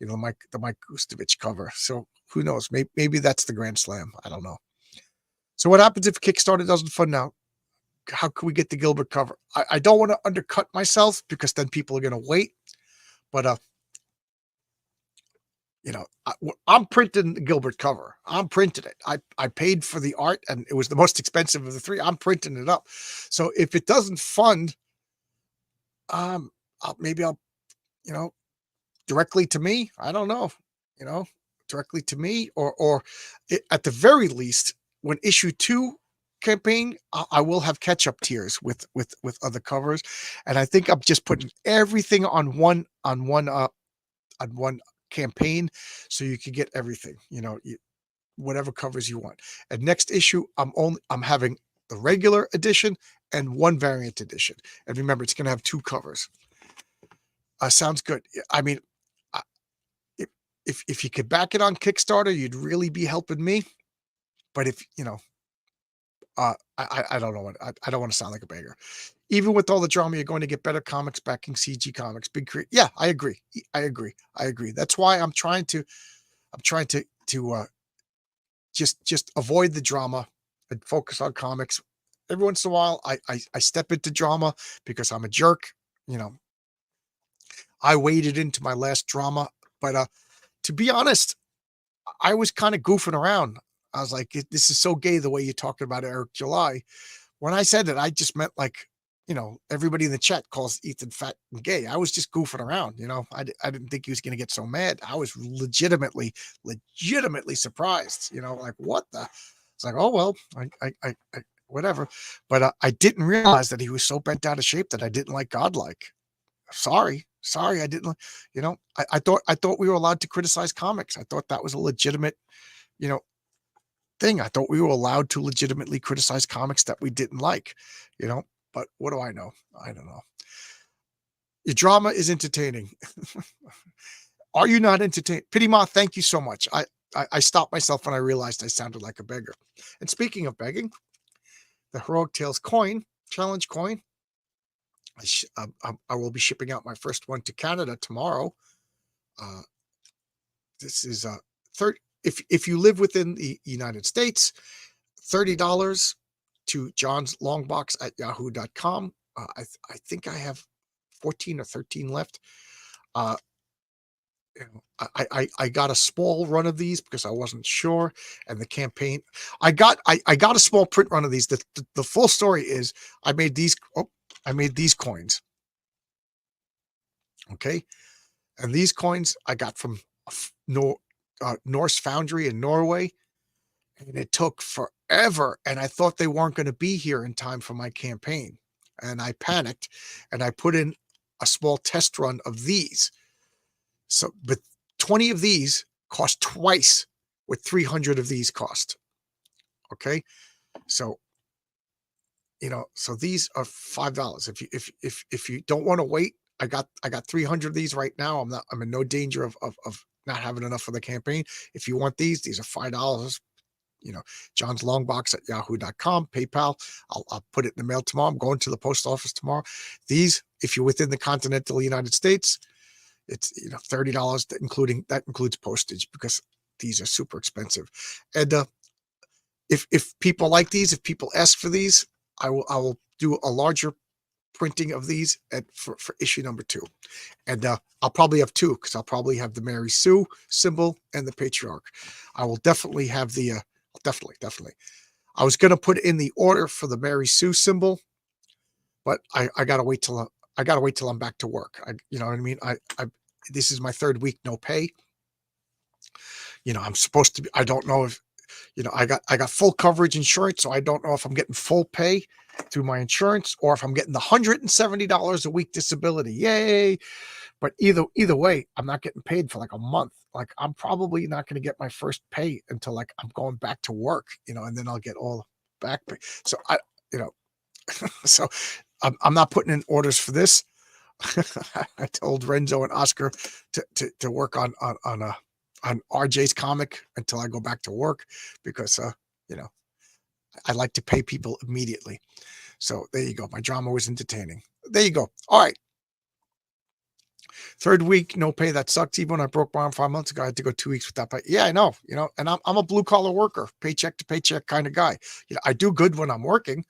the Mike Gustovich cover. So who knows? Maybe that's the Grand Slam. I don't know. So what happens if Kickstarter doesn't fund now? How can we get the Gilbert cover? I don't want to undercut myself because then people are going to wait. But I'm printing the Gilbert cover. I'm printing it. I paid for the art, and it was the most expensive of the three. I'm printing it up. So if it doesn't fund, maybe I'll, directly to me. I don't know, directly to me, at the very least, when issue 2 campaign, I will have catch-up tiers with other covers, and I think I'm just putting everything on one campaign so you can get everything, whatever covers you want. And next issue, I'm having the regular edition and one variant edition. And remember, it's going to have 2 covers. Sounds good. I mean, I- if you could back it on Kickstarter, you'd really be helping me. But if I don't know what I don't want to sound like a beggar. Even with all the drama, you're going to get better comics backing CG Comics. Yeah, I agree. I agree. That's why I'm trying to just avoid the drama and focus on comics. Every once in a while, I step into drama because I'm a jerk. You know, I waded into my last drama, but to be honest, I was kind of goofing around. I was like, "This is so gay the way you talked about Eric July." When I said it, I just meant like, everybody in the chat calls Ethan fat and gay. I was just goofing around. I didn't think he was going to get so mad. I was legitimately surprised. Like what the? It's like, oh well, I whatever. But I didn't realize that he was so bent out of shape that I didn't like Godlike. Sorry, I didn't. I thought we were allowed to criticize comics. I thought that was a legitimate, you know, thing. I thought we were allowed to legitimately criticize comics that we didn't like, you know. But what do I know? I don't know. Your drama is entertaining. Are you not entertained? Pity Ma, thank you so much. I stopped myself when I realized I sounded like a beggar. And speaking of begging, the Heroic Tales coin, challenge coin, I will be shipping out my first one to Canada tomorrow. Uh, this is third. If you live within the United States, $30 to John's Longbox at yahoo.com. I think I have 14 or 13 left. Uh, I got a small run of these because I wasn't sure, and the campaign I got a small print run of these. The full story is I made these. Oh, I made these coins. Okay, and these coins I got from Norse Foundry in Norway, and it took forever. And I thought they weren't going to be here in time for my campaign, and I panicked, and I put in a small test run of these. So, but 20 of these cost twice what 300 of these cost. Okay, so so these are $5. If you don't want to wait, I got 300 of these right now. I'm in no danger of not having enough for the campaign. If you want these are $5. John's Longbox at yahoo.com, PayPal. I'll put it in the mail tomorrow. I'm going to the post office tomorrow. These, if you're within the continental United States, it's $30, that includes postage because these are super expensive. And if people like these, if people ask for these, I will do a larger printing of these for issue number 2. And I'll probably have 2 because I'll probably have the Mary Sue symbol and the Patriarch. I will definitely have the definitely. I was going to put in the order for the Mary Sue symbol, but I gotta wait till I'm back to work. You know what I mean? This is my 3rd week no pay. I'm supposed to be. I don't know if I got full coverage insurance, so I don't know if I'm getting full pay through my insurance or if I'm getting the $170 a week disability. Yay! But either way, I'm not getting paid for like a month. Like I'm probably not going to get my first pay until like I'm going back to work, and then I'll get all back pay. So so I'm not putting in orders for this. I told Renzo and Oscar to work on RJ's comic until I go back to work because I like to pay people immediately. So there you go. My drama was entertaining. There you go. All right. 3rd week, no pay. That sucked. Even when I broke my arm 5 months ago, I had to go 2 weeks without pay. Yeah, I know, and I'm a blue collar worker, paycheck to paycheck kind of guy. I do good when I'm working,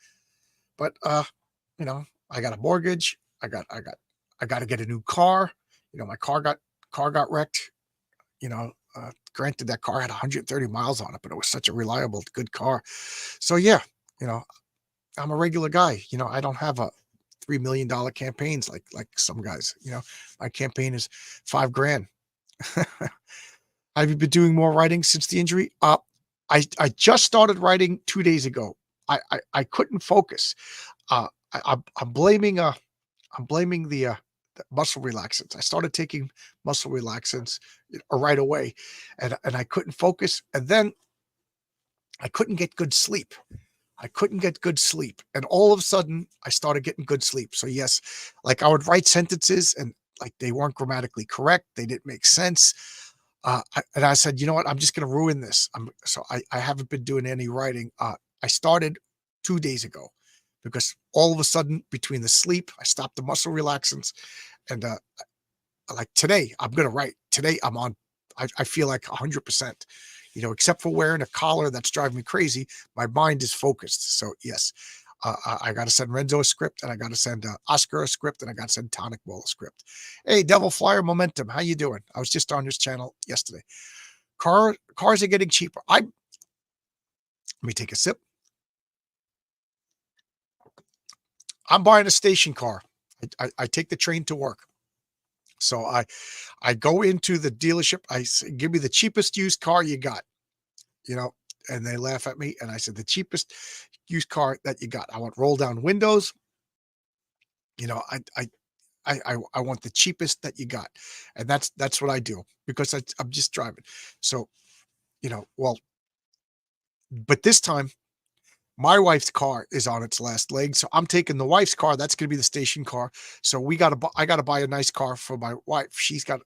but I got a mortgage. I got to get a new car. My car got wrecked. Granted that car had 130 miles on it, but it was such a reliable, good car. So yeah, I'm a regular guy. I don't have a $3 million campaigns like some guys. My campaign is $5,000. Have you been doing more writing since the injury? I just started writing 2 days ago. I couldn't focus. I'm blaming, I'm blaming the muscle relaxants. I started taking muscle relaxants, right away, and I couldn't focus, and then I couldn't get good sleep. I couldn't get good sleep, and all of a sudden, I started getting good sleep. So, yes, like, I would write sentences and, like, they weren't grammatically correct, they didn't make sense. And I said, "You know what? I'm just gonna ruin this." I haven't been doing any writing. I started 2 days ago because all of a sudden, between the sleep, I stopped the muscle relaxants, and, like, today, I'm gonna write. Today, I feel like 100%, except for wearing a collar that's driving me crazy, my mind is focused. So, yes, I gotta send Renzo a script, and I gotta send, Oscar a script, and I gotta send Tonic Ball a script. Hey, Devil Flyer Momentum, how you doing? I was just on this channel yesterday. Cars are getting cheaper. Let me take a sip. I'm buying a station car. I take the train to work. So I go into the dealership. I say, "Give me the cheapest used car you got," you know, and they laugh at me. And I said, "The cheapest used car that you got. I want roll down windows. You know, I want the cheapest that you got," and that's what I do because I'm just driving. So, well, but this time my wife's car is on its last leg, so I'm taking the wife's car. That's going to be the station car. So I got to buy a nice car for my wife. She's got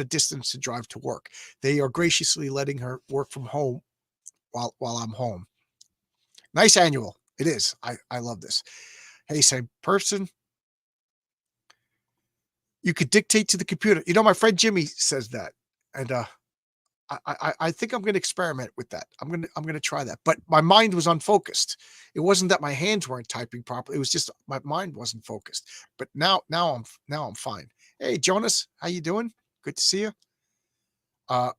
a distance to drive to work. They are graciously letting her work from home while I'm home. Nice annual. It is. I love this. Hey, same person. You could dictate to the computer. My friend Jimmy says that, and I think I'm gonna experiment with that. I'm gonna try that. But my mind was unfocused. It wasn't that my hands weren't typing properly. It was just my mind wasn't focused. But now I'm fine. Hey, Jonas, how you doing? Good to see you. Uh,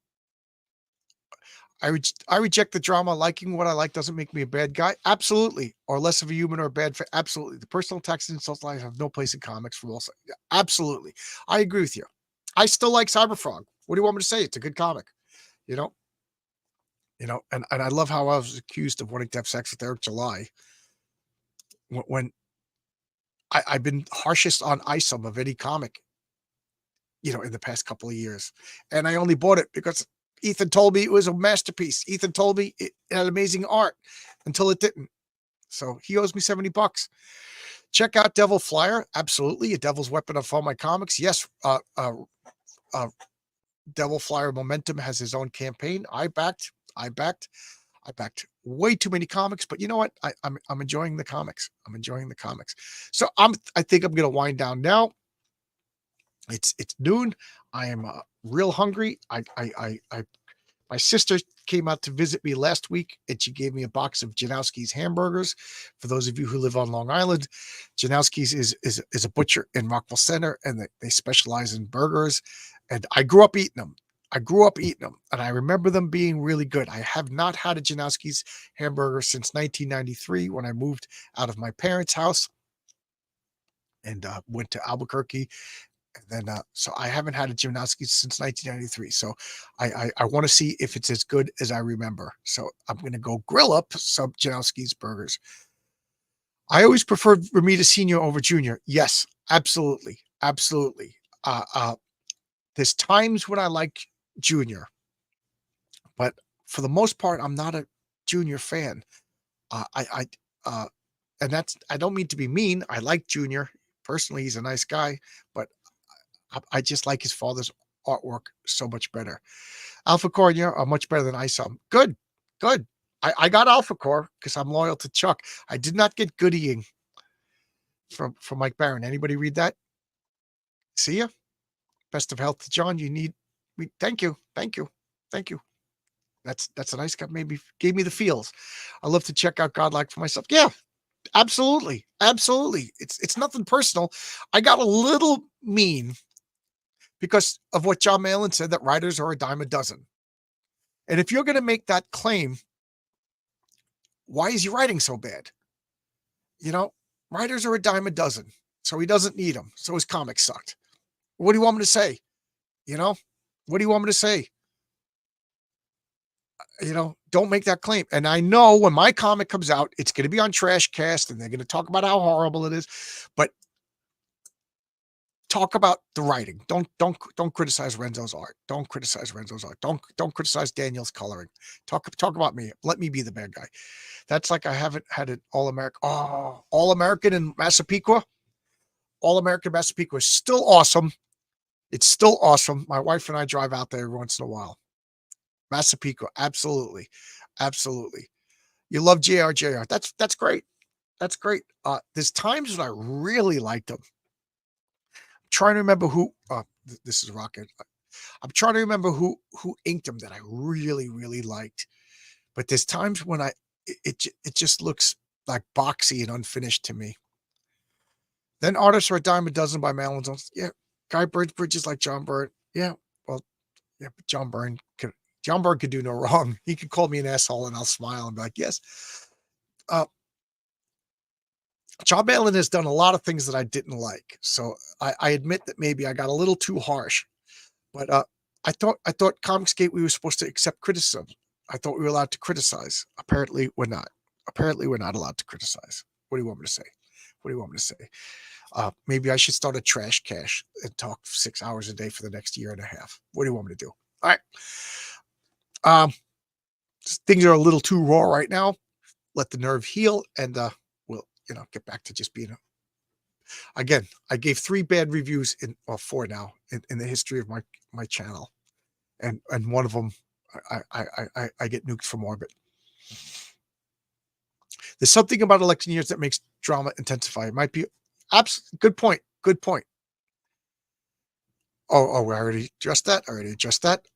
I reject the drama. Liking what I like doesn't make me a bad guy. Absolutely, or less of a human or a bad. Absolutely, the personal attacks and insults life have no place in comics. From all sides. Yeah, absolutely, I agree with you. I still like Cyberfrog. What do you want me to say? It's a good comic. You know, and I love how I was accused of wanting to have sex with Eric July when I've been harshest on Isom of any comic, in the past couple of years. And I only bought it because Ethan told me it was a masterpiece. Ethan told me it had amazing art until it didn't. So he owes me $70. Check out Devil Flyer. Absolutely. A devil's weapon of all my comics. Yes. Uh, Devil Flyer Momentum has his own campaign. I backed way too many comics, but you know what? I'm enjoying the comics. I'm enjoying the comics. So I think I'm gonna wind down now. It's noon. I am real hungry. My sister came out to visit me last week, and she gave me a box of Janowski's hamburgers. For those of you who live on Long Island, Janowski's is a butcher in Rockville Center, and they specialize in burgers. And I grew up eating them. And I remember them being really good. I have not had a Janowski's hamburger since 1993 when I moved out of my parents' house and went to Albuquerque. And then, so I haven't had a Janowski's since 1993. So I want to see if it's as good as I remember. So I'm going to go grill up some Janowski's burgers. I always preferred Ramita Senior over Junior. Yes, absolutely, absolutely. There's times when I like Junior, but for the most part, I'm not a Junior fan. I and I don't mean to be mean. I like Junior personally. He's a nice guy, but I just like his father's artwork so much better. Alpha Core, yeah, are much better than Isom. Good, good. I got Alpha Core because I'm loyal to Chuck. I did not get Goodying from Mike Barron. Anybody read that? See ya. Best of health to John. You need me. Thank you. Thank you. Thank you. That's a nice guy. Maybe gave me the feels. I love to check out Godlike for myself. Yeah, absolutely. Absolutely. It's nothing personal. I got a little mean because of what John Malin said that writers are a dime a dozen. And if you're going to make that claim, why is he writing so bad? Writers are a dime a dozen. So he doesn't need them. So his comics sucked. What do you want me to say? What do you want me to say? don't make that claim. And I know when my comic comes out, it's going to be on Trashcast and they're going to talk about how horrible it is. But talk about the writing. Don't criticize Renzo's art. Don't criticize Renzo's art. Don't criticize Daniel's coloring. Talk about me. Let me be the bad guy. That's like I haven't had an All American. Oh, All American in Massapequa. All American Massapequa is still awesome. It's still awesome. My wife and I drive out there every once in a while. Massapequa, absolutely, absolutely. You love JR. That's great. That's great. There's times when I really liked him. I'm trying to remember who. This is Rocket. I'm trying to remember who inked him that I really really liked. But there's times when it just looks like boxy and unfinished to me. Then artists are a dime a dozen by Malin Jones. Yeah, Guy Bridges like John Byrne. Yeah, well, yeah, but John Byrne could do no wrong. He could call me an asshole and I'll smile and be like, yes. John Malin has done a lot of things that I didn't like. So I admit that maybe I got a little too harsh. But I thought Comicsgate we were supposed to accept criticism. I thought we were allowed to criticize. Apparently we're not. Apparently we're not allowed to criticize. What do you want me to say? What do you want me to say? Maybe I should start a trash cache and talk 6 hours a day for the next year and a half. What do you want me to do? All right. Things are a little too raw right now. Let the nerve heal, and we'll get back to just being again. I gave 3 bad reviews 4 now in the history of my channel, and one of them I get nuked from orbit. There's something about election years that makes drama intensify. It might be good point. Good point. Oh, we already addressed that. I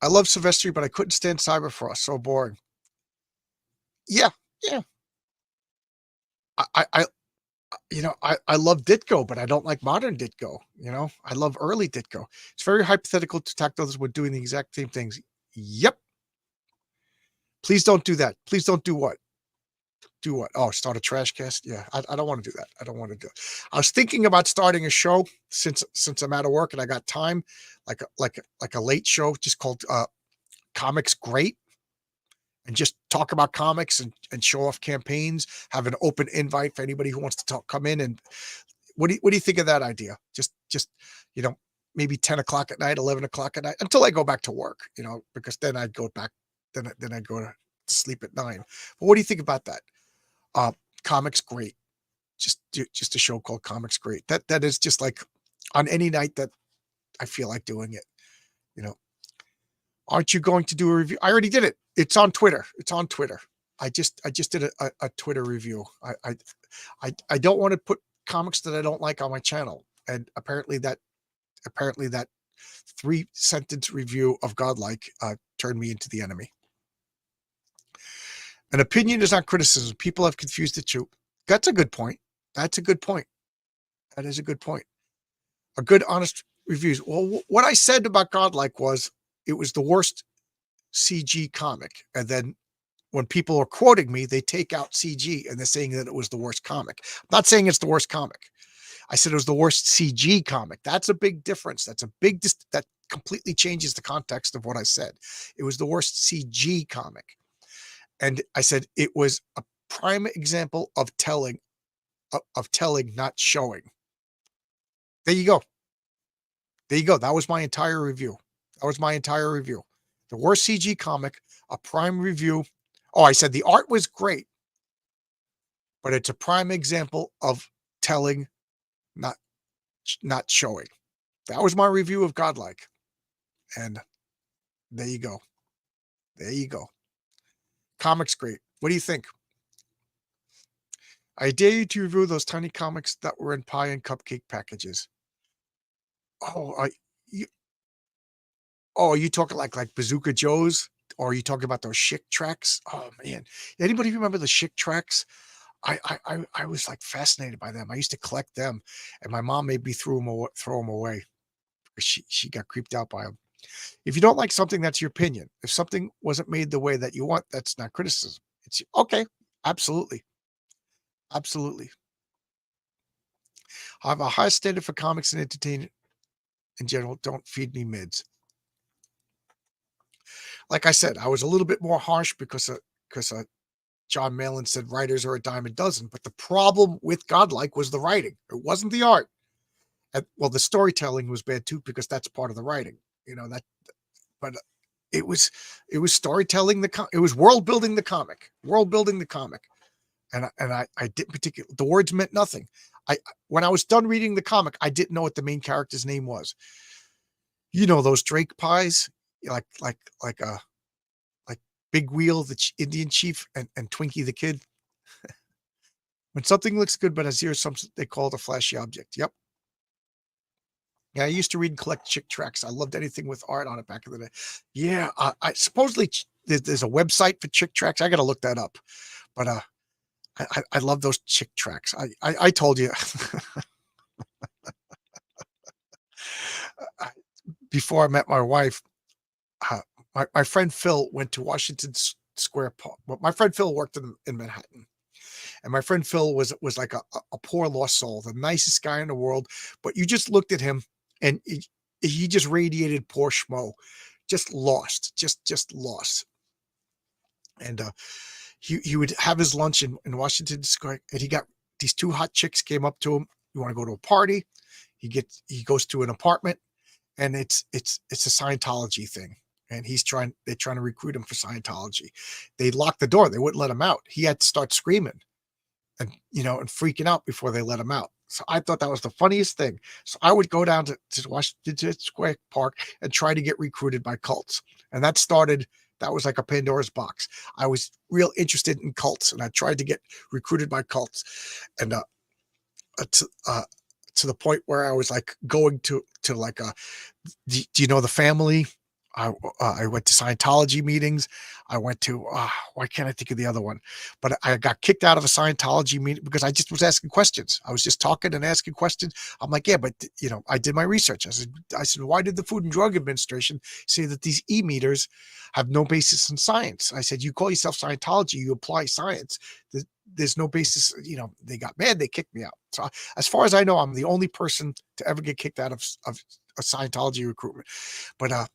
love Silvestri, but I couldn't stand Cyberfrost. So boring. Yeah. I love Ditko, but I don't like modern Ditko. I love early Ditko. It's very hypothetical to attack others when doing the exact same things. Yep. Please don't do that. Please don't do what? Do what? Oh, start a trash cast? Yeah, I don't want to do that. I don't want to do it. I was thinking about starting a show since I'm out of work and I got time, like a late show just called Comics Great, and just talk about comics and show off campaigns, have an open invite for anybody who wants to come in. And what do you think of that idea? Just maybe 10 o'clock at night, 11 o'clock at night, until I go back to work, because then I'd go back, then I'd go to sleep at 9. But what do you think about that? Comics Great, just a show called Comics Great. That is just like on any night that I feel like doing it. Aren't you going to do a review? I already did it. It's on Twitter. I just did a Twitter review. I don't want to put comics that I don't like on my channel, and apparently that 3-sentence review of Godlike turned me into the enemy. An opinion is not criticism. People have confused the two. That's a good point. That is a good point. A good, honest reviews. Well, what I said about Godlike was it was the worst CG comic. And then when people are quoting me, they take out CG and they're saying that it was the worst comic. I'm not saying it's the worst comic. I said it was the worst CG comic. That's a big difference. That completely changes the context of what I said. It was the worst CG comic. And I said it was a prime example of telling, not showing. There you go. That was my entire review. The worst CG comic, a prime review. Oh, I said the art was great, but it's a prime example of telling, not showing. That was my review of Godlike. And there you go. Comics Great. What do you think? I dare you to review those tiny comics that were in pie and cupcake packages. Oh, are you talking like Bazooka Joe's? Or are you talking about those Schick tracks? Oh man, anybody remember the Schick tracks? I was like fascinated by them. I used to collect them, and my mom made me throw them away because she got creeped out by them. If you don't like something, that's your opinion. If something wasn't made the way that you want, that's not criticism. It's okay. Absolutely. I have a high standard for comics and entertainment in general. Don't feed me mids. like I said, I was a little bit more harsh because John Malin said writers are a dime a dozen. But the problem with Godlike was the writing. It wasn't the art. And, well, the storytelling was bad too because that's part of the writing. You know that, but it was it was storytelling. It was world building the comic. World building the comic. And I didn't particularly, the words meant nothing. I When I was done reading the comic, I didn't know what the main character's name was. You know those Drake pies, like like Big Wheel, the Indian chief, and Twinkie the kid. When something looks good but has zero substance, they call it a flashy object. Yep. Yeah, I used to read and collect chick tracks. I loved anything with art on it back in the day. Yeah, I supposedly there's a website for chick tracks. I got to look that up. But I love those chick tracks. I told you before I met my wife. My friend Phil went to Washington Square Park. Well, my friend Phil worked in Manhattan, and my friend Phil was like a poor lost soul, the nicest guy in the world. But you just looked at him, and he just radiated poor schmo, just lost, just lost. And he would have his lunch in Washington Square, and he got these two hot chicks came up to him. You want to go to a party? He goes to an apartment, and it's a Scientology thing. And they're trying to recruit him for Scientology. They locked the door. They wouldn't let him out. He had to start screaming and freaking out before they let him out. So I thought that was the funniest thing. So I would go down to Washington Square Park and try to get recruited by cults. And that was like a Pandora's box. I was real interested in cults, and I tried to get recruited by cults. And to the point where I was like going to like do you know the family? I went to Scientology meetings. I went to why can't I think of the other one? But I got kicked out of a Scientology meeting because I just was asking questions. I was just talking and asking questions. I'm like, yeah, but I did my research. I said, why did the Food and Drug Administration say that these e-meters have no basis in science? I said, you call yourself Scientology, you apply science. There's no basis. They got mad. They kicked me out. So as far as I know, I'm the only person to ever get kicked out of a Scientology recruitment. But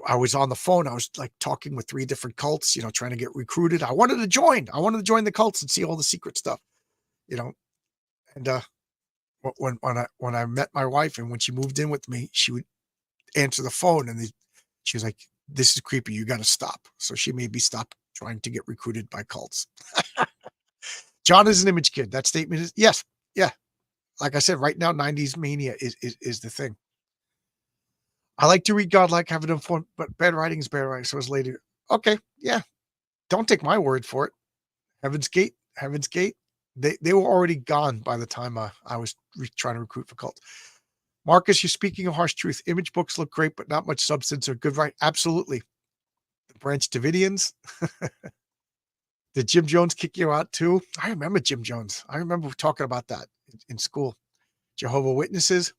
I was on the phone. I was like talking with 3 different cults, trying to get recruited. I wanted to join. I wanted to join the cults and see all the secret stuff, and when I met my wife and when she moved in with me, she would answer the phone and she was like, "This is creepy. You got to stop." So she made me stop trying to get recruited by cults. John is an image kid. That statement is yes. Yeah. Like I said, right now, 90s mania is the thing. I like to read God like having fun, but bad writing is bad writing. So it's later. Okay. Yeah. Don't take my word for it. Heaven's Gate. Heaven's Gate. They were already gone by the time I was trying to recruit for cults. Marcus, you're speaking of harsh truth. Image books look great, but not much substance or good right. Absolutely. The Branch Davidians. Did Jim Jones kick you out too? I remember Jim Jones. I remember talking about that in school. Jehovah Witnesses.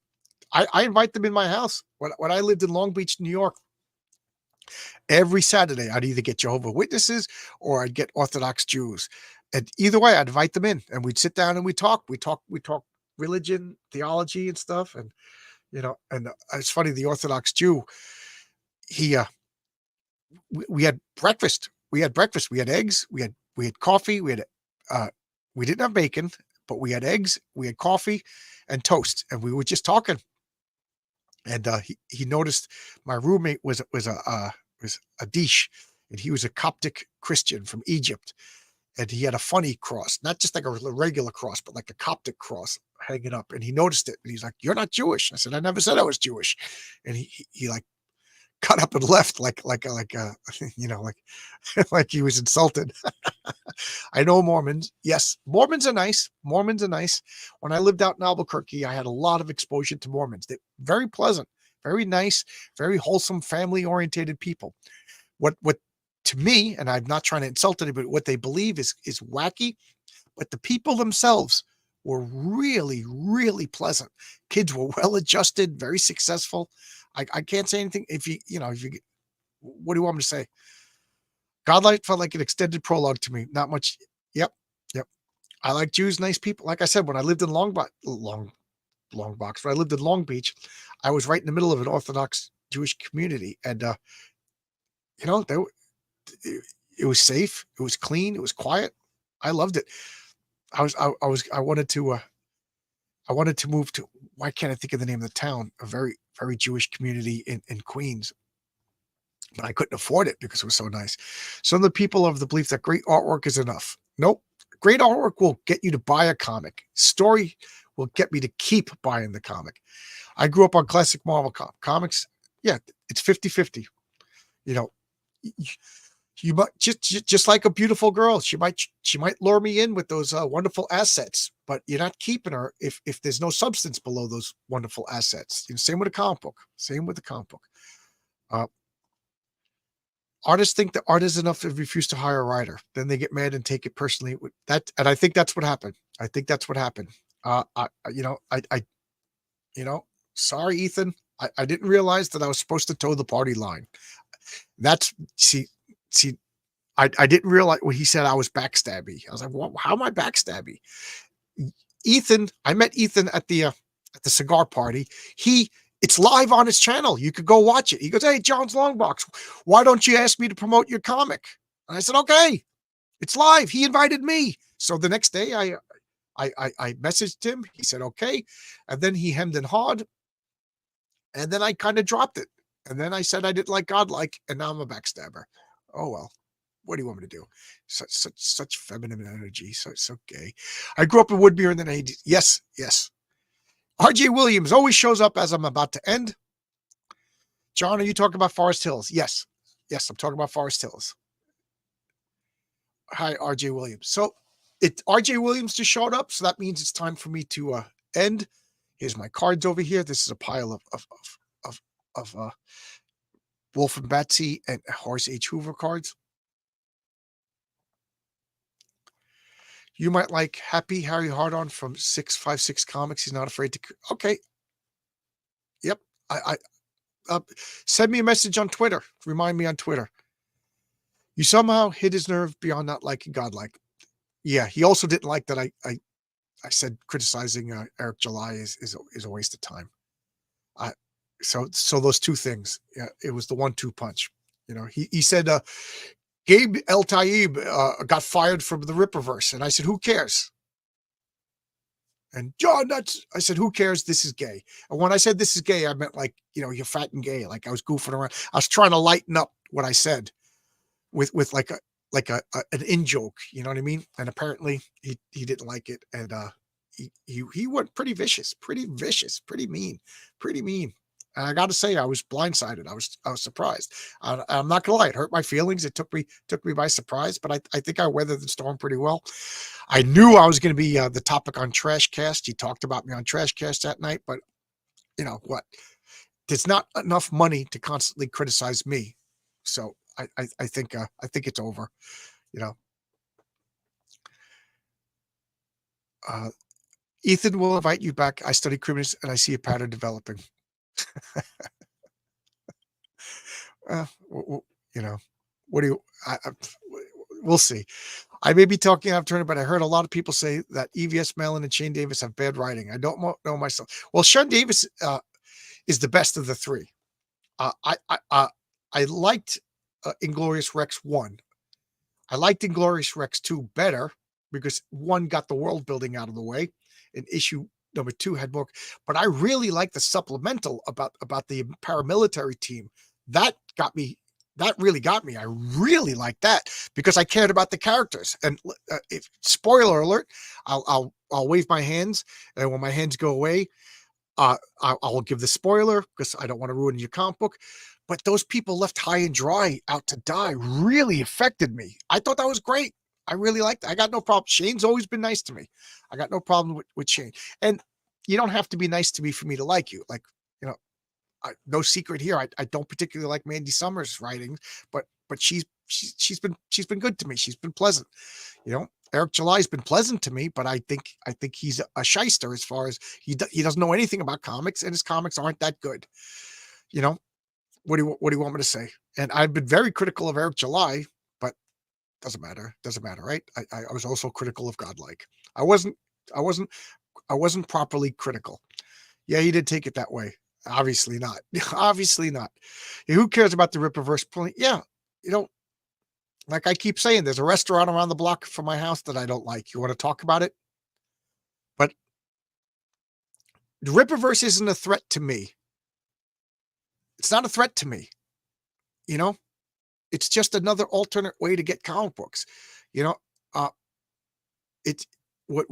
I invite them in my house. When I lived in Long Beach, New York, every Saturday I'd either get Jehovah Witnesses or I'd get Orthodox Jews. And either way, I'd invite them in and we'd sit down and we talk religion, theology and stuff. And it's funny, the Orthodox Jew, he we had breakfast. We had breakfast. We had eggs. We had coffee. We didn't have bacon, but we had eggs. We had coffee and toast, and we were just talking. And he noticed my roommate was a Dish, and he was a Coptic Christian from Egypt, and he had a funny cross, not just like a regular cross, but like a Coptic cross hanging up. And he noticed it, and he's like, "You're not Jewish." I said, "I never said I was Jewish," and he like got up and left like like he was insulted. I know Mormons. Yes, Mormons are nice. Mormons are nice. When I lived out in Albuquerque, I had a lot of exposure to Mormons. They're very pleasant, very nice, very wholesome, family-oriented people. What to me, and I'm not trying to insult anybody, what they believe is wacky, but the people themselves were really, really pleasant. Kids were well adjusted, very successful. I can't say anything. If you what do you want me to say? Godlight felt like an extended prologue to me. Not much. Yep. Yep. I like Jews, nice people. Like I said, when I lived in Long Box, when I lived in Long Beach, I was right in the middle of an Orthodox Jewish community. And You know, it, it was safe. It was clean. It was quiet. I loved it. I wanted to move to, why can't I think of the name of the town? A very, very Jewish community in Queens, but I couldn't afford it because it was so nice. Some of the people of the belief that great artwork is enough. Nope. Great artwork will get you to buy a comic. Story will get me to keep buying the comic. I grew up on classic Marvel comics. Yeah, it's 50-50. You know, you might just like a beautiful girl. She might lure me in with those wonderful assets, but you're not keeping her if there's no substance below those wonderful assets. You know, same with a comic book. Same with the comic book. Uh, Artists think that art is enough to refuse to hire a writer. Then they get mad and take it personally. And I think that's what happened. I think that's what happened. You know, sorry, Ethan. I didn't realize that I was supposed to toe the party line. That's see, I didn't realize when he said I was backstabby. I was like, well, how am I backstabby? Ethan, I met Ethan at the cigar party. It's live on his channel. You could go watch it. He goes, "Hey, John's Longbox, why don't you ask me to promote your comic?" And I said, "Okay, it's live." He invited me. So the next day I messaged him. He said, "Okay." And then he hemmed and hawed. And then I kind of dropped it. And then I said I didn't like Godlike, and now I'm a backstabber. Oh well. What do you want me to do? Such feminine energy, so gay. I grew up in Woodmere in the 80s. Yes, yes. RJ Williams always shows up as I'm about to end. John, are you talking about Forest Hills? Yes. Yes, I'm talking about Forest Hills. Hi, RJ Williams. So RJ Williams just showed up, so that means it's time for me to end. Here's my cards over here. This is a pile of Wolf and Batsy and Horace H. Hoover cards. You might like Happy Harry Hardon from 656 Comics. He's not afraid to. Okay. Yep. Send me a message on Twitter. Remind me on Twitter. You somehow hit his nerve beyond not liking Godlike. Yeah. He also didn't like that I said criticizing Eric July is a waste of time. So those two things. Yeah. It was the 1-2 punch. You know, he said, Gabe El Taib got fired from the Ripperverse. And I said, who cares? And John, I said, who cares? This is gay. And when I said this is gay, I meant like, you know, you're fat and gay. Like I was goofing around. I was trying to lighten up what I said with like an in joke. You know what I mean? And apparently he didn't like it. And he went pretty vicious, pretty mean, pretty mean. And I got to say, I was blindsided. I was surprised. I'm not gonna lie, it hurt my feelings. It took me by surprise, but I think I weathered the storm pretty well. I knew I was going to be the topic on Trashcast. He talked about me on Trashcast that night, but you know what? There's not enough money to constantly criticize me, so I think it's over. You know, Ethan will invite you back. I study criminals and I see a pattern developing. You know, what do you? We'll see. I may be talking out of turn, but I heard a lot of people say that EVS Mellon and Shane Davis have bad writing. I don't know myself. Well, Shane Davis is the best of the three. I liked Inglorious Rex 1. I liked Inglorious Rex 2 better because 1 got the world building out of the way, and issue number 2 had more. But I really liked the supplemental about the paramilitary team. That really got me. I really liked that because I cared about the characters. And if spoiler alert, I'll wave my hands, and when my hands go away, I'll give the spoiler because I don't want to ruin your comic book. But those people left high and dry out to die really affected me. I thought that was great. I really liked it. I got no problem. Shane's always been nice to me. I got no problem with Shane. And you don't have to be nice to me for me to like you. Like, you know, no secret here. I don't particularly like Mandy Summers' writing, but she's been good to me. She's been pleasant. You know, Eric July's been pleasant to me, but I think he's a shyster as far as he doesn't know anything about comics, and his comics aren't that good. You know, what do you want me to say? And I've been very critical of Eric July, but doesn't matter, right? I was also critical of Godlike. I wasn't properly critical. Yeah, he did take it that way. Obviously not. Obviously not. Who cares about the Ripperverse? Yeah, you know, like I keep saying, there's a restaurant around the block from my house that I don't like. You want to talk about it? But the Rippaverse isn't a threat to me. It's not a threat to me. You know, it's just another alternate way to get comic books. You know, uh, it's what,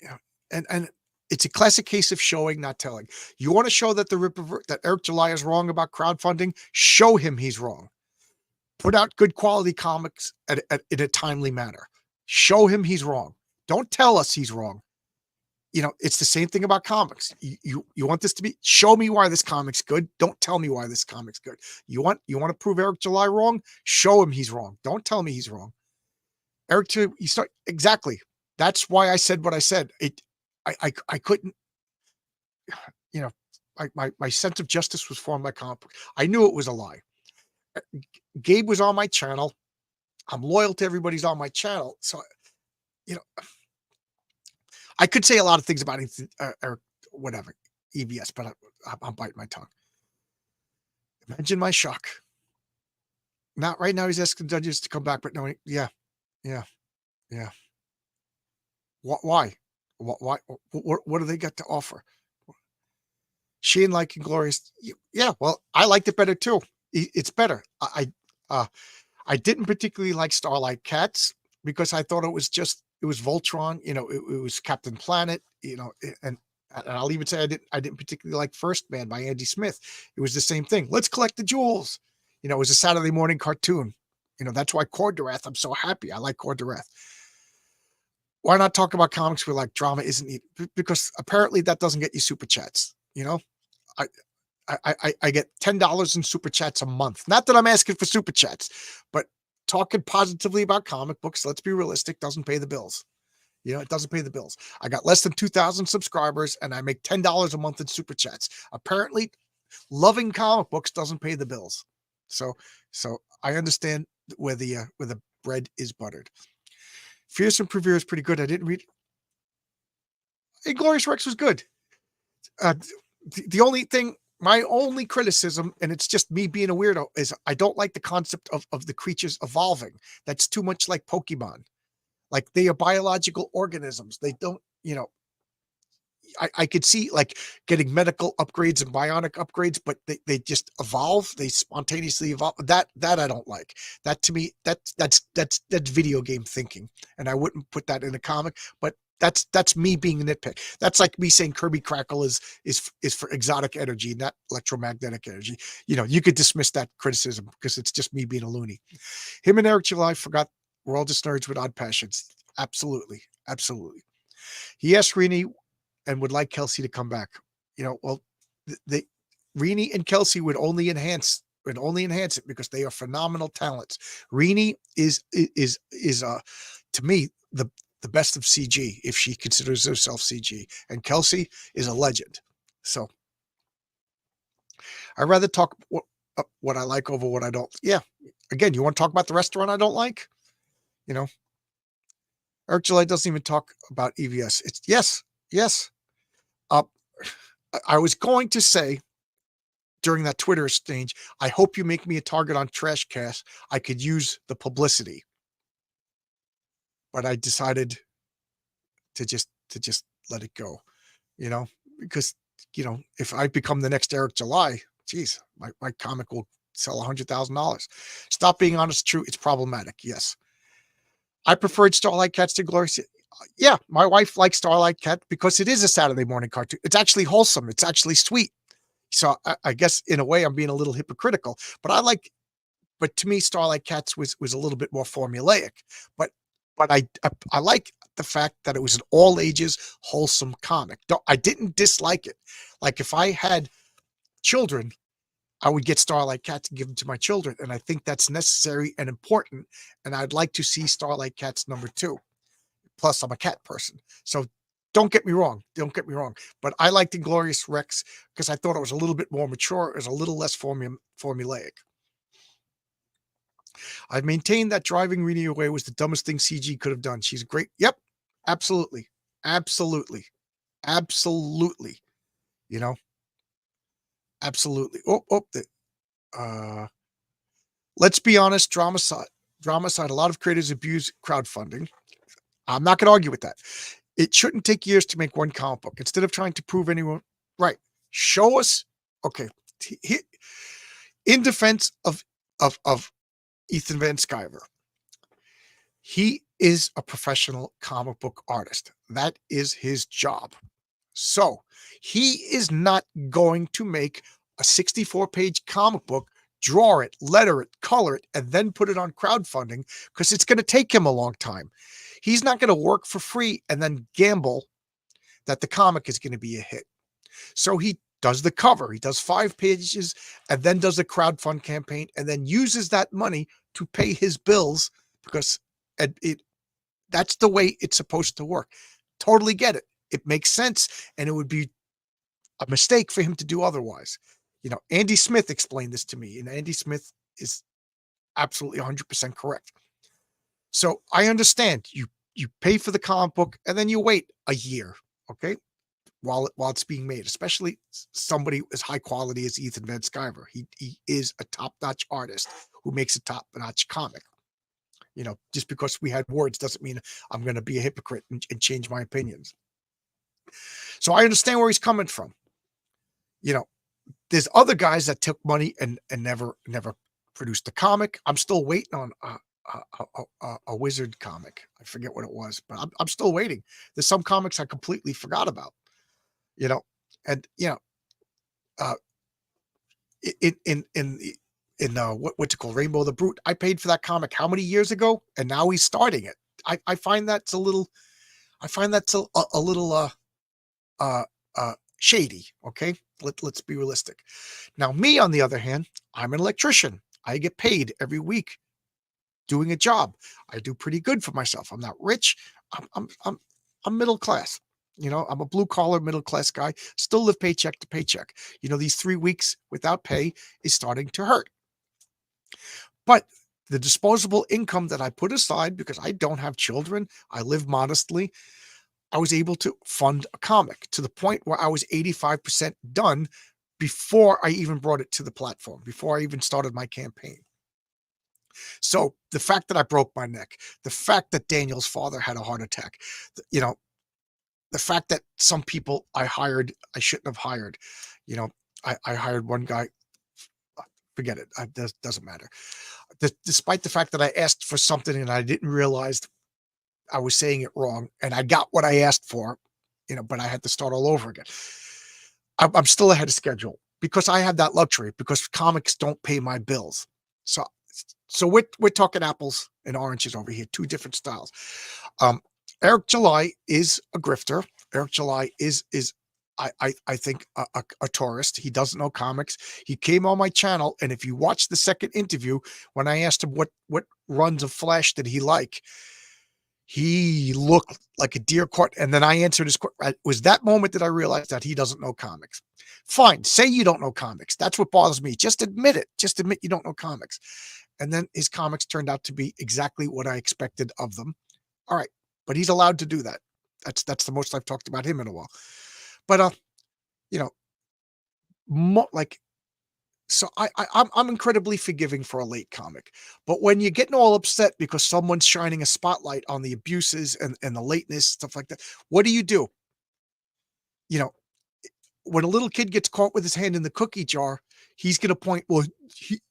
yeah, and it's a classic case of showing, not telling. You want to show that that Eric July is wrong about crowdfunding? Show him he's wrong. Put out good quality comics in a timely manner. Show him he's wrong. Don't tell us he's wrong. It's the same thing about comics. You want this to be, show me why this comic's good. Don't tell me why this comic's good. You want to prove Eric July wrong? Show him he's wrong. Don't tell me he's wrong. You start exactly. That's why I said what I said. I couldn't, you know, my sense of justice was formed by comic book. I knew it was a lie. Gabe was on my channel. I'm loyal to everybody's on my channel. So, you know, I could say a lot of things about it, or whatever, EVS, but I'm biting my tongue. Imagine my shock. Not right now. He's asking judges to come back, but no, yeah. Why? Why? What do they got to offer? Shane like Inglorious. Yeah, well, I liked it better too. It's better. I didn't particularly like Starlight Cats because I thought it was Voltron. It was Captain Planet. And I'll even say I didn't particularly like First Man by Andy Smith. It was the same thing. Let's collect the jewels. It was a Saturday morning cartoon. That's why Cordurath. I'm so happy. I like Cordurath. Why not talk about comics where like drama isn't needed? Because apparently that doesn't get you super chats. I get $10 in super chats a month. Not that I'm asking for super chats, but talking positively about comic books, let's be realistic, doesn't pay the bills. It doesn't pay the bills. I got less than 2,000 subscribers and I make $10 a month in super chats. Apparently, loving comic books doesn't pay the bills. So I understand where the bread is buttered. Fearsome Prevere is pretty good. I didn't read. Inglorious Rex was good. The only thing, my only criticism, and it's just me being a weirdo, is I don't like the concept of the creatures evolving. That's too much like Pokemon. Like they are biological organisms. They don't, I could see like getting medical upgrades and bionic upgrades, but they just evolve. They spontaneously evolve. That I don't like. That to me, that's video game thinking, and I wouldn't put that in a comic. But that's me being a nitpick. That's like me saying Kirby Crackle is for exotic energy, not electromagnetic energy. You could dismiss that criticism because it's just me being a loony. Him and Eric July forgot we're all just nerds with odd passions. Absolutely. He asked Rini and would like Kelsey to come back. Well, Rini and Kelsey would only enhance it because they are phenomenal talents. Rini is to me the best of CG if she considers herself CG, and Kelsey is a legend. So I'd rather talk what I like over what I don't. Yeah. Again, you want to talk about the restaurant I don't like? Eric July doesn't even talk about EVS. It's yes. I was going to say during that Twitter exchange, I hope you make me a target on Trashcast. I could use the publicity, but I decided to just let it go, because if I become the next Eric July, geez, my comic will sell $100,000. Stop being honest, true. It's problematic. Yes. I preferred Starlight Cats to Glorious. Yeah, my wife likes Starlight Cat because it is a Saturday morning cartoon. It's actually wholesome. It's actually sweet. So I guess in a way I'm being a little hypocritical, but to me, Starlight Cats was a little bit more formulaic. But I like the fact that it was an all ages wholesome comic. I didn't dislike it. Like if I had children, I would get Starlight Cats and give them to my children. And I think that's necessary and important. And I'd like to see Starlight Cats #2. Plus, I'm a cat person. So don't get me wrong. But I liked Inglorious Rex because I thought it was a little bit more mature. It was a little less formulaic. I've maintained that driving Rini away was the dumbest thing CG could have done. She's great. Yep. Absolutely. Absolutely. Absolutely. Absolutely. Oh, let's be honest, drama side, a lot of creators abuse crowdfunding. I'm not going to argue with that. It shouldn't take years to make one comic book. Instead of trying to prove anyone right, show us. Okay, in defense of Ethan Van Sciver, he is a professional comic book artist. That is his job. So he is not going to make a 64-page comic book, draw it, letter it, color it, and then put it on crowdfunding because it's going to take him a long time. He's not going to work for free and then gamble that the comic is going to be a hit. So he does the cover, he does 5 pages, and then does a crowdfund campaign, and then uses that money to pay his bills because that's the way it's supposed to work. Totally get it. It makes sense, and it would be a mistake for him to do otherwise. Andy Smith explained this to me, and Andy Smith is absolutely 100% correct. So I understand you pay for the comic book and then you wait a year, okay, while it's being made, especially somebody as high quality as Ethan Van Sciver. He is a top-notch artist who makes a top-notch comic. Just because we had words doesn't mean I'm going to be a hypocrite and change my opinions. So I understand where he's coming from. There's other guys that took money and never produced a comic. I'm still waiting on a Wizard comic. I forget what it was, but I'm still waiting. There's some comics I completely forgot about. And uh, in what's it called, Rainbow the Brute. I paid for that comic how many years ago, and now he's starting it. I find that's a little. I find that's a little shady. Okay, let's be realistic. Now, me on the other hand, I'm an electrician. I get paid every week doing a job. I do pretty good for myself. I'm not rich. I'm middle class. I'm a blue collar middle class guy. Still live paycheck to paycheck. These 3 weeks without pay is starting to hurt. But the disposable income that I put aside, because I don't have children, I live modestly, I was able to fund a comic to the point where I was 85% done before I even brought it to the platform, before I even started my campaign. So the fact that I broke my neck, the fact that Daniel's father had a heart attack, the fact that some people I hired, I shouldn't have hired. I hired one guy. Forget it. It doesn't matter. Despite the fact that I asked for something and I didn't realize I was saying it wrong, and I got what I asked for, but I had to start all over again. I'm still ahead of schedule because I have that luxury, because comics don't pay my bills. So we're talking apples and oranges over here, 2 different styles. Eric July is a grifter. Eric July is I think a tourist. He doesn't know comics. He came on my channel, and if you watch the second interview, when I asked him what runs of Flash did he like, he looked like a deer caught. And then I answered his question. It was that moment that I realized that he doesn't know comics. Fine, say you don't know comics. That's what bothers me. Just admit it. Just admit you don't know comics. And then his comics turned out to be exactly what I expected of them. All right, but he's allowed to do that. That's the most I've talked about him in a while. But like, so I'm incredibly forgiving for a late comic. But when you're getting all upset because someone's shining a spotlight on the abuses and the lateness, stuff like that, what do? When a little kid gets caught with his hand in the cookie jar, he's going to point, well,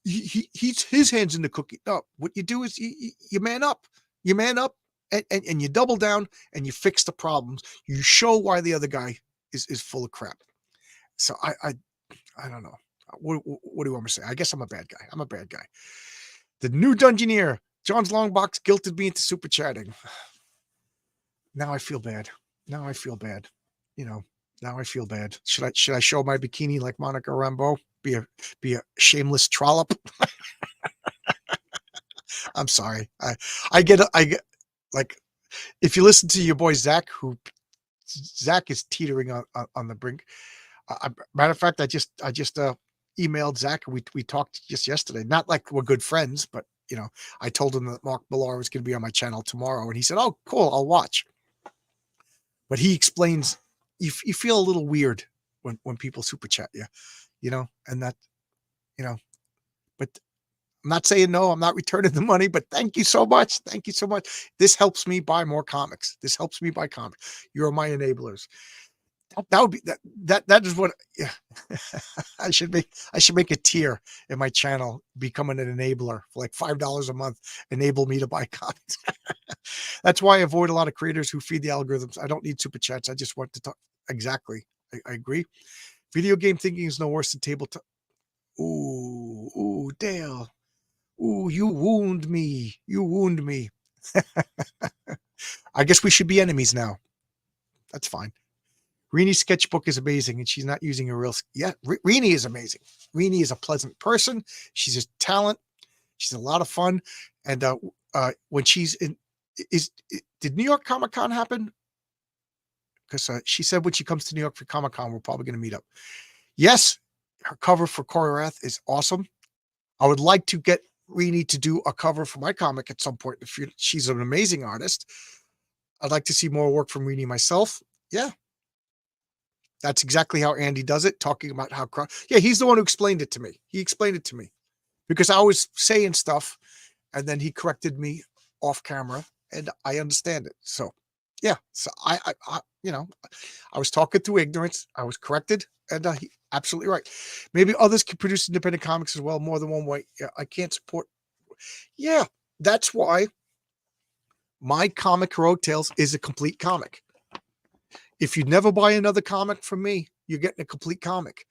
he's his hand's in the cookie. No, what you do is you man up. You man up and you double down and you fix the problems. You show why the other guy is full of crap. So I don't know. What do you want me to say? I guess I'm a bad guy. I'm a bad guy. The new Dungeoneer, John's Longbox, guilted me into super chatting. Now I feel bad. Now I feel bad. Now I feel bad. Should I show my bikini like Monica Rambeau? Be a shameless trollop? I'm sorry. I get like, if you listen to your boy Zach, Zach is teetering on the brink. Matter of fact, I just emailed Zach. We talked just yesterday. Not like we're good friends, but I told him that Mark Millar was going to be on my channel tomorrow, and he said, "Oh, cool, I'll watch." But he explains, you feel a little weird when people super chat you, and that, but I'm not saying no, I'm not returning the money, but thank you so much. Thank you so much. This helps me buy more comics. This helps me buy comics. You're my enablers. That would be that is what, yeah. I should make a tier in my channel, becoming an enabler for like $5 a month. Enable me to buy comics. That's why I avoid a lot of creators who feed the algorithms. I don't need super chats. I just want to talk. Exactly. I agree. Video game thinking is no worse than tabletop. Ooh, Dale. Ooh, you wound me. You wound me. I guess we should be enemies now. That's fine. Reenie's sketchbook is amazing, and she's not using a real. Yeah, Reenie is amazing. Reenie is a pleasant person. She's a talent. She's a lot of fun, and when she's in, did New York Comic Con happen? Because she said when she comes to New York for Comic Con, we're probably going to meet up. Yes, her cover for Choreorath is awesome. I would like to get Reenie to do a cover for my comic at some point in the future. She's an amazing artist. I'd like to see more work from Reenie myself. Yeah. That's exactly how Andy does it, talking about how, yeah, he's the one who explained it to me. He explained it to me because I was saying stuff and then he corrected me off camera and I understand it. So, yeah. So I was talking through ignorance. I was corrected and he absolutely right. Maybe others can produce independent comics as well, more than one way. Yeah, I can't support. Yeah. That's why my comic Heroic Tales is a complete comic. If you never buy another comic from me, you're getting a complete comic.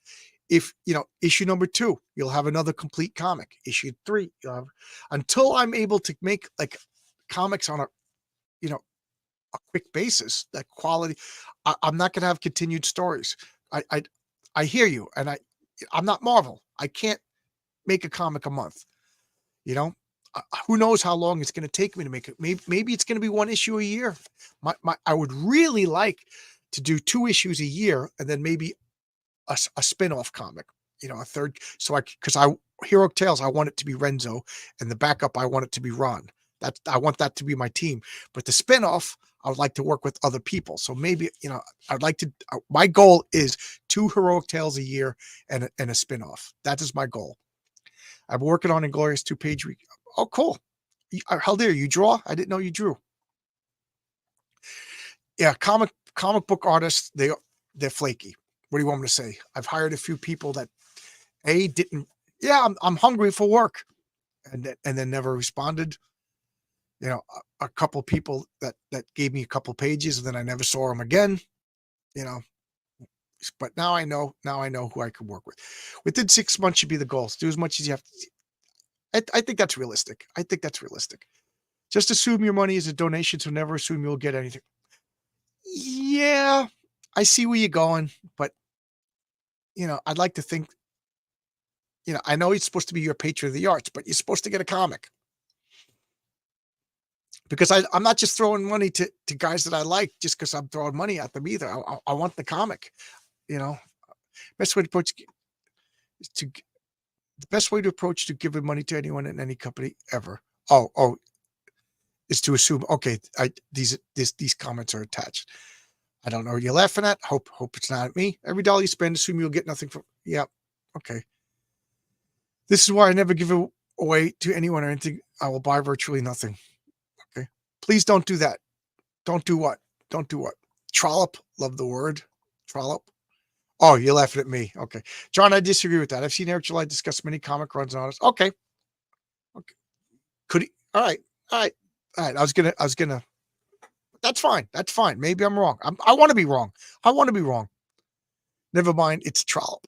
If issue number 2, you'll have another complete comic. Issue 3, you'll have, until I'm able to make like comics on a quick basis, that quality. I'm not going to have continued stories. I hear you, and I'm not Marvel. I can't make a comic a month. Who knows how long it's going to take me to make it. Maybe it's going to be one issue a year. I would really like to do 2 issues a year and then maybe a spin-off comic, a third. So because Heroic Tales, I want it to be Renzo, and the backup, I want it to be Ron. I want that to be my team. But the spin-off, I would like to work with other people. So maybe, I'd like to, my goal is 2 Heroic Tales a year and a spin-off. That is my goal. I'm working on Inglorious 2-page. Oh, cool. How dare you draw? I didn't know you drew. Yeah, comic book artists, they're flaky. What do you want me to say? I've hired a few people that didn't. Yeah, I'm hungry for work, and then never responded. A couple people that gave me a couple pages, and then I never saw them again. But now I know who I could work with. Within 6 months should be the goals. Do as much as you have to. I think that's realistic. Just assume your money is a donation, so never assume you'll get anything. Yeah, I see where you're going, but I'd like to think, I know it's supposed to be your patron of the arts, but you're supposed to get a comic. Because I'm not just throwing money to guys that I like just because I'm throwing money at them either. I want the comic. Best way to approach to giving money to anyone in any company ever. Oh, is to assume. Okay, these comments are attached. I don't know what you're laughing at. Hope it's not at me. Every dollar you spend, assume you'll get nothing from. Yeah, okay. This is why I never give it away to anyone or anything. I will buy virtually nothing. Okay, please don't do that. Don't do what? Don't do what? Trollop. Love the word. Trollop. Oh, you're laughing at me. Okay, John, I disagree with that. I've seen Eric July discuss many comic runs on us. Okay. Could he? All right. I was gonna. That's fine. Maybe I'm wrong. I want to be wrong. Never mind. It's Trollop.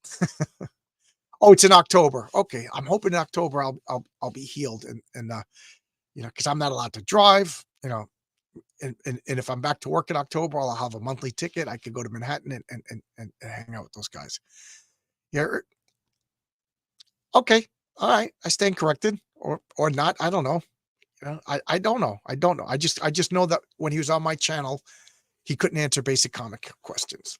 Oh, it's in October. Okay, I'm hoping in October I'll be healed and because I'm not allowed to drive. And if I'm back to work in October, I'll have a monthly ticket. I could go to Manhattan and hang out with those guys. Yeah. Okay. All right. I stand corrected or not. I don't know. I don't know. I just know that when he was on my channel, he couldn't answer basic comic questions.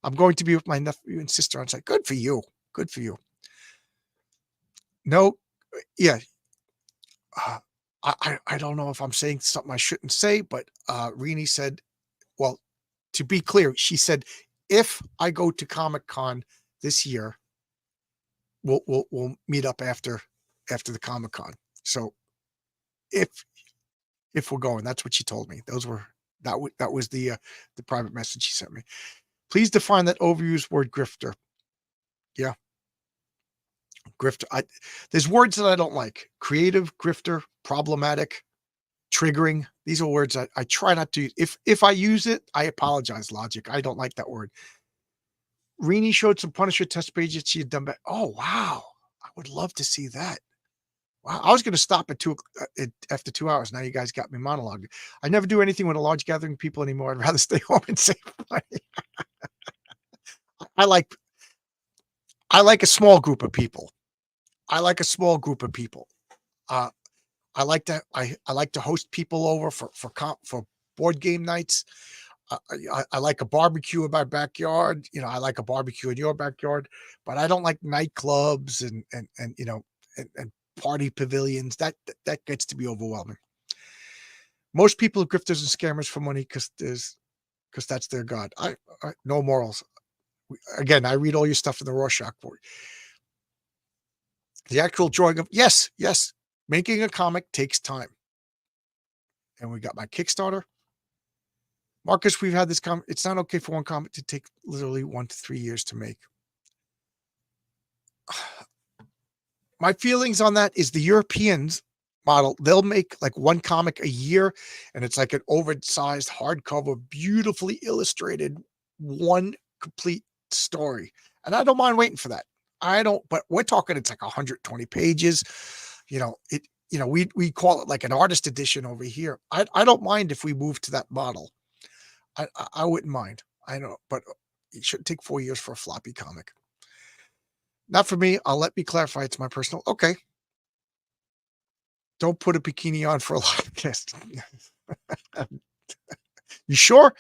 I'm going to be with my nephew and sister on site. Good for you. Good for you. No. Yeah. I don't know if I'm saying something I shouldn't say, but Reenie said, well, to be clear, she said, if I go to Comic Con this year, we'll meet up after after the Comic-Con. So if we're going, that's what she told me. That was the private message she sent me. Please define that overused word grifter. Yeah, grifter. There's words that I don't like. Creative, grifter, problematic, triggering. These are words I try not to use. If I use it, I apologize, Logic. I don't like that word. Rini showed some Punisher test pages she had done back. Oh, wow. I would love to see that. Wow. I was going to stop at after 2 hours. Now you guys got me monologuing. I never do anything with a large gathering of people anymore. I'd rather stay home and save money. I like a small group of people. I like a small group of people. Uh, I like to host people over for board game nights. I like a barbecue in my backyard. I like a barbecue in your backyard, but I don't like nightclubs and party pavilions. That gets to be overwhelming. Most people are grifters and scammers for money because that's their god. I no morals. Again, I read all your stuff in the Rorschach board. The actual drawing of yes, making a comic takes time. And we got my Kickstarter. Marcus, we've had this comic. It's not okay for one comic to take literally 1 to 3 years to make. My feelings on that is the Europeans model. They'll make like one comic a year, and it's like an oversized hardcover, beautifully illustrated, one complete story. And I don't mind waiting for that. But we're talking, it's like 120 pages. We call it like an artist edition over here. I don't mind if we move to that model. I wouldn't mind. I know, but it shouldn't take 4 years for a floppy comic. Not for me. Let me clarify. It's my personal. Okay. Don't put a bikini on for a live guest. You sure?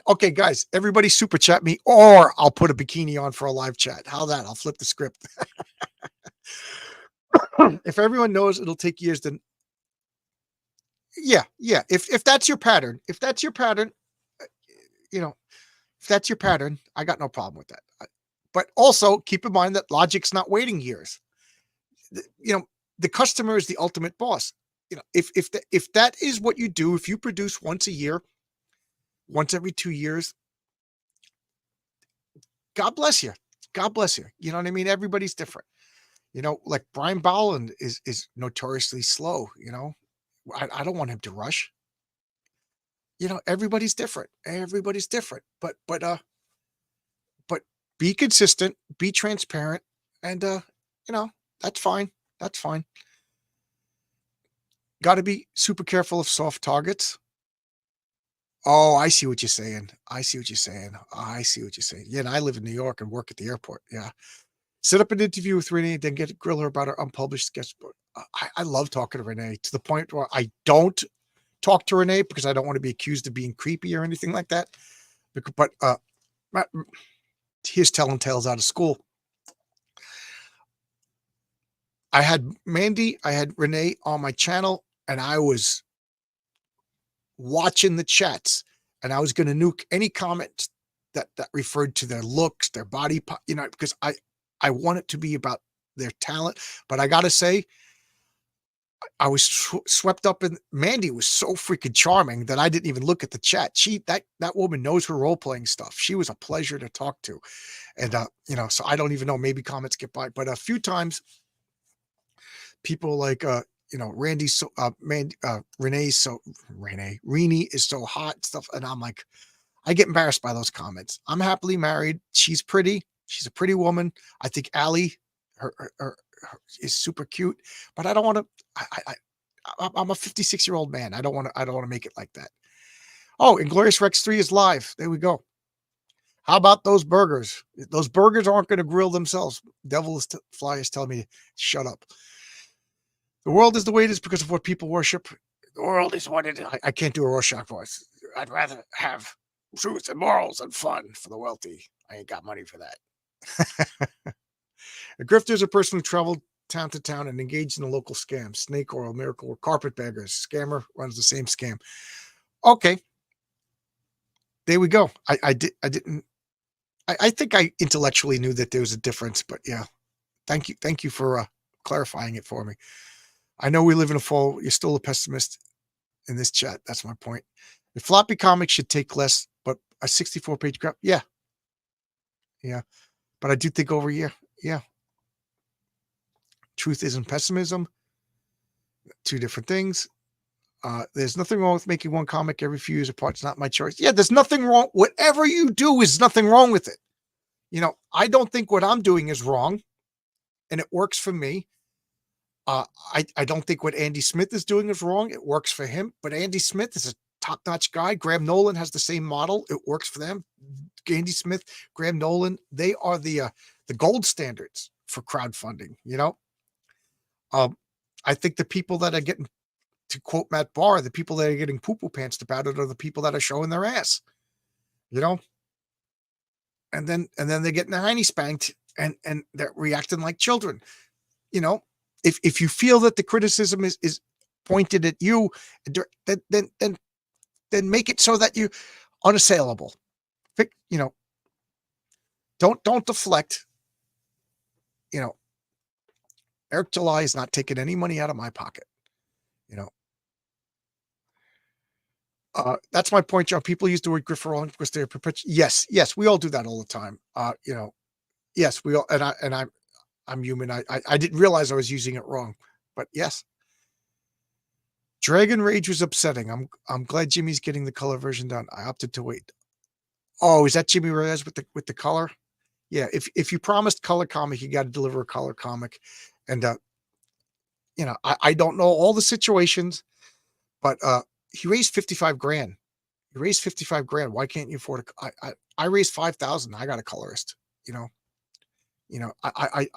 Okay, guys, everybody super chat me, or I'll put a bikini on for a live chat. How that? I'll flip the script. If everyone knows it'll take years, then yeah. If that's your pattern, if that's your pattern, I got no problem with that. But also keep in mind that Logic's not waiting years. The customer is the ultimate boss. If that is what you do, if you produce once a year, once every 2 years, God bless you. God bless you. You know what I mean? Everybody's different. Like Brian Bowland is notoriously slow. I don't want him to rush. Everybody's different. Everybody's different. But be consistent, be transparent, and that's fine. That's fine. Got to be super careful of soft targets. Oh, I see what you're saying. Yeah, and I live in New York and work at the airport. Yeah. Set up an interview with Renee, then grill her about her unpublished sketchbook. I love talking to Renee to the point where I don't talk to Renee because I don't want to be accused of being creepy or anything like that. But here's telling tales out of school. I had Mandy, I had Renee on my channel, and I was watching the chats, and I was going to nuke any comments that referred to their looks, their body, because I want it to be about their talent. But I got to say, I was swept up in. Mandy was so freaking charming that I didn't even look at the chat. That woman knows her role playing stuff. She was a pleasure to talk to, and so I don't even know. Maybe comments get by, but a few times, people like Randy's so Renee's so Rini is so hot stuff, and I'm like, I get embarrassed by those comments. I'm happily married. She's pretty. She's a pretty woman. I think Allie, her is super cute, but I don't want to. I'm a 56-year-old man. I don't want to make it like that. Oh, Inglorious Rex 3 is live. There we go. How about those burgers? Those burgers aren't going to grill themselves. Fly is telling me to shut up. The world is the way it is because of what people worship. The world is what it is. I can't do a Rorschach voice. I'd rather have truth and morals and fun for the wealthy. I ain't got money for that. A grifter is a person who traveled town to town and engaged in a local scam. Snake oil, miracle, or carpetbaggers. Scammer runs the same scam. Okay. There we go. I think I intellectually knew that there was a difference, but yeah. Thank you for clarifying it for me. I know we live in a fall. You're still a pessimist in this chat. That's my point. The floppy comic should take less, but a 64-page graph. Yeah. Yeah. But I do think over a year. Yeah. Truth isn't pessimism. Two different things. There's nothing wrong with making one comic every few years apart. It's not my choice. Yeah, there's nothing wrong. Whatever you do is nothing wrong with it. I don't think what I'm doing is wrong, and it works for me. I don't think what Andy Smith is doing is wrong. It works for him. But Andy Smith is a top-notch guy. Graham Nolan has the same model. It works for them. Andy Smith, Graham Nolan, they are the gold standards for crowdfunding. I think the people that are getting, to quote Matt Barr, the people that are getting poo-poo pantsed about it are the people that are showing their ass. And then they're getting their hiney spanked and they're reacting like children. If you feel that the criticism is pointed at you, then make it so that you unassailable. Don't deflect. Eric July is not taking any money out of my pocket. That's my point, John. People use the word grift wrong because they're perpetual. Yes, we all do that all the time. Yes, we all, and I'm human. I didn't realize I was using it wrong, but yes. Dragon Rage was upsetting. I'm glad Jimmy's getting the color version done. I opted to wait. Oh, is that Jimmy Reyes with the color? Yeah. If you promised color comic, you got to deliver a color comic, and I don't know all the situations, but he raised $55,000. He raised $55,000. Why can't you afford I raised $5,000. I got a colorist. I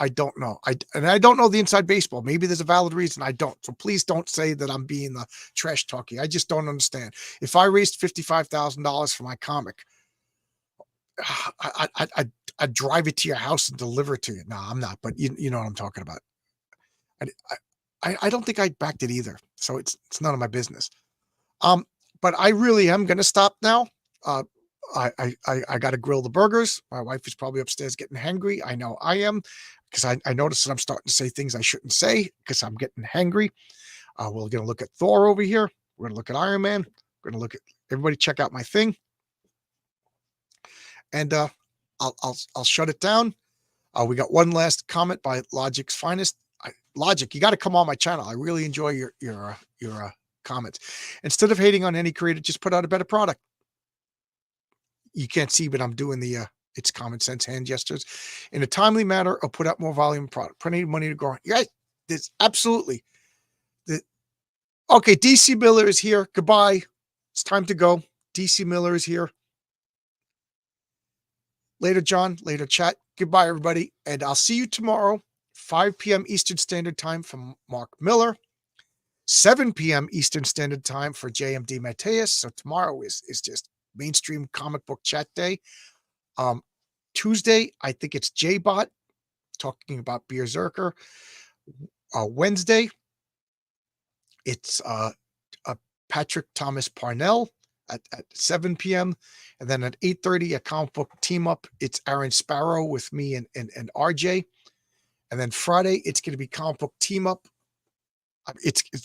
don't know. I don't know the inside baseball. Maybe there's a valid reason I don't. So please don't say that I'm being the trash talkie. I just don't understand. If I raised $55,000 for my comic, I'd drive it to your house and deliver it to you. No, I'm not. But you know what I'm talking about. I don't think I backed it either. So it's none of my business. But I really am going to stop now. I got to grill the burgers. My wife is probably upstairs getting hangry. I know I am, because I noticed that I'm starting to say things I shouldn't say because I'm getting hangry. We're going to look at Thor over here. We're going to look at Iron Man. We're going to look at everybody. Check out my thing, and I'll shut it down. We got one last comment by Logic's Finest. Logic, you got to come on my channel. I really enjoy your comments. Instead of hating on any creator, just put out a better product. You can't see, but I'm doing the it's common sense hand gestures in a timely manner, or put out more volume product. Plenty of money to go on. Yeah, there's absolutely. Okay, DC Miller is here. Goodbye. It's time to go. DC Miller is here. Later, John. Later, chat. Goodbye, everybody. And I'll see you tomorrow, 5 p.m. Eastern Standard Time from Mark Miller, 7 p.m. Eastern Standard Time for JMD Mateus. So tomorrow is just mainstream comic book chat day. Tuesday, I think it's J-Bot talking about Berserker. Wednesday, it's Patrick Thomas Parnell at 7 p.m. And then at 8:30, a comic book team up. It's Aaron Sparrow with me and RJ. And then Friday, it's going to be comic book team up.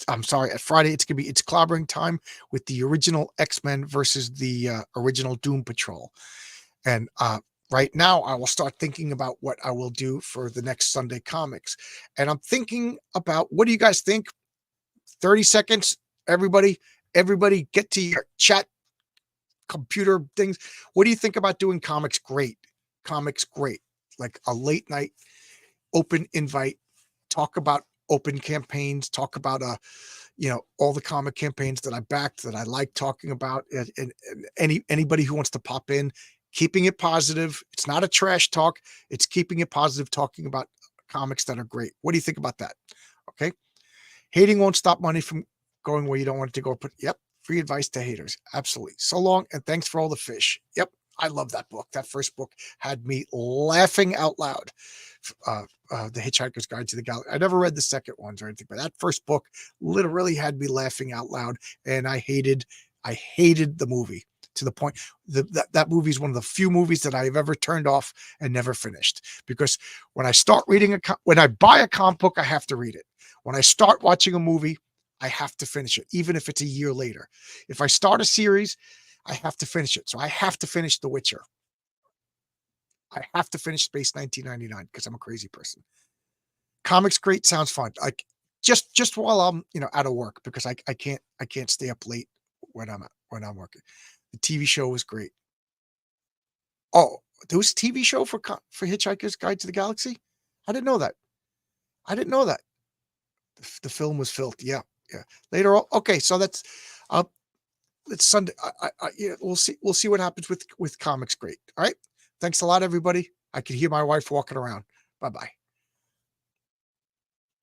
I'm sorry, at Friday, it's clobbering time with the original X-Men versus the original Doom Patrol. And right now, I will start thinking about what I will do for the next Sunday comics. And I'm thinking about, what do you guys think? 30 seconds, everybody get to your chat computer things. What do you think about doing comics great? Like a late night open invite, talk about open campaigns, talk about all the comic campaigns that I backed, that I like talking about, and anybody who wants to pop in, keeping it positive. It's not a trash talk. It's keeping it positive, talking about comics that are great. What do you think about that? Okay. Hating won't stop money from going where you don't want it to go. But yep. Free advice to haters. Absolutely. So long. And thanks for all the fish. Yep. I love that book. That first book had me laughing out loud. The Hitchhiker's Guide to the Galaxy. I never read the second ones or anything, but that first book literally had me laughing out loud. And I hated the movie. to the point that movie is one of the few movies that I've ever turned off and never finished. Because when I start reading when I buy a comic book, I have to read it. When I start watching a movie, I have to finish it, even if it's a year later. If I start a series, I have to finish it. So I have to finish The Witcher. I have to finish Space 1999 because I'm a crazy person. Comics great, sounds fun. Like just while I'm out of work, because I can't stay up late when I'm working. The TV show was great. Oh, there was a TV show for Hitchhiker's Guide to the Galaxy? I didn't know that. I didn't know that. The film was filthy. Yeah, yeah. Later on, okay, so uh it's Sunday. Yeah, we'll see what happens with comics great. All right. Thanks a lot, everybody. I can hear my wife walking around. Bye bye.